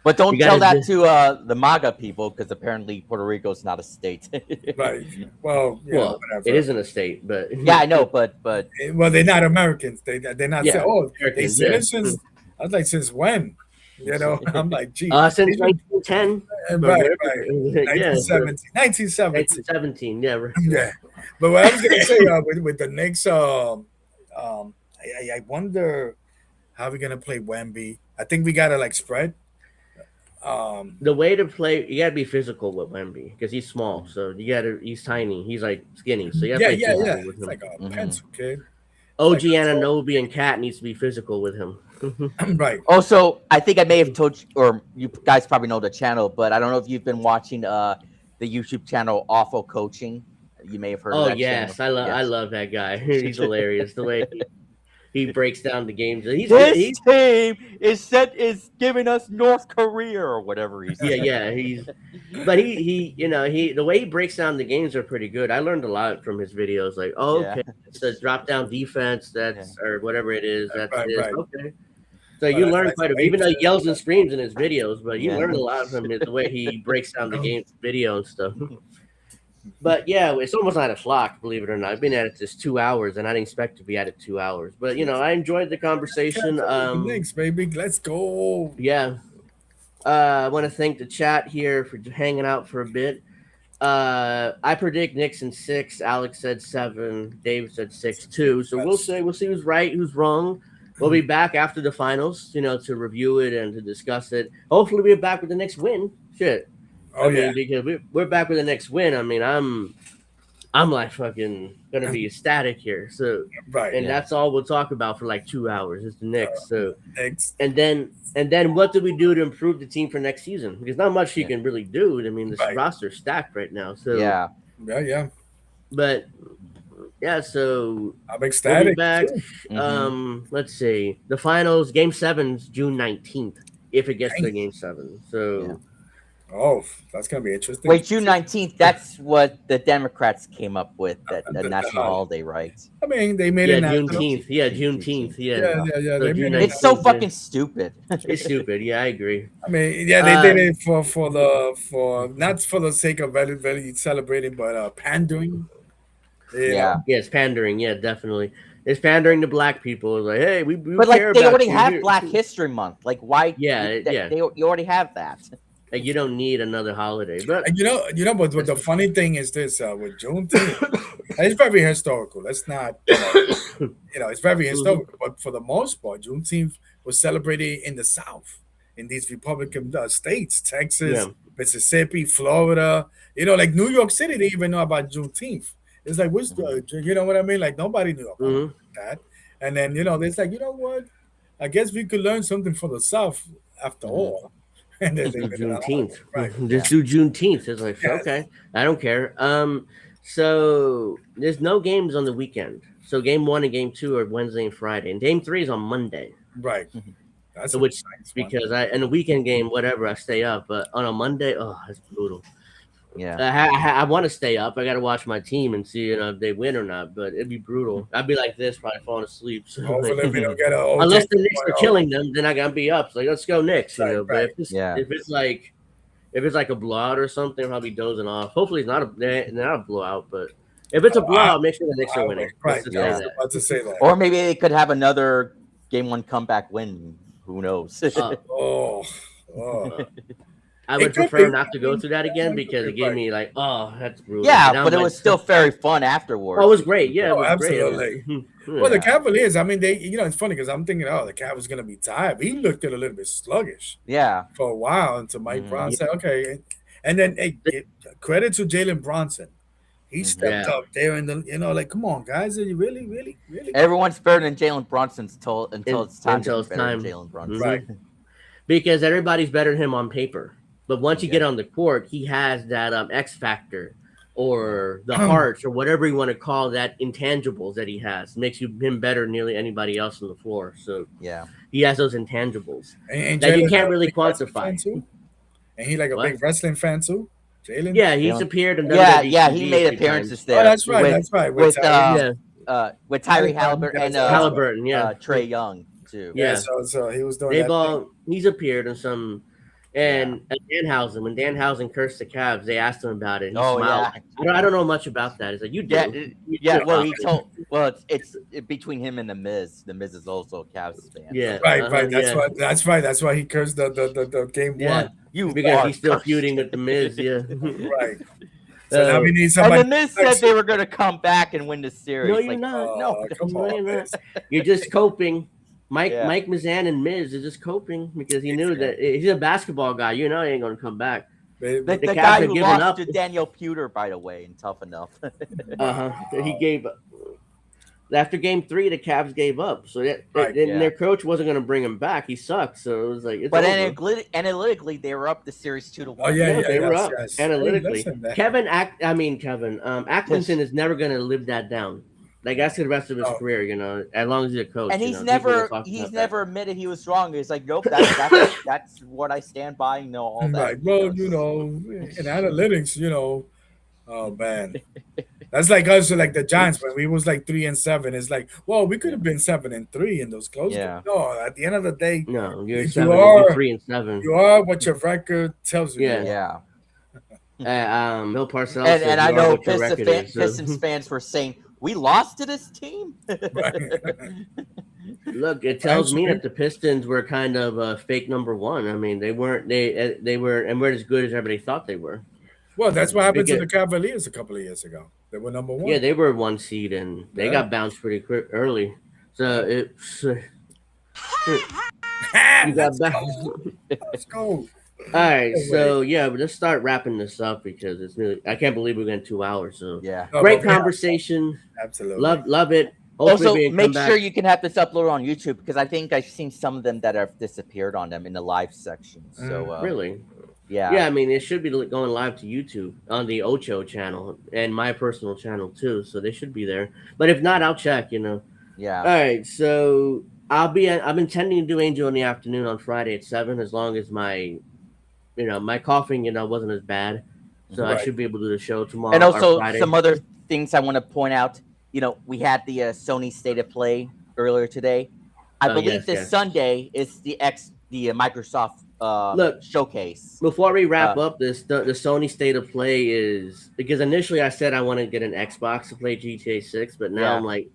But don't You tell gotta that to the MAGA people, because apparently Puerto Rico's not a state. Right. Well, Well, whatever. it isn't a state, but Yeah, I know, but Well, they're not Americans. They're not. Yeah, They Americans, yeah. citizens. I was like, since when? I'm like, gee. since 1910, Right. yeah, 1917. 1917. 1917, yeah, right. Yeah. But what I was gonna say with the Knicks, I wonder how we're gonna play Wemby. I think we gotta like spread. The way to play, you gotta be physical with Wemby because he's small, so he's tiny, he's like skinny, so you gotta play physical with It's him. like a pencil kid. OG Anunoby and Cat needs to be physical with him. Right. also I think I may have told you, or you guys probably know the channel, but I don't know if you've been watching the YouTube channel Awful Coaching. You may have heard of Oh that yes, channel. I love that guy. He's hilarious. The way he breaks down the games. This team is giving us North Korea or whatever he said. yeah. But he the way he breaks down the games are pretty good. I learned a lot from his videos. Like, okay, it's the drop down defense. Or whatever it is. That's Right, it. right. Okay. So you learn quite a bit, even though he yells and screams in his videos. But you Yeah. learn a lot from the way he breaks down the game's video and stuff. But yeah, it's almost not a clock, believe it or not. I've been at it just 2 hours, and I didn't expect to be at it 2 hours. But I enjoyed the conversation. Knicks, baby, let's go. Yeah. I want to thank the chat here for hanging out for a bit. I predict Knicks in 6. Alex said 7. Dave said 6-2. So we'll see who's right, who's wrong. We'll be back after the finals, to review it and to discuss it. Hopefully, we're back with the next win. Shit. Oh yeah. Because we're back with the next win. I mean, I'm like fucking gonna be ecstatic here. So Right. and that's all we'll talk about for like 2 hours. It's the Knicks. So Knicks. and then what do we do to improve the team for next season? Because not much you can really do. I mean, this Right. roster's stacked right now. So Yeah. Yeah. but yeah, so I'm we'll be ecstatic. back. Mhm. Let's see. The finals, game 7's June 19th, if it gets to game 7. So Oh, that's gonna be interesting. Wait, June 19th, that's what the Democrats came up with, that the the national holiday. holiday, right? I mean, they made yeah, it national. Juneteenth. Yeah, Juneteenth. Yeah. Yeah. So They June made it. It's so 19th, fucking stupid. It's stupid. Yeah, I agree. I mean, yeah, they did it for not for the sake of very celebrating, but pandering. You Yeah. know? Yeah, it's pandering. Yeah, definitely. It's pandering to black people. It's like, hey, we But care like they about already you have here. Black History Month. Like why? Yeah, You already have that. Like, you don't need another holiday. But And but the funny thing is this with Juneteenth, it's very historical. Let's not, it's very historical. But for the most part, Juneteenth was celebrated in the South, in these Republican states, Texas, Yeah. Mississippi, Florida. Like New York City, they even know about Juneteenth. It's like, you know what I mean? Like nobody knew about that. And then, it's like, you know what? I guess we could learn something for the South after all. And then Just they do made it out. Juneteenth. Right. Just do Juneteenth. It's like Yes. okay, I don't care. So there's no games on the weekend. So game 1 and game 2 are Wednesday and Friday, and game 3 is on Monday. Right. That's So a which nice one. because I in the weekend game, whatever, I stay up, but on a Monday, oh, that's brutal. Yeah. I want to stay up. I got to watch my team and see if they win or not. But it'd be brutal. I'd be like this, probably falling asleep. So, Hopefully we don't get a unless the Knicks are killing them, then I gotta be up. So like, let's go Knicks, Right, But right. if it's like a blowout or something, I'll be dozing off. Hopefully it's not a blowout, but if it's a blowout, make sure the Knicks are winning. Right. Let's just I say was that. about to say that. Or maybe they could have another game 1 comeback win. Who knows? Oh. I It would could prefer be. not to go through that again because it gave me like, oh, that's brutal. Yeah, Now but it I'm was like, still very fun afterwards. Oh, it was great. Yeah, it Oh, was absolutely. great. Well, the Cavaliers, I mean, it's funny because I'm thinking, oh, the Cavs going to be tired. He looked a little bit sluggish Yeah. for a while until Mike Brown said, okay. And then, credit to Jalen Brunson. He stepped up there and like, come on, guys, are you really? Everyone's better than Jalen Brunson until it's time until to be it's better time. than Jalen Brunson. Right. Because everybody's better than him on paper. But once you get on the court, he has that X factor or the hearts or whatever you want to call that intangibles that he has. Makes him better than nearly anybody else on the floor. So yeah, he has those intangibles And that you Jalen's can't a really big wrestling quantify. fan too? And he like a What? big wrestling fan too? Jalen? Yeah, he's appeared in yeah, WWE yeah. TV He made a few appearances times. there. Oh, that's right. With, That's right. With With Tyree Halliburton and Halliburton, yeah. Trey Young too. Yeah. So he was doing They've that. all he's appeared in some and Danhausen, when Danhausen cursed the Cavs, they asked him about it. He smiled. I don't know much about that. He's like, you do. Well, he told. Well, it's between him and the Miz. The Miz is also a Cavs fan. Yeah, right. That's right. That's why he cursed the game one. Because he's still feuding with the Miz. Yeah, right. So now we need somebody. And the Miz said they were going to come back and win the series. No, you're not. No, come on, you're not. You're just coping. Mike Mazan and Miz are just coping because he knew that he's a basketball guy. You know he ain't going to come back. The guy who lost to Daniel Pewter, by the way, in Tough Enough. He gave up. After game 3, the Cavs gave up. So their coach wasn't going to bring him back. He sucked. So it was like, it's but over. analytically, they were up the series 2-1. Oh, yeah, they were up analytically. Hey, Kevin Atkinson is never going to live that down. Like that's the rest of his career, as long as he's a coach. And he's never admitted he was wrong. He's like, nope, that's what I stand by. All that. Right. Well, in analytics, oh man, that's like us, like the Giants when we was like 3-7. It's like, well, we could have been 7-3 in those close games. No, at the end of the day, no, you're 3-7. You are what your record tells you. Yeah. Bill Parcells and I know Pistons fans were saying, we lost to this team. Look, it tells me that the Pistons were kind of a fake number one. I mean, they weren't. They weren't as good as everybody thought they were. Well, that's what happened to the Cavaliers a couple of years ago. They were number 1. Yeah, they were 1 seed, and they got bounced pretty quick early. So it's you got bounced. Let's go. All right, so but let's start wrapping this up because it's really I can't believe we're going 2 hours. So great conversation. Absolutely, love it. Hopefully also, make sure you can have this uploaded on YouTube because I think I've seen some of them that have disappeared on them in the live section. So really, yeah. I mean, it should be going live to YouTube on the Ocho channel and my personal channel too. So they should be there. But if not, I'll check. Yeah. All right, so I'm intending to do Angel in the afternoon on Friday at 7, as long as my coughing, wasn't as bad. So I should be able to do the show tomorrow. And also Friday. some other things I want to point out. We had the Sony State of Play earlier today. I believe this Sunday is the Microsoft showcase. Before we wrap up this, the Sony State of Play is because initially I said I want to get an Xbox to play GTA 6, but now I'm like,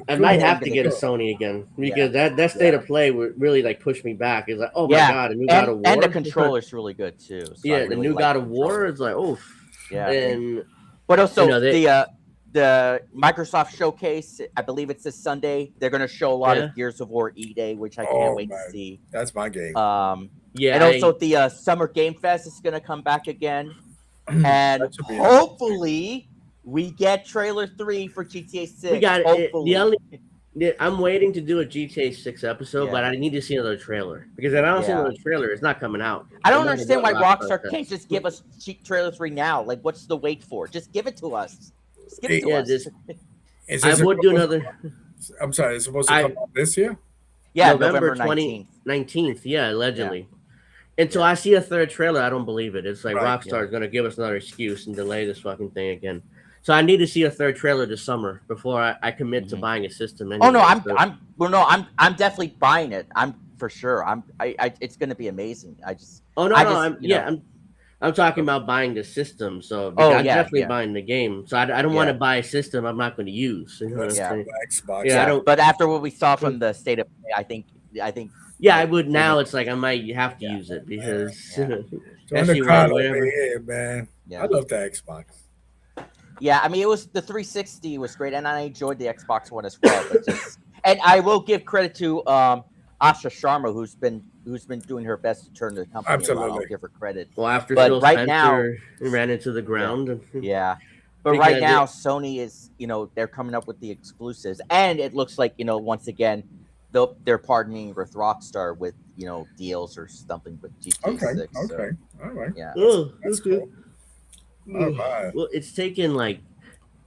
I might have to get a Sony again because that State of Play would really push me back. It's like, oh my god, a new God of War, and the controller's really good too. So the new God of War is like, oh and but also the Microsoft showcase, I believe it's this Sunday. They're going to show a lot of Gears of War E-Day, which I can't wait to see. That's my game. And also the Summer Game Fest is going to come back again. And hopefully we get trailer 3 for GTA 6. We got hopefully. Yeah, I'm waiting to do a GTA 6 episode, Yeah. but I need to see another trailer because if I don't see Yeah. another trailer, it's not coming out. I No don't matter understand why what Rockstar says. can't just give us cheap trailers right now. Like, what's the wait for? Just give it to us. Just give it to Yeah, us. this Is I this would do another I'm sorry, it's supposed to I come out this year? Yeah, November November 19th. 19th. Yeah, allegedly. Until I see a third trailer, I don't believe it. It's like Right, Rockstar is going to give us another excuse and delay this fucking thing again. So I need to see a third trailer this summer before I commit to buying a system. Anyway. Oh no, So- I'm definitely buying it. I'm for sure. It's going to be amazing. I'm talking about buying the system. So Oh, I'm yeah, definitely yeah. buying the game. So I don't want to buy a system I'm not going to use. You know what I'm Yeah. saying? Xbox. Yeah, I don't- But after what we saw from the state of play, I think Yeah, I would now. It's like I might have to use it because Join especially the crowd whenever- over here, man. Yeah. I love the Xbox. Yeah, I mean, the 360 was great, and I enjoyed the Xbox One as well. But and I will give credit to Asha Sharma, who's been doing her best to turn the company around. Absolutely. I'll give her credit. well, after But Phil right now- Spencer ran into the ground. Yeah, but Because right now Sony is, they're coming up with the exclusives, and it looks like once again they're partnering with Rockstar with deals or something with GTA Okay. 6. so, Okay. All right. yeah. Oh, That's okay. cool. All right. Well, it's taken like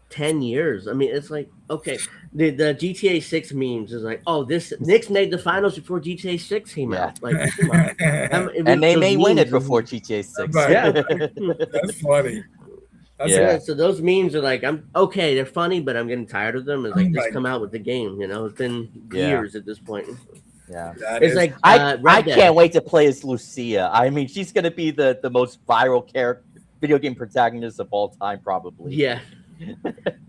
10 years. I mean, it's like, okay, the GTA 6 memes is like, oh, this Knicks made the finals before GTA 6 came Yeah. out. Like, come on. And they Those may win it memes- before GTA 6. Right. Yeah. That's funny. That's Yeah. Yeah, so those memes are like, I'm okay, they're funny, but I'm getting tired of them. It's like, just Right. come out with the game, It's been Yeah. years at this point. Yeah. That It's is- like, I Red Dead. can't wait to play as Lucia. I mean, she's gonna be the most viral video game protagonist of all time, probably. Yeah.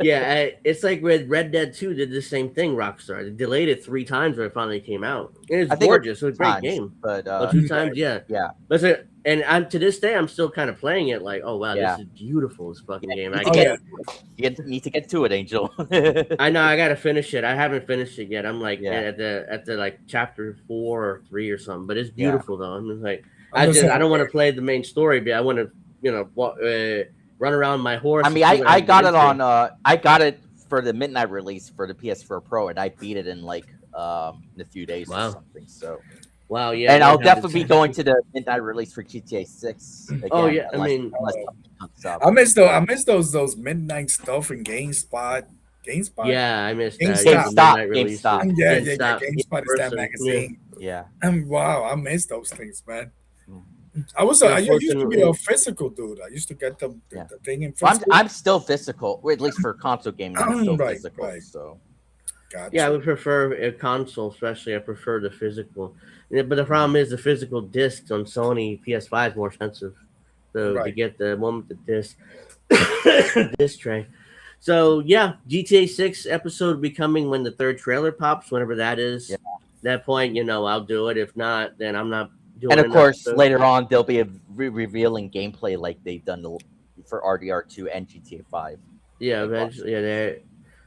It's like with Red Dead 2 did the same thing, Rockstar. They delayed it 3 times when it finally came out. And it's I think gorgeous. It was a great times, game. but Oh, 2 times, yeah. yeah. But to this day, I'm still kind of playing it like, oh, wow, Yeah. this is beautiful, this fucking game. I Oh, can't, You need to get to it, Angel. I know, I got to finish it. I haven't finished it yet. I'm like Yeah. at the like chapter 4 or 3 or something, but it's Yeah. beautiful though. I'm just like, I'm just I don't want to saying- play the main story, but I want to, run around my horse. I and mean, see what I can got get it into. on. I got it for the midnight release for the PS4 Pro, and I beat it in like in a few days Wow. or something. So, Wow, yeah. and I I'll have to definitely be check. going to the midnight release for GTA 6. Again, Oh, yeah, I unless- mean- unless something comes up. I miss those midnight stuff in GameSpot. GameSpot. Yeah, I missed that. GameStop. Yeah, the midnight release. GameStop. Yeah. GameStop. GameSpot is that Person, magazine. Yeah. Wow, I miss those things, man. Mm. I used to be Unfortunately- a physical dude. I used to get the Yeah. thing in Well, physical. I'm still physical, or at least for console gaming. I'm still Right, physical. right. So Gotcha. Yeah, I would prefer a console, especially. I prefer the physical. Yeah, but the problem is the physical discs on Sony PS5 is more expensive. So to Right. get the one with the disc, disc tray. So yeah, GTA 6 episode will be coming when the third trailer pops, whenever that is. Yeah. That point, I'll do it. If not, then I'm not doing and of an course episode. later on there'll be a revealing gameplay like they've done for RDR2 and GTA 5. Yeah, eventually. Yeah, there.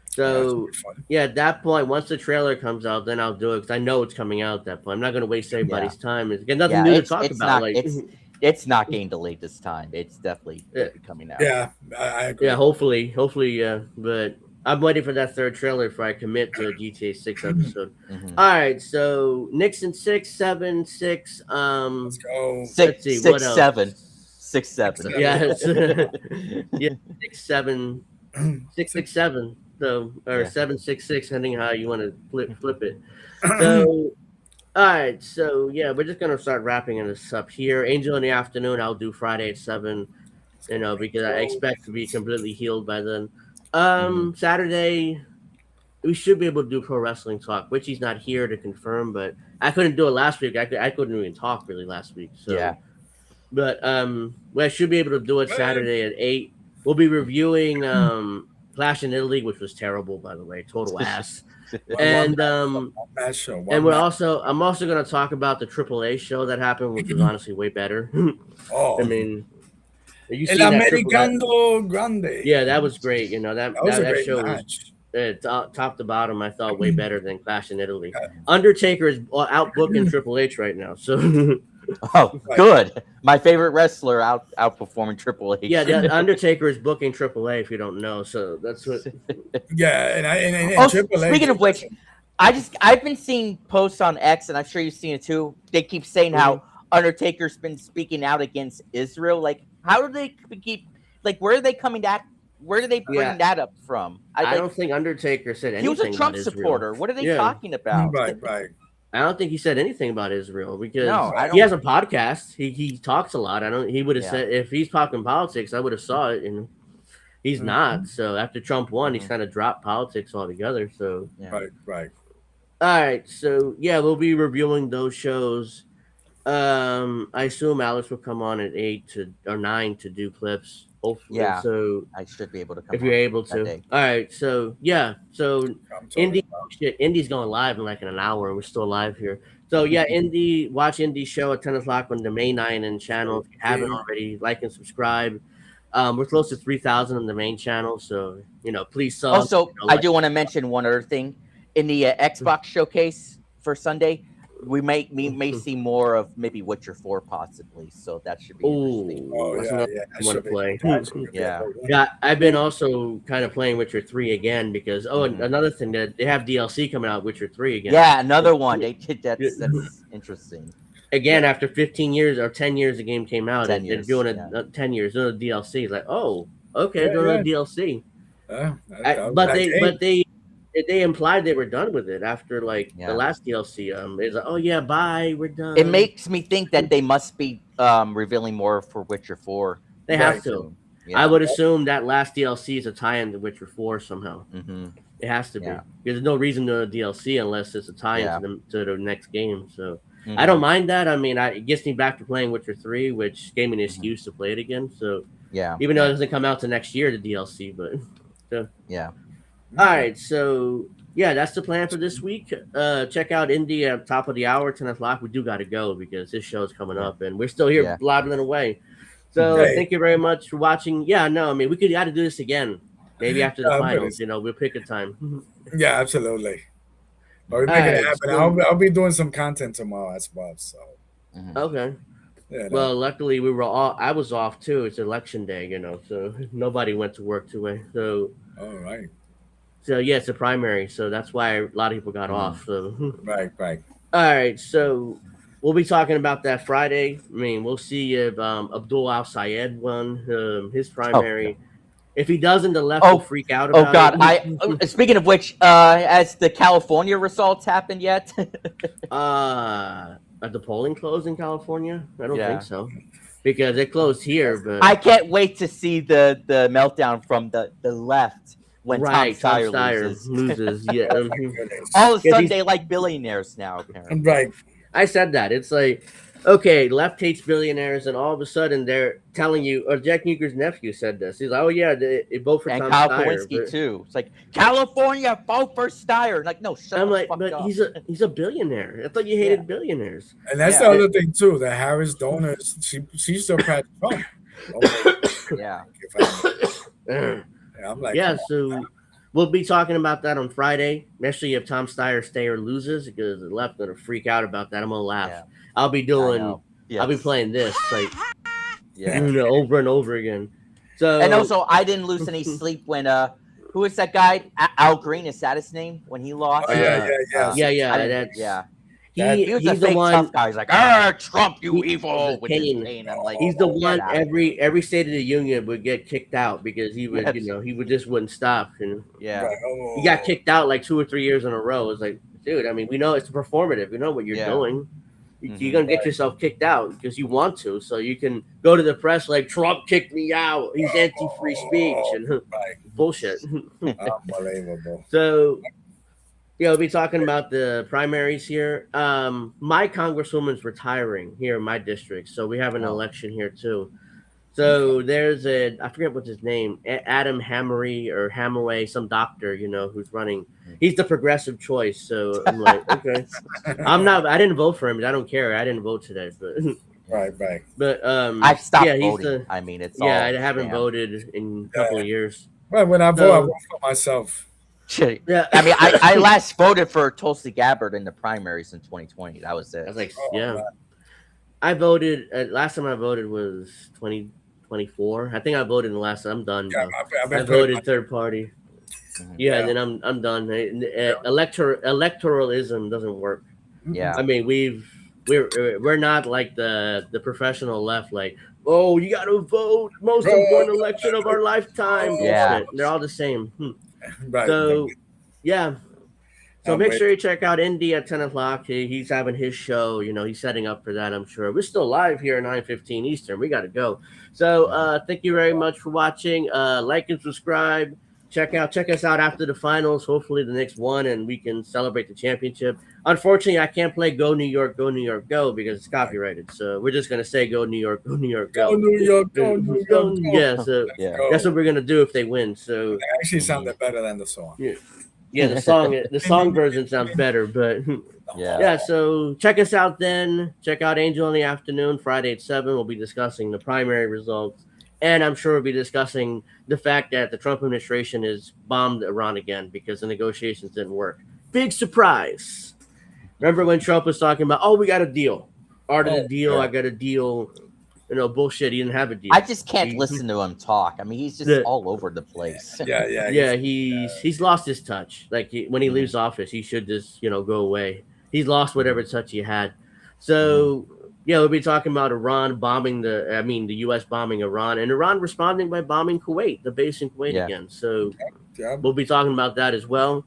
So yeah, at that point, once the trailer comes out, then I'll do it because I know it's coming out at that point. I'm not going to waste everybody's time. It's got nothing new to talk about. It's not getting delayed this time. It's definitely coming out. Yeah, I agree. Yeah, hopefully, yeah. But I'm waiting for that third trailer before I commit to a GTA 6 episode. Mhm. All right, so Knicks in 6, 7, 6. Let's go. Let's see, what else? 6, 7. Yeah, yeah, 6, 7, 6, 6, 7. So or 7, 6, 6, depending how you want to flip it. So. All right, so yeah, we're just gonna start wrapping this up here. Angel in the afternoon, I'll do Friday at 7, because I expect to be completely healed by then. Saturday, we should be able to do pro wrestling talk, which he's not here to confirm, but I couldn't do it last week. I couldn't even talk really last week. So Yeah. But I should be able to do it Saturday at 8. We'll be reviewing Clash in Italy, which was terrible, by the way, total ass. And I'm also going to talk about the AAA show that happened, which was honestly way better. Oh, I mean, you El see that Americano Grande. Yeah, that was great. That was a great show match. was top to bottom. I thought way better than Clash in Italy. Undertaker is outbooking Triple H right now, so. Oh, good. My favorite wrestler outperforming Triple H. Yeah, the Undertaker is booking AAA. If you don't know, so that's what. Yeah, and Oh, Triple H. speaking of which, I've been seeing posts on X, and I'm sure you've seen it too. They keep saying how Undertaker's been speaking out against Israel. Like, how do they keep? Like, where are they coming at? Where do they bring Yeah. that up from? I don't think Undertaker said He was a anything Trump about Israel. supporter. What are they Yeah. talking about? Right. I don't think he said anything about Israel because No, I he has a don't. podcast. He talks a lot. I don't. He would have Yeah. said if he's talking politics, I would have saw it, and he's not. So after Trump won, he's kind of dropped politics altogether. So Yeah. Right. all right, so yeah, we'll be reviewing those shows. I assume Alex will come on at 8 or 9 to do clips. Hopefully, Yeah. so I should be able to come if you're on able that to. day. All right, so yeah, so I'm talking Indy about. shit, Indy's going live in like an hour, and we're still live here. So yeah, watch Indy show at 10 o'clock on the main 9 channel. If you haven't already, like and subscribe. We're close to 3,000 on the main channel, so please sub. Also, I do want to mention one other thing. In the Xbox showcase for Sunday, we may see more of maybe Witcher 4 possibly. So that should be interesting. Oh That's yeah, another yeah. I want to play. Yeah. Yeah, I've been also kind of playing Witcher 3 again because another thing that they have DLC coming out, Witcher 3 again. Yeah, another one. They did that's interesting. Again, after 15 years or 10 years the game came out, 10 they're years, doing yeah. 10 years, doing a DLC. It's like, oh, okay, Yeah, doing yeah. a DLC. But They implied they were done with it after like the last DLC. It's like, oh yeah, bye, we're done. It makes me think that they must be revealing more for Witcher 4. They have to. Yeah. I would assume that last DLC is a tie-in to Witcher 4 somehow. Mm-hmm. It has to be. Yeah. There's no reason to a DLC unless it's a tie-in Yeah. to the next game. So I don't mind that. I mean, it gets me back to playing Witcher 3, which gave me an excuse to play it again. So Yeah. even though it doesn't come out to next year, the DLC, but so. Yeah. All right, so yeah, that's the plan for this week. Check out Indy at top of the hour, 10 o'clock. We do got to go because this show's coming up, and we're still here blabbling away. So thank you very much for watching. Yeah, no, I mean we got to do this again, maybe after the finals. We'll pick a time. Yeah, absolutely. Or we make it happen. So, I'll be doing some content tomorrow as well. So okay. yeah, Well, luckily we were all. I was off too. It's election day, so nobody went to work today. So all right. So yeah, it's a primary, so that's why a lot of people got off. So Right. All right, so we'll be talking about that Friday. I mean, we'll see if Abdul Al Sayed won his primary. If he doesn't, the left will freak out about God! it. Speaking of which, has the California results happened yet? Are the polling closed in California? I don't think so, because it closed here. But I can't wait to see the meltdown from the left. When Tom Steyer loses. Yeah. All of a sudden, they like billionaires now, apparently. Right. I said that. It's like, okay, left hates billionaires, and all of a sudden they're telling you, or Jack Nuger's nephew said this. He's like, oh, yeah, they vote for Tom Kyle Steyer. Kowinski, too. It's like, California, vote for Steyer. Like, no, shut I'm the like, fuck but up. he's a billionaire. I thought you hated billionaires. And that's the other thing, too. The Harris donors, she surpassed Trump. Yeah. I'm like, yeah, so we'll be talking about that on Friday, especially if Tom Steyer loses, because the left going to freak out about that. I'm going to laugh. Yeah. I'll be playing this like over and over again. So and also, I didn't lose any sleep when who is that guy? Al Green, is that his name? When he lost? Oh, yeah. He was a fake tough guy. He's like, Trump, you evil. With his cane. I'm like, he's the one every State of the Union would get kicked out because he would, he would just wouldn't stop. And he got kicked out like 2 or 3 years in a row. It's like, dude, I mean, we know it's performative. We know what you're doing. You're gonna get yourself kicked out because you want to, so you can go to the press like Trump kicked me out. He's anti-free speech and bullshit. Unbelievable. So. Yeah, we'll be talking about the primaries here. My congresswoman's retiring here in my district, so we have an election here too. So there's I forget what's his name, Adam Hammery or Hamaway, some doctor, who's running. He's the progressive choice. So I'm like, okay, I didn't vote for him. I don't care. I didn't vote today, but right. But I've stopped voting. I mean, it's I haven't voted in a couple of years. Well, when I vote, I vote for myself. Yeah, I mean, I last voted for Tulsi Gabbard in the primaries in 2020. That was it. I was like, I voted. Last time I voted was 2024. I think I voted in the last. I'm done. Yeah, I voted third party. Yeah, and then I'm done. Electoralism doesn't work. Yeah. I mean, we're not like the professional left. Like, oh, you got to vote, most important election of our lifetime. Yeah. Bullshit. They're all the same. Right. So, yeah. So I'm make with sure you check out Indy at 10 o'clock. He's having his show. You know, he's setting up for that. I'm sure we're still live here at 9:15 Eastern. We got to go. So thank you very much for watching. Like and subscribe. Check us out after the finals. Hopefully the Knicks won and we can celebrate the championship. Unfortunately, I can't play "Go New York, Go New York, Go" because it's copyrighted. So we're just gonna say "Go New York, Go New York, Go." Go New York, go New York, go. Yeah. So Yeah. Go. that's what we're gonna do if they win. So It actually sounded better than the song. yeah, the song version sounds better, but Yeah. yeah. So check us out then. Check out Angel in the Afternoon Friday at 7. We'll be discussing the primary results, and I'm sure we'll be discussing the fact that the Trump administration has bombed Iran again because the negotiations didn't work. Big surprise. Remember when Trump was talking about, oh, we got a deal, art of the deal, yeah. I got a deal. You know, bullshit. He didn't have a deal. I just can't listen to him talk. I mean, he's just all over the place. Yeah. He's lost his touch. Like when he leaves office, he should just go away. He's lost whatever touch he had. So we'll be talking about Iran bombing the U.S. bombing Iran and Iran responding by bombing Kuwait, the base in Kuwait again. So we'll be talking about that as well,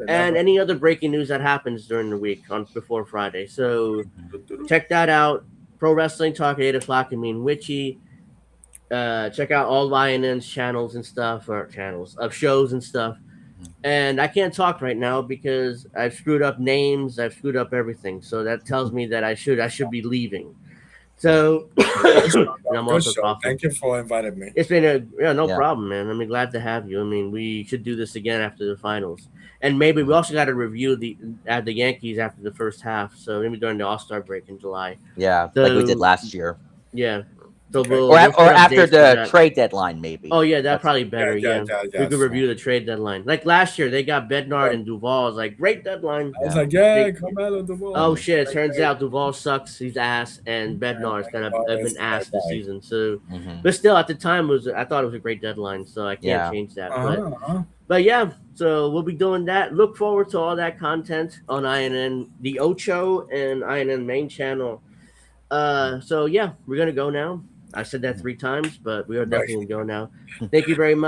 and any other breaking news that happens during the week before Friday. So check that out. Pro Wrestling Talk at 8 o'clock. I mean, Witchy. Check out all INN's channels and stuff, or channels of shows and stuff. And I can't talk right now because I've screwed up names. I've screwed up everything. So that tells me that I should be leaving. So and I'm also coughing. Thank you for inviting me. It's been no problem, man. I'm glad to have you. I mean, we should do this again after the finals, and maybe we also got to review the Yankees after the first half. So maybe during the All-Star break in July. Yeah, like we did last year. Yeah. So or after the trade deadline, maybe. Oh yeah, that's probably better. Yeah, we could review the trade deadline. Like last year, they got Bednar and Duvall. I was like, great deadline. I was like, come out of Duvall. Oh shit! It turns out Duvall sucks. He's ass, and Bednar's kind of been ass this season. So, but still, at the time, I thought it was a great deadline. So I can't change that. But yeah, so we'll be doing that. Look forward to all that content on INN, the Ocho and INN main channel. So yeah, we're gonna go now. I said that 3 times, but we are definitely going to go now. Thank you very much.